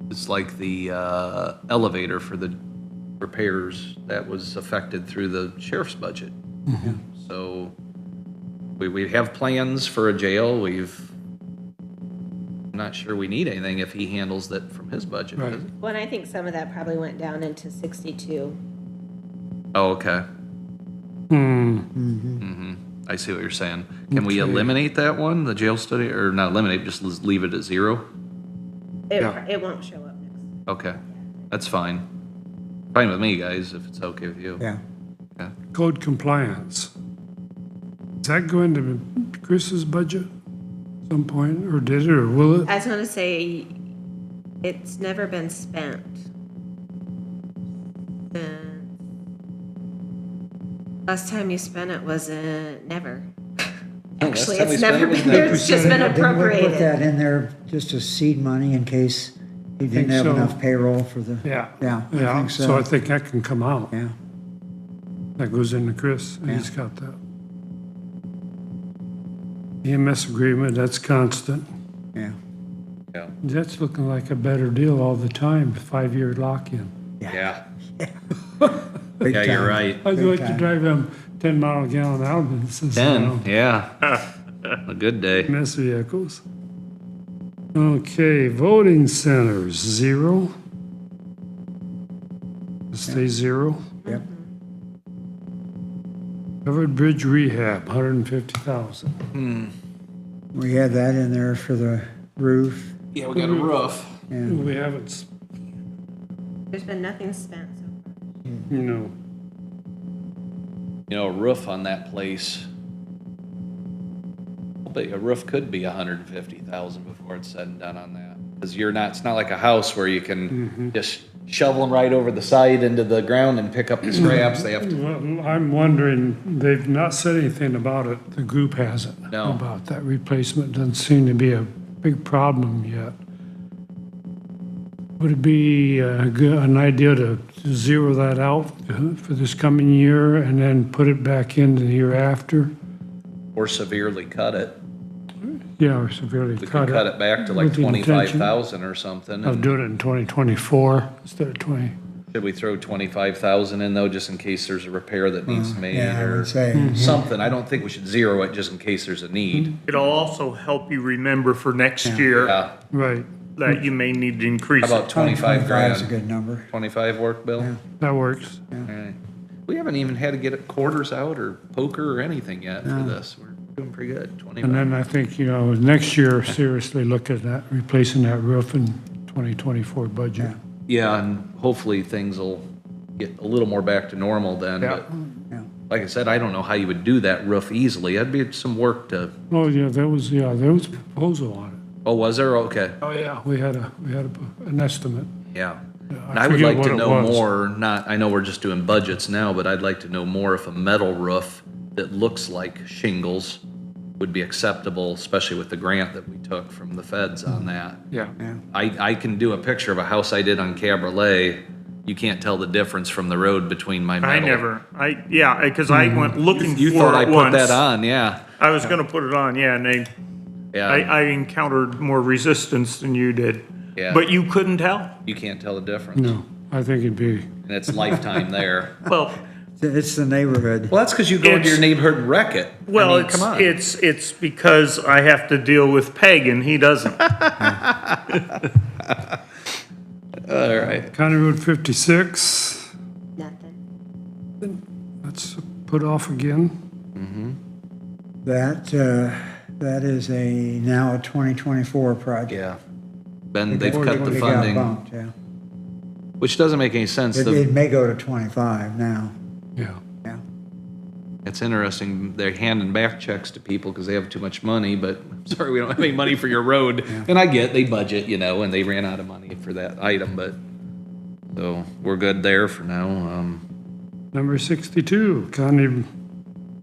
it's like the elevator for the repairs that was affected through the sheriff's budget. So we have plans for a jail. I'm not sure we need anything if he handles that from his budget. Right. does he? Well, and I think some of that probably went down into 62. Oh, okay. Hmm, I see what you're saying. Can we Okay. eliminate that one, the jail study, or not eliminate, just leave it at 0? Yeah. It won't show up next. Okay, that's fine. Fine with me, guys, if it's okay with you. Yeah. Okay. code compliance. Does that go into Chris's budget at some point, or did it, or will it? I was gonna say, it's never been spent. Last time you spent it was never. Actually, time we it's spent never it was been, never. it's just been Didn't we put that appropriated. in there just as seed money in case he didn't Think have so. enough payroll for the? Yeah. Yeah, I Yeah, think so so. I think that can come out. Yeah. That goes into Chris, and he's Yeah. got that. EMS agreement, that's constant. Yeah. Yeah, That's looking like a better deal all the time, 5-year lock-in. yeah, Big yeah, you're time. right. I'd Big like to time. drive them 10-mile-a-gallon Albanses 10, around. yeah. A good day. Mess vehicles. Okay, voting centers, 0. Stay 0. Yep. Covered bridge rehab, 150,000. We had that in there for the roof. Yeah, we got a roof. And We haven't, There's been nothing spent so far. no. You know, a roof on that place, but a roof could be 150,000 before it's said and done on that. Because it's not like a house where you can just shovel them right over the side into the ground and pick up the scraps. They have to, Well, I'm wondering, they've not said anything about it, the group hasn't. No. About that replacement, doesn't seem to be a big problem yet. Would it be an idea to zero that out for this coming year and then put it back in the year after? or severely cut it. Yeah, or severely We could cut cut it back to like with the intention 25,000 or something. Of and- doing it in 2024 instead of 20. Should we throw 25,000 in though, just in case there's a repair that needs made Yeah, I or would say. Mm-hmm. something? I don't think we should zero it just in case there's a need. It'll also help you remember for next year Yeah. Right, that you may need to increase How it. about 25 25 is a grand? good number. 25 work, Bill? Yeah. that works. All right. We haven't even had to get quarters out or poker or anything yet for this. We're doing pretty good. And 25. then I think, next year, seriously look at that, replacing that roof in 2024 budget. Yeah, and hopefully things will get a little more back to normal then. Yeah. But Yeah. like I said, I don't know how you would do that roof easily. That'd be some work to, Oh, yeah, there was a proposal on it. oh, was there? Okay. Oh, yeah. We had an estimate. Yeah. Yeah, And I would forget like what to it know was. more, I know we're just doing budgets now, but I'd like to know more if a metal roof that looks like shingles would be acceptable, especially with the grant that we took from the feds on that. Yeah. Yeah. I can do a picture of a house I did on Cabriolet. You can't tell the difference from the road between my metal. Because I went looking You for thought I it put that once. on, yeah. I was gonna put it on, yeah, and Yeah, I encountered more resistance than you did. Yeah. But you couldn't tell? you can't tell the difference. No, I think it'd be, And it's lifetime there. Well, It's the neighborhood. Well, that's because you go into your It's- neighborhood and wreck it. I mean, come on. it's because I have to deal with Peg and he doesn't. All right. County Road 56, Nothing. that's put off again. That is now a 2024 project. Yeah. Ben, they've It cut the got funding, bumped, yeah. which doesn't make any sense. It may go to 25 now, Yeah. yeah. It's interesting, they're handing back checks to people because they have too much money, but I'm sorry, we don't have any money for your road. And I get, they budget, and they ran out of money for that item, but, so, we're good there for now. Number 62, county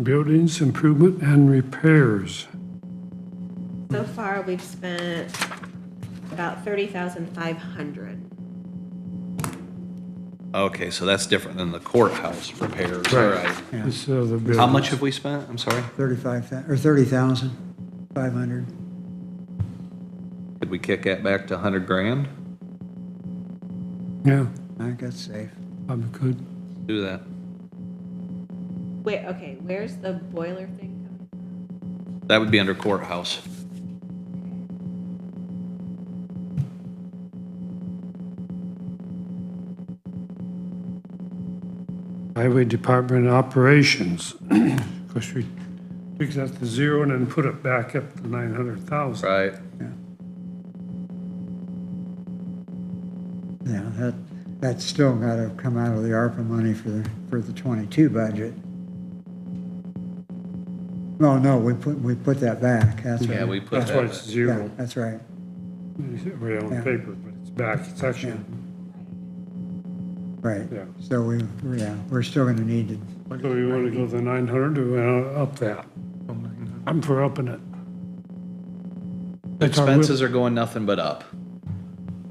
buildings improvement and repairs. So far, we've spent about 30,500. Okay, so that's different than the courthouse repairs, all right. Yeah. This, the buildings. How much have we spent? I'm sorry. 30,500. Could we kick that back to 100 grand? Yeah, I think that's safe. probably could. Do that. Wait, okay, where's the boiler thing coming? That would be under courthouse. Highway Department operations. Of course, we took that to zero and then put it back up to 900,000. Right. Yeah, that's still got to come out of the ARPA money for the 22 budget. No, we put that back, that's right. Yeah, we put That's why that, it's Yeah, zero. that's right. Way on Yeah. paper, but it's back. It's actually, Right. yeah. So we're still going to need to, Do we want to go to 900 or we want to up that? I'm for upping it. That's our whip. expenses are going nothing but up.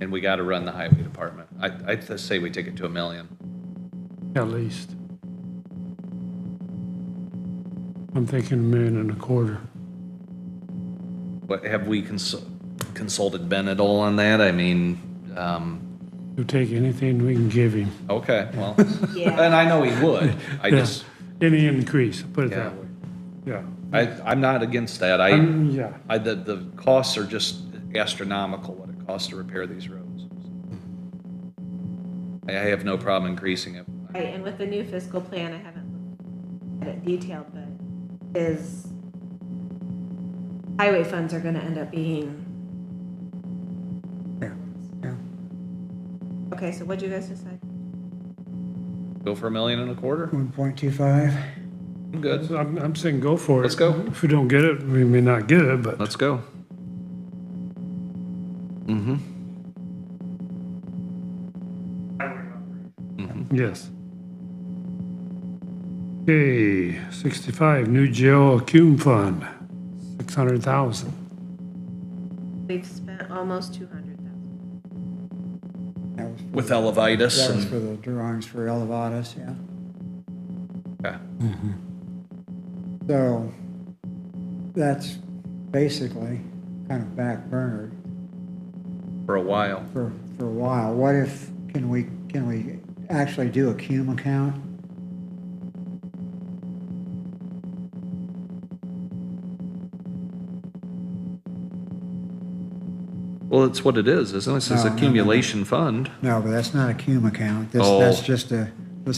And we gotta run the highway department. I'd just say we take it to $1 million. At least. I'm thinking $1.25 million. What, have we consulted Ben at all on that? I mean, He'll take anything we can give him. okay, well, Yeah. and I know he would. I Yeah. just, Any increase, put it Yeah. that way. Yeah. I'm not against that. Yeah. The costs are just astronomical, what it costs to repair these roads. I have no problem increasing it. Right, and with the new fiscal plan, I haven't looked at it detailed, but is highway funds are gonna end up being, Yeah, yeah. okay, so what'd you guys decide? Go for $1.25 million? 1.25. I'm good. So I'm saying go for it. Let's go. If we don't get it, we may not get it, but Let's go. Mm-hmm. yes. Okay, 65, new jail cum fund, 600,000. We've spent almost 200,000. That was for With the- Elevitus That was and, for the drawings for Elevatus, yeah. yeah. So that's basically kind of backburnered For a while. for a while. What if, can we actually do a cum account? Well, it's what it is, isn't it? It's this No, no, no, no. accumulation fund. No, but that's not a cum account. Oh. This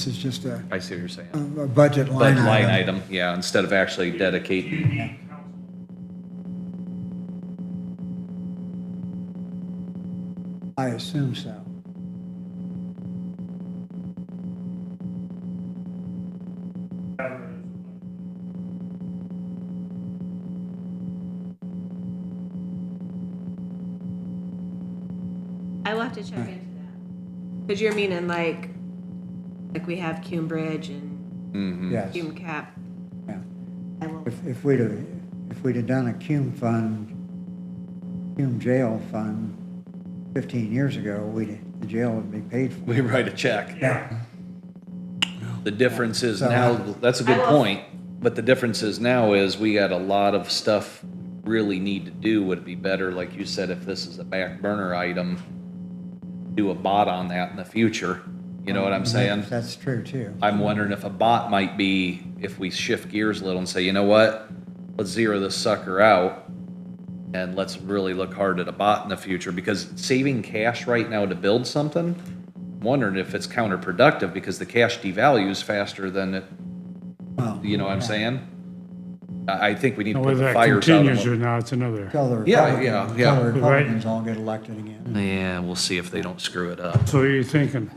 is just a I see what you're saying. a budget line But line item. item, yeah, instead of actually dedicating. I assume so. I will have to check into that. Because you're meaning like we have Cume Bridge and Mhm. Yes. Cume Cap. Yeah. I will, If we'd have done a cum fund, cum jail fund 15 years ago, the jail would be paid for. We write a check. Yeah. The difference is So- now, that's a good I will- point, but the difference is now is we got a lot of stuff really need to do. Would it be better, like you said, if this is a back burner item, do a bot on that in the future? You know what I'm saying? That's true too. I'm wondering if a bot might be, if we shift gears a little and say, you know what? Let's zero this sucker out and let's really look hard at a bot in the future, because saving cash right now to build something, I'm wondering if it's counterproductive because the cash devalues faster than it, Well, you know what I'm saying? I think we need to Now, put whether the that fires out. continues or not, it's another. Till the Yeah, Republicans, yeah, till the yeah. Republicans all get elected again. Yeah, we'll see if they don't screw it up. So you're thinking,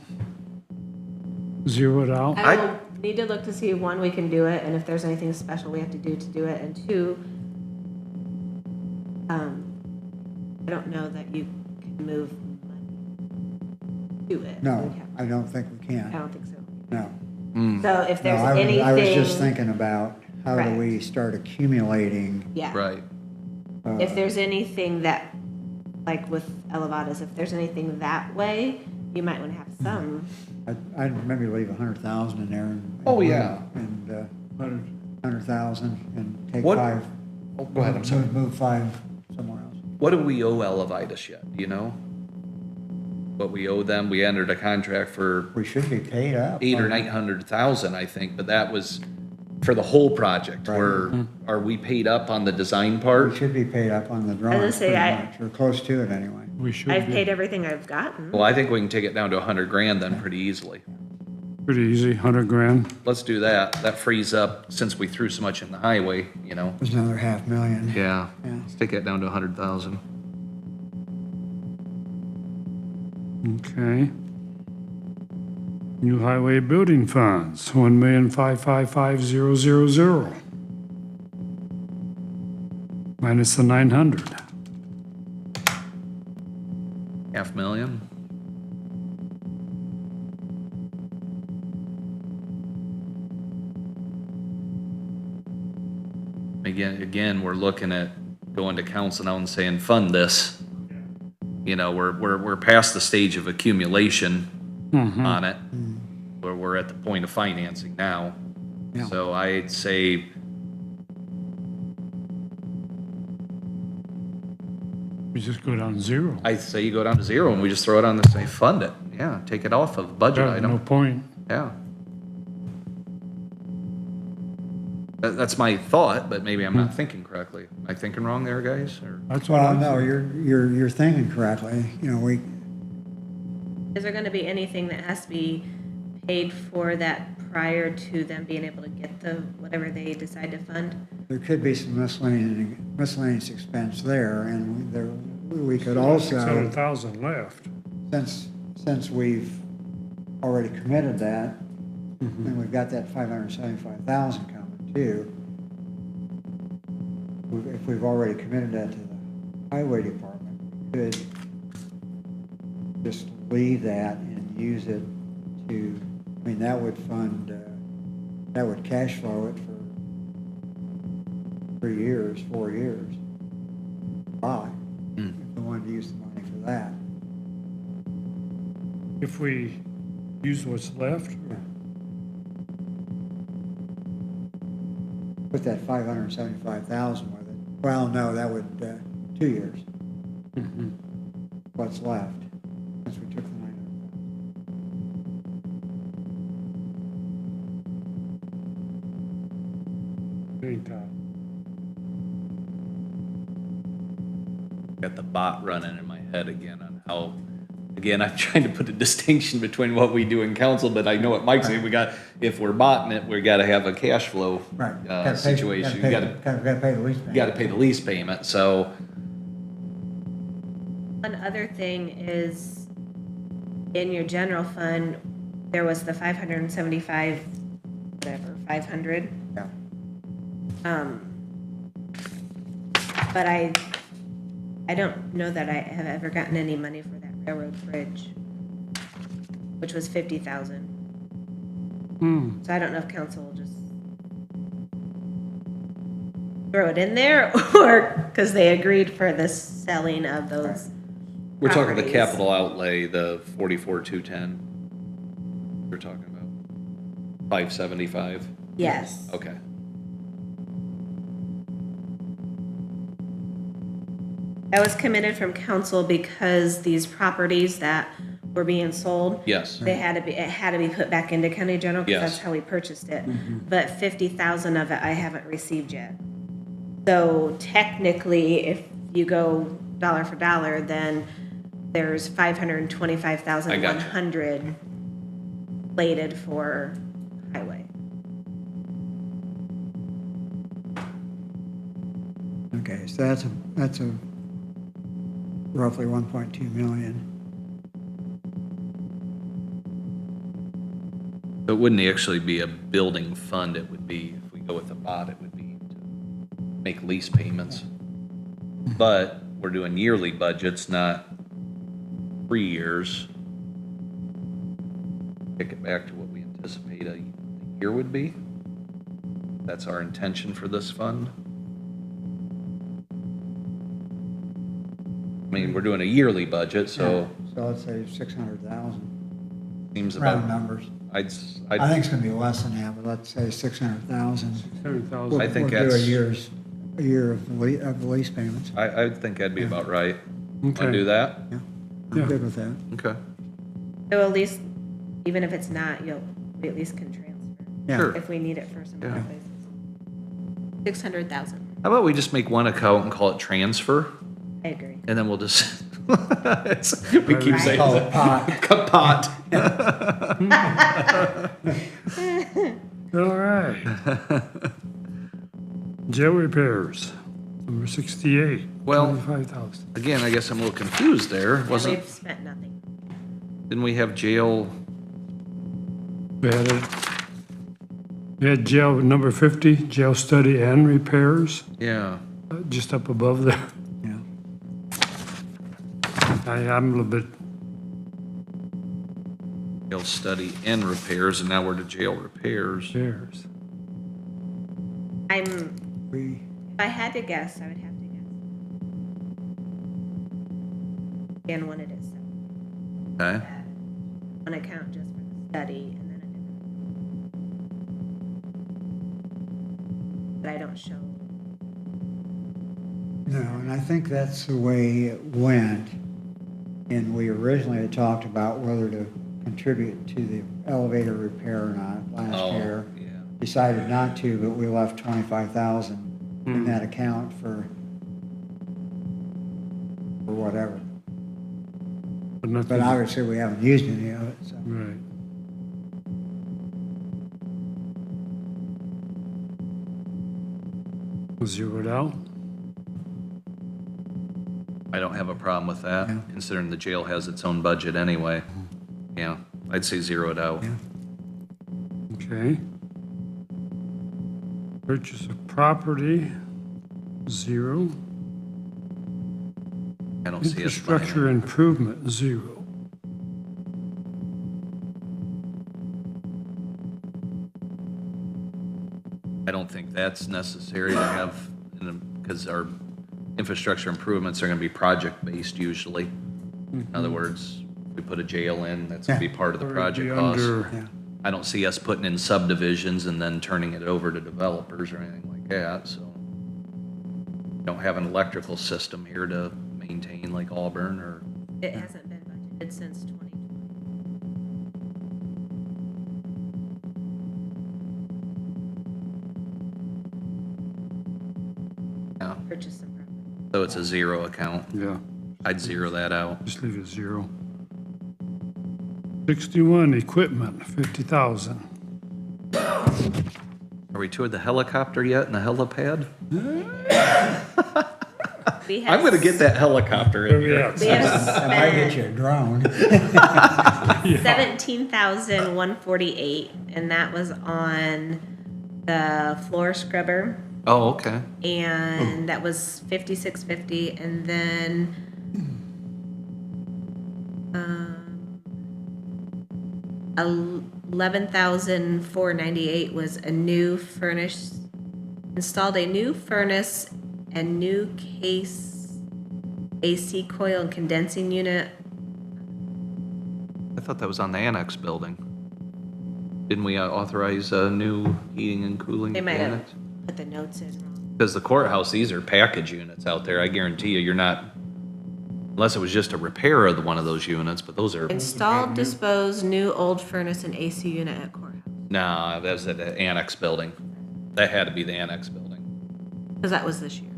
zero it out? I will need to look to see, one, we can do it, and if there's anything special we have to do it, and two, I don't know that you can move money to it. No, We'd have- I don't think we I can. don't think so. No. So if No, there's I was just anything, thinking about how do Right. we start accumulating? yeah. Right. If there's anything that, like with Elevatus, if there's anything that way, you might want to have some. I'd maybe leave 100,000 in there. Oh, yeah. And 100,000 and take What- 5. Oh, go ahead, I'm sorry. Move 5 somewhere else. What do we owe Elevitus yet? Do you know? What we owe them? We entered a contract for We should be paid up. 800 or 900,000, I think, but that was for the whole project. Right. Are we paid up on the design We part? should be paid up on the drawings say, pretty much, or close to it anyway. We should I've be. paid everything I've gotten. Well, I think we can take it down to 100 grand then pretty easily. Pretty easy, 100 grand. Let's do that. That frees up, since we threw so much in the highway, you know? There's another 500,000. Yeah. Yeah. Let's take that down to 100,000. Okay. New highway building funds, 1,555,000. Minus the 900. 500,000. Again, we're looking at going to council now and saying, fund this. You know, we're past the stage of accumulation on it, where we're at the point of financing now. Yeah. So I'd say We just go down to zero. I say you go down to zero and we just throw it on the same, fund it. Yeah, take it off of budget Yeah, no item. point. Yeah. That's my thought, but maybe I'm not thinking correctly. Am I thinking wrong there, guys? Or That's what Well, I no, think. you're thinking correctly. You know, Is there gonna be anything that has to be paid for that prior to them being able to get the, whatever they decide to fund? there could be some miscellaneous expense there, and we could also, 600,000 left. since we've already committed that, and we've got that 575,000 coming too. If we've already committed that to the highway department, we could just leave that and use it to, I mean, that would fund, that would cash flow it for 3 years, 4 years. If we wanted to use the money for that. If we use what's left, Put that 575,000 with it. Well, no, that would, 2 years. What's left, since we took the 900,000. ain't that? got the bot running in my head again on how, again, I'm trying to put a distinction between what we do in council, but I know what Mike's saying. If we're botting it, we gotta have a cash flow situation. You gotta pay the lease payment. You gotta pay the lease payment, so. One other thing is, in your general fund, there was the 575, whatever, 500. Yeah. But I don't know that I have ever gotten any money for that railroad bridge, which was 50,000. So I don't know if council will just throw it in there, or, because they agreed for the selling of those We're talking the properties. capital outlay, the 44,210. We're talking about 575. Yes. Okay. That was committed from council because these properties that were being sold. Yes. It had to be put back into county general because Yes. that's how we purchased it. But 50,000 of it I haven't received yet. So technically, if you go dollar for dollar, then there's 525,100 slated for highway. Okay, so that's a roughly 1.2 million. It wouldn't actually be a building fund, it would be, if we go with the bot, it would be to make lease payments. But we're doing yearly budgets, not 3 years. Kick it back to what we anticipate a year would be. That's our intention for this fund. I mean, we're doing a yearly budget, so So let's say 600,000, seems round about, numbers. I I think it's gonna be less than that, but let's say 600,000. 600,000. I think We'll do that's- a year of the lease payments. I would think that'd be about right. Want Okay. to do that? Yeah, Yeah. I'm good with that. Okay. So at least, even if it's not, we at least can transfer Yeah. Sure. if we need it for some other Yeah. places. 600,000. How about we just make one account and call it transfer? I agree. And then we'll just, we keep saying Call it pot. pot. All right. Jail repairs, number 68. Well- 25,000. Again, I guess I'm a little confused there. And Wasn't, we've spent nothing. didn't we have jail? We had jail number 50, jail study and repairs, Yeah. just up above there. Yeah. I'm a little bit, Jail study and repairs, and now we're to jail repairs. repairs. If We, I had to guess, I would have to guess. Again, one it is. Okay. One account just for the study and then a different. But I don't show. No, and I think that's the way it went. And we originally had talked about whether to contribute to the elevator repair or not last Oh, year. yeah. Decided not to, but we left 25,000 in that account for whatever. But nothing. But obviously, we haven't used any of it, so. Right. Zeroed out? I don't have a problem with that, Yeah. considering the jail has its own budget anyway. Yeah, I'd say zero it out. Yeah. Okay. Purchase of property, 0. I don't see us Infrastructure planning. improvement, 0. I don't think that's necessary to have, because our infrastructure improvements are gonna be project-based usually. In other words, we put a jail in, that's gonna be part of the Or project be cost. under- Yeah. I don't see us putting in subdivisions and then turning it over to developers or anything like that, so. Don't have an electrical system here to maintain like Auburn or, It hasn't been budgeted since 2020. yeah, Purchase some property. so it's a zero account. Yeah, I'd zero that out. just leave it 0. 61, equipment, 50,000. Are we toward the helicopter yet and the helipad? We have I'm gonna get that helicopter in here. We have That might get spent you a drone. 17,148, and that was on the floor scrubber, Oh, okay. and that was 5650, and then 11,498 was a new furnace, installed a new furnace and new case AC coil and condensing unit. I thought that was on the annex building. Didn't we authorize new heating and cooling They at the might have annex? put the notes in wrong. Because the courthouse, these are package units out there. I guarantee you, you're not, unless it was just a repair of one of those units, but those are, Installed, disposed, new old furnace and AC unit at courthouse. nah, that was at the annex building. That had to be the annex building. Because that was this year.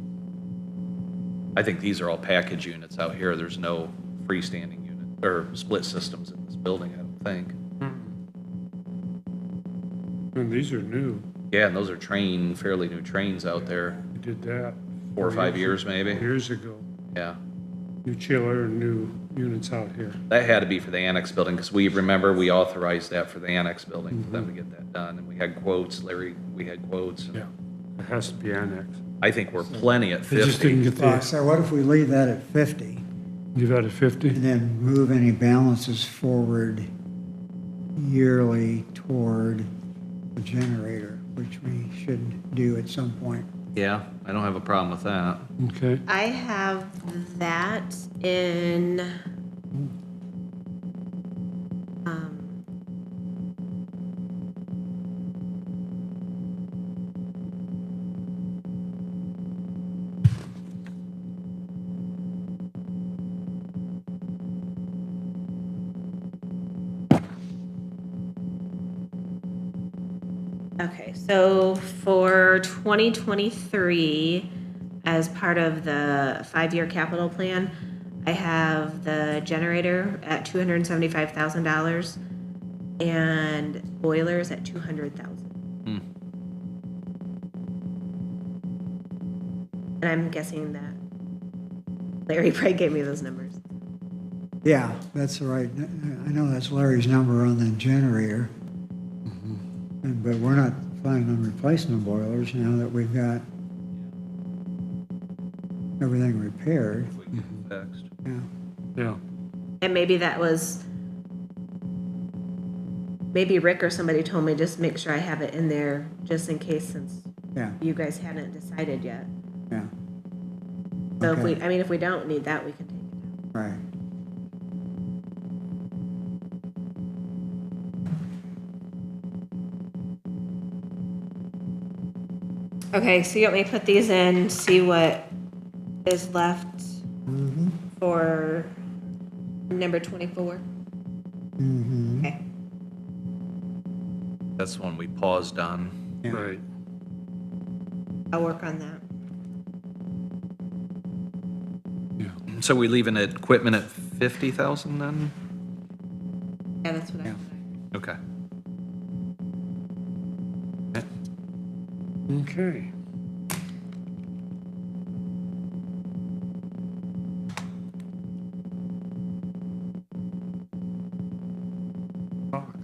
I think these are all package units out here. There's no freestanding unit, or split systems in this building, I don't think. And these are new. Yeah, and those are fairly new trains out there, We did that 4 or 5 years maybe. years ago. Yeah. New chiller and new units out here. That had to be for the annex building, because we authorized that for the annex building, for them to get that done, and we had quotes, Larry, we had quotes. and Yeah, it has to be annexed. I think we're plenty at They just didn't 50. get the, So what if we leave that at 50 leave that at 50? and then move any balances forward yearly toward the generator, which we should do at some point? Yeah, I don't have a problem with that. Okay, I have that in, okay, so for 2023, as part of the 5-year capital plan, I have the generator at $275,000 and boilers at $200,000. Hmm. And I'm guessing that Larry probably gave me those numbers. Yeah, that's right. I know that's Larry's number on the generator. But we're not planning on replacing the boilers now that we've got everything repaired. If we can get it fixed. Yeah. yeah. And maybe that was, maybe Rick or somebody told me just make sure I have it in there just in case, since Yeah, you guys hadn't decided yet. yeah, So if we, Okay. I mean, if we don't need that, we can take it out. right. Okay, so you want me to put these in, see what is left for number 24? Okay. That's one we paused on. Right. I'll work on that. Yeah. So we leaving equipment at 50,000 then? Yeah, that's what I. Okay. Okay.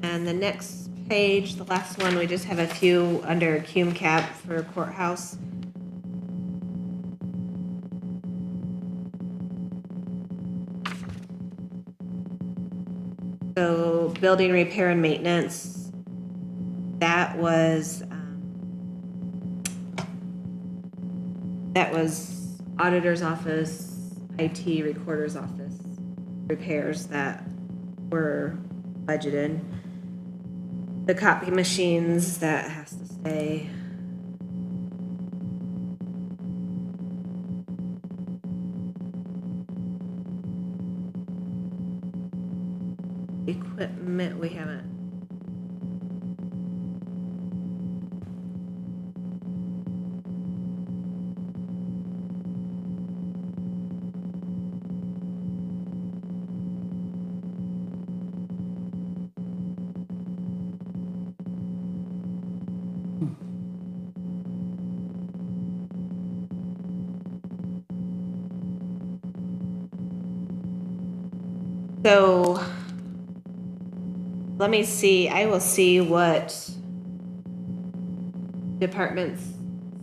And the next page, the last one, we just have a few under cum cap for courthouse. So building repair and maintenance, that was auditor's office, IT recorder's office repairs that were budgeted. The copy machines, that has to stay. Equipment, we haven't. So let me see, I will see what departments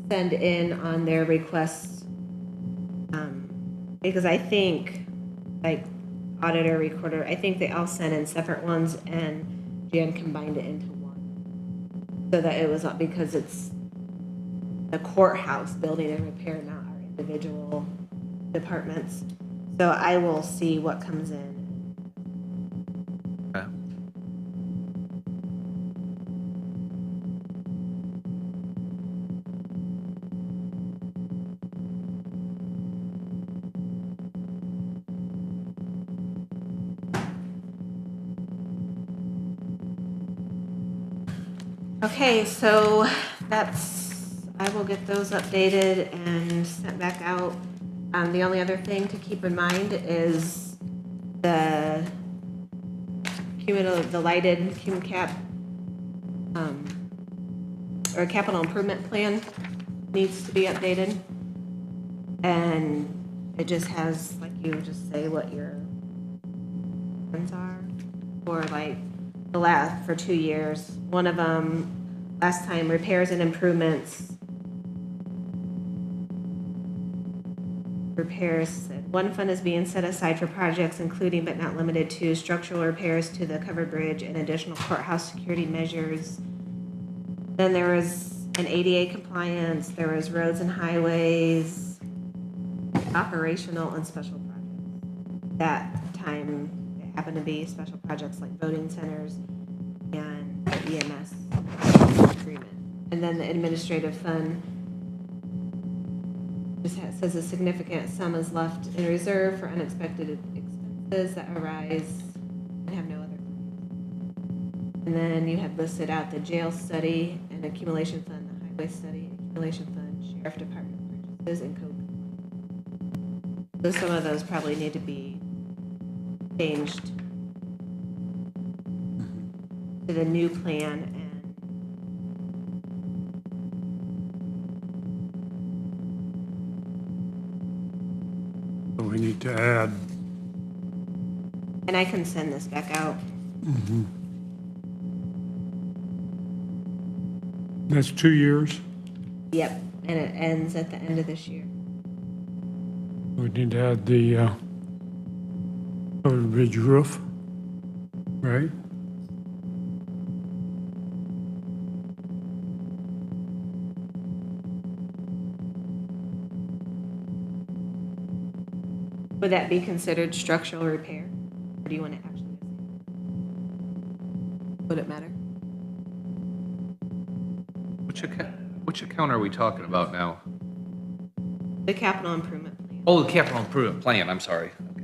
send in on their requests. Because I think, like auditor, recorder, I think they all sent in separate ones and Jan combined it into one. So that it was, because it's the courthouse building and repair, not our individual departments. So I will see what comes in. Okay. Okay, so I will get those updated and sent back out. The only other thing to keep in mind is the cumulative, the lighted cum cap, or capital improvement plan needs to be updated. And it just has, like, you just say what your plans are for like the last, for 2 years. One of them, last time, repairs and improvements. Repairs, one fund is being set aside for projects including but not limited to structural repairs to the covered bridge and additional courthouse security measures. Then there was an ADA compliance, there was roads and highways, operational and special projects. That time, it happened to be special projects like voting centers and the EMS agreement. And then the administrative fund just says a significant sum is left in reserve for unexpected expenses that arise and have no other claims. And then you had listed out the jail study and accumulation fund, the highway study, accumulation fund, sheriff department purchases, and code. So some of those probably need to be changed to the new plan. And We need to add, I can send this back out. that's 2 years. Yep, and it ends at the end of this year. We need to add the covered bridge roof, right? Would that be considered structural repair? Or do you want to actually? Would it matter? Which account are we talking about now? The capital improvement plan. Oh, the capital improvement plan, I'm sorry. Okay.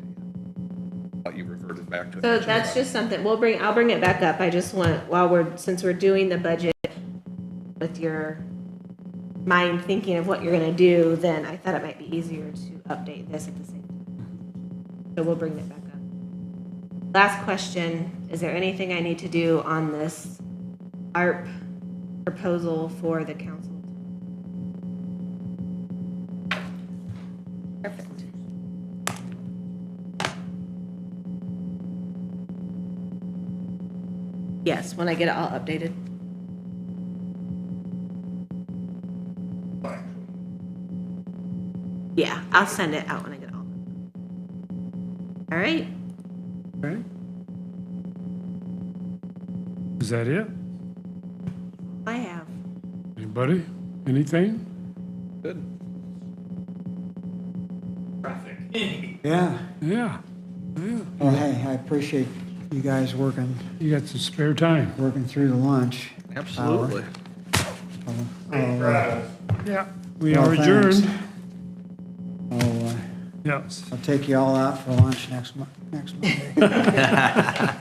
Thought you reverted back to it. So that's just something, I'll bring it back up. I just want, since we're doing the budget with your mind thinking of what you're gonna do, then I thought it might be easier to update this at the same time. So we'll bring it back up. Last question, is there anything I need to do on this ARP proposal for the council? Perfect. Yes, when I get it all updated. Yeah, I'll send it out when I get it all. All right. Okay. Is that it? I have. Anybody? Anything? Good. Traffic. Yeah. Yeah. Yeah. Well, hey, I appreciate you guys working You got some spare time? through the lunch. Absolutely. Yeah. We Well, are thanks. adjourned. I'll Yes. take you all out for lunch next Monday.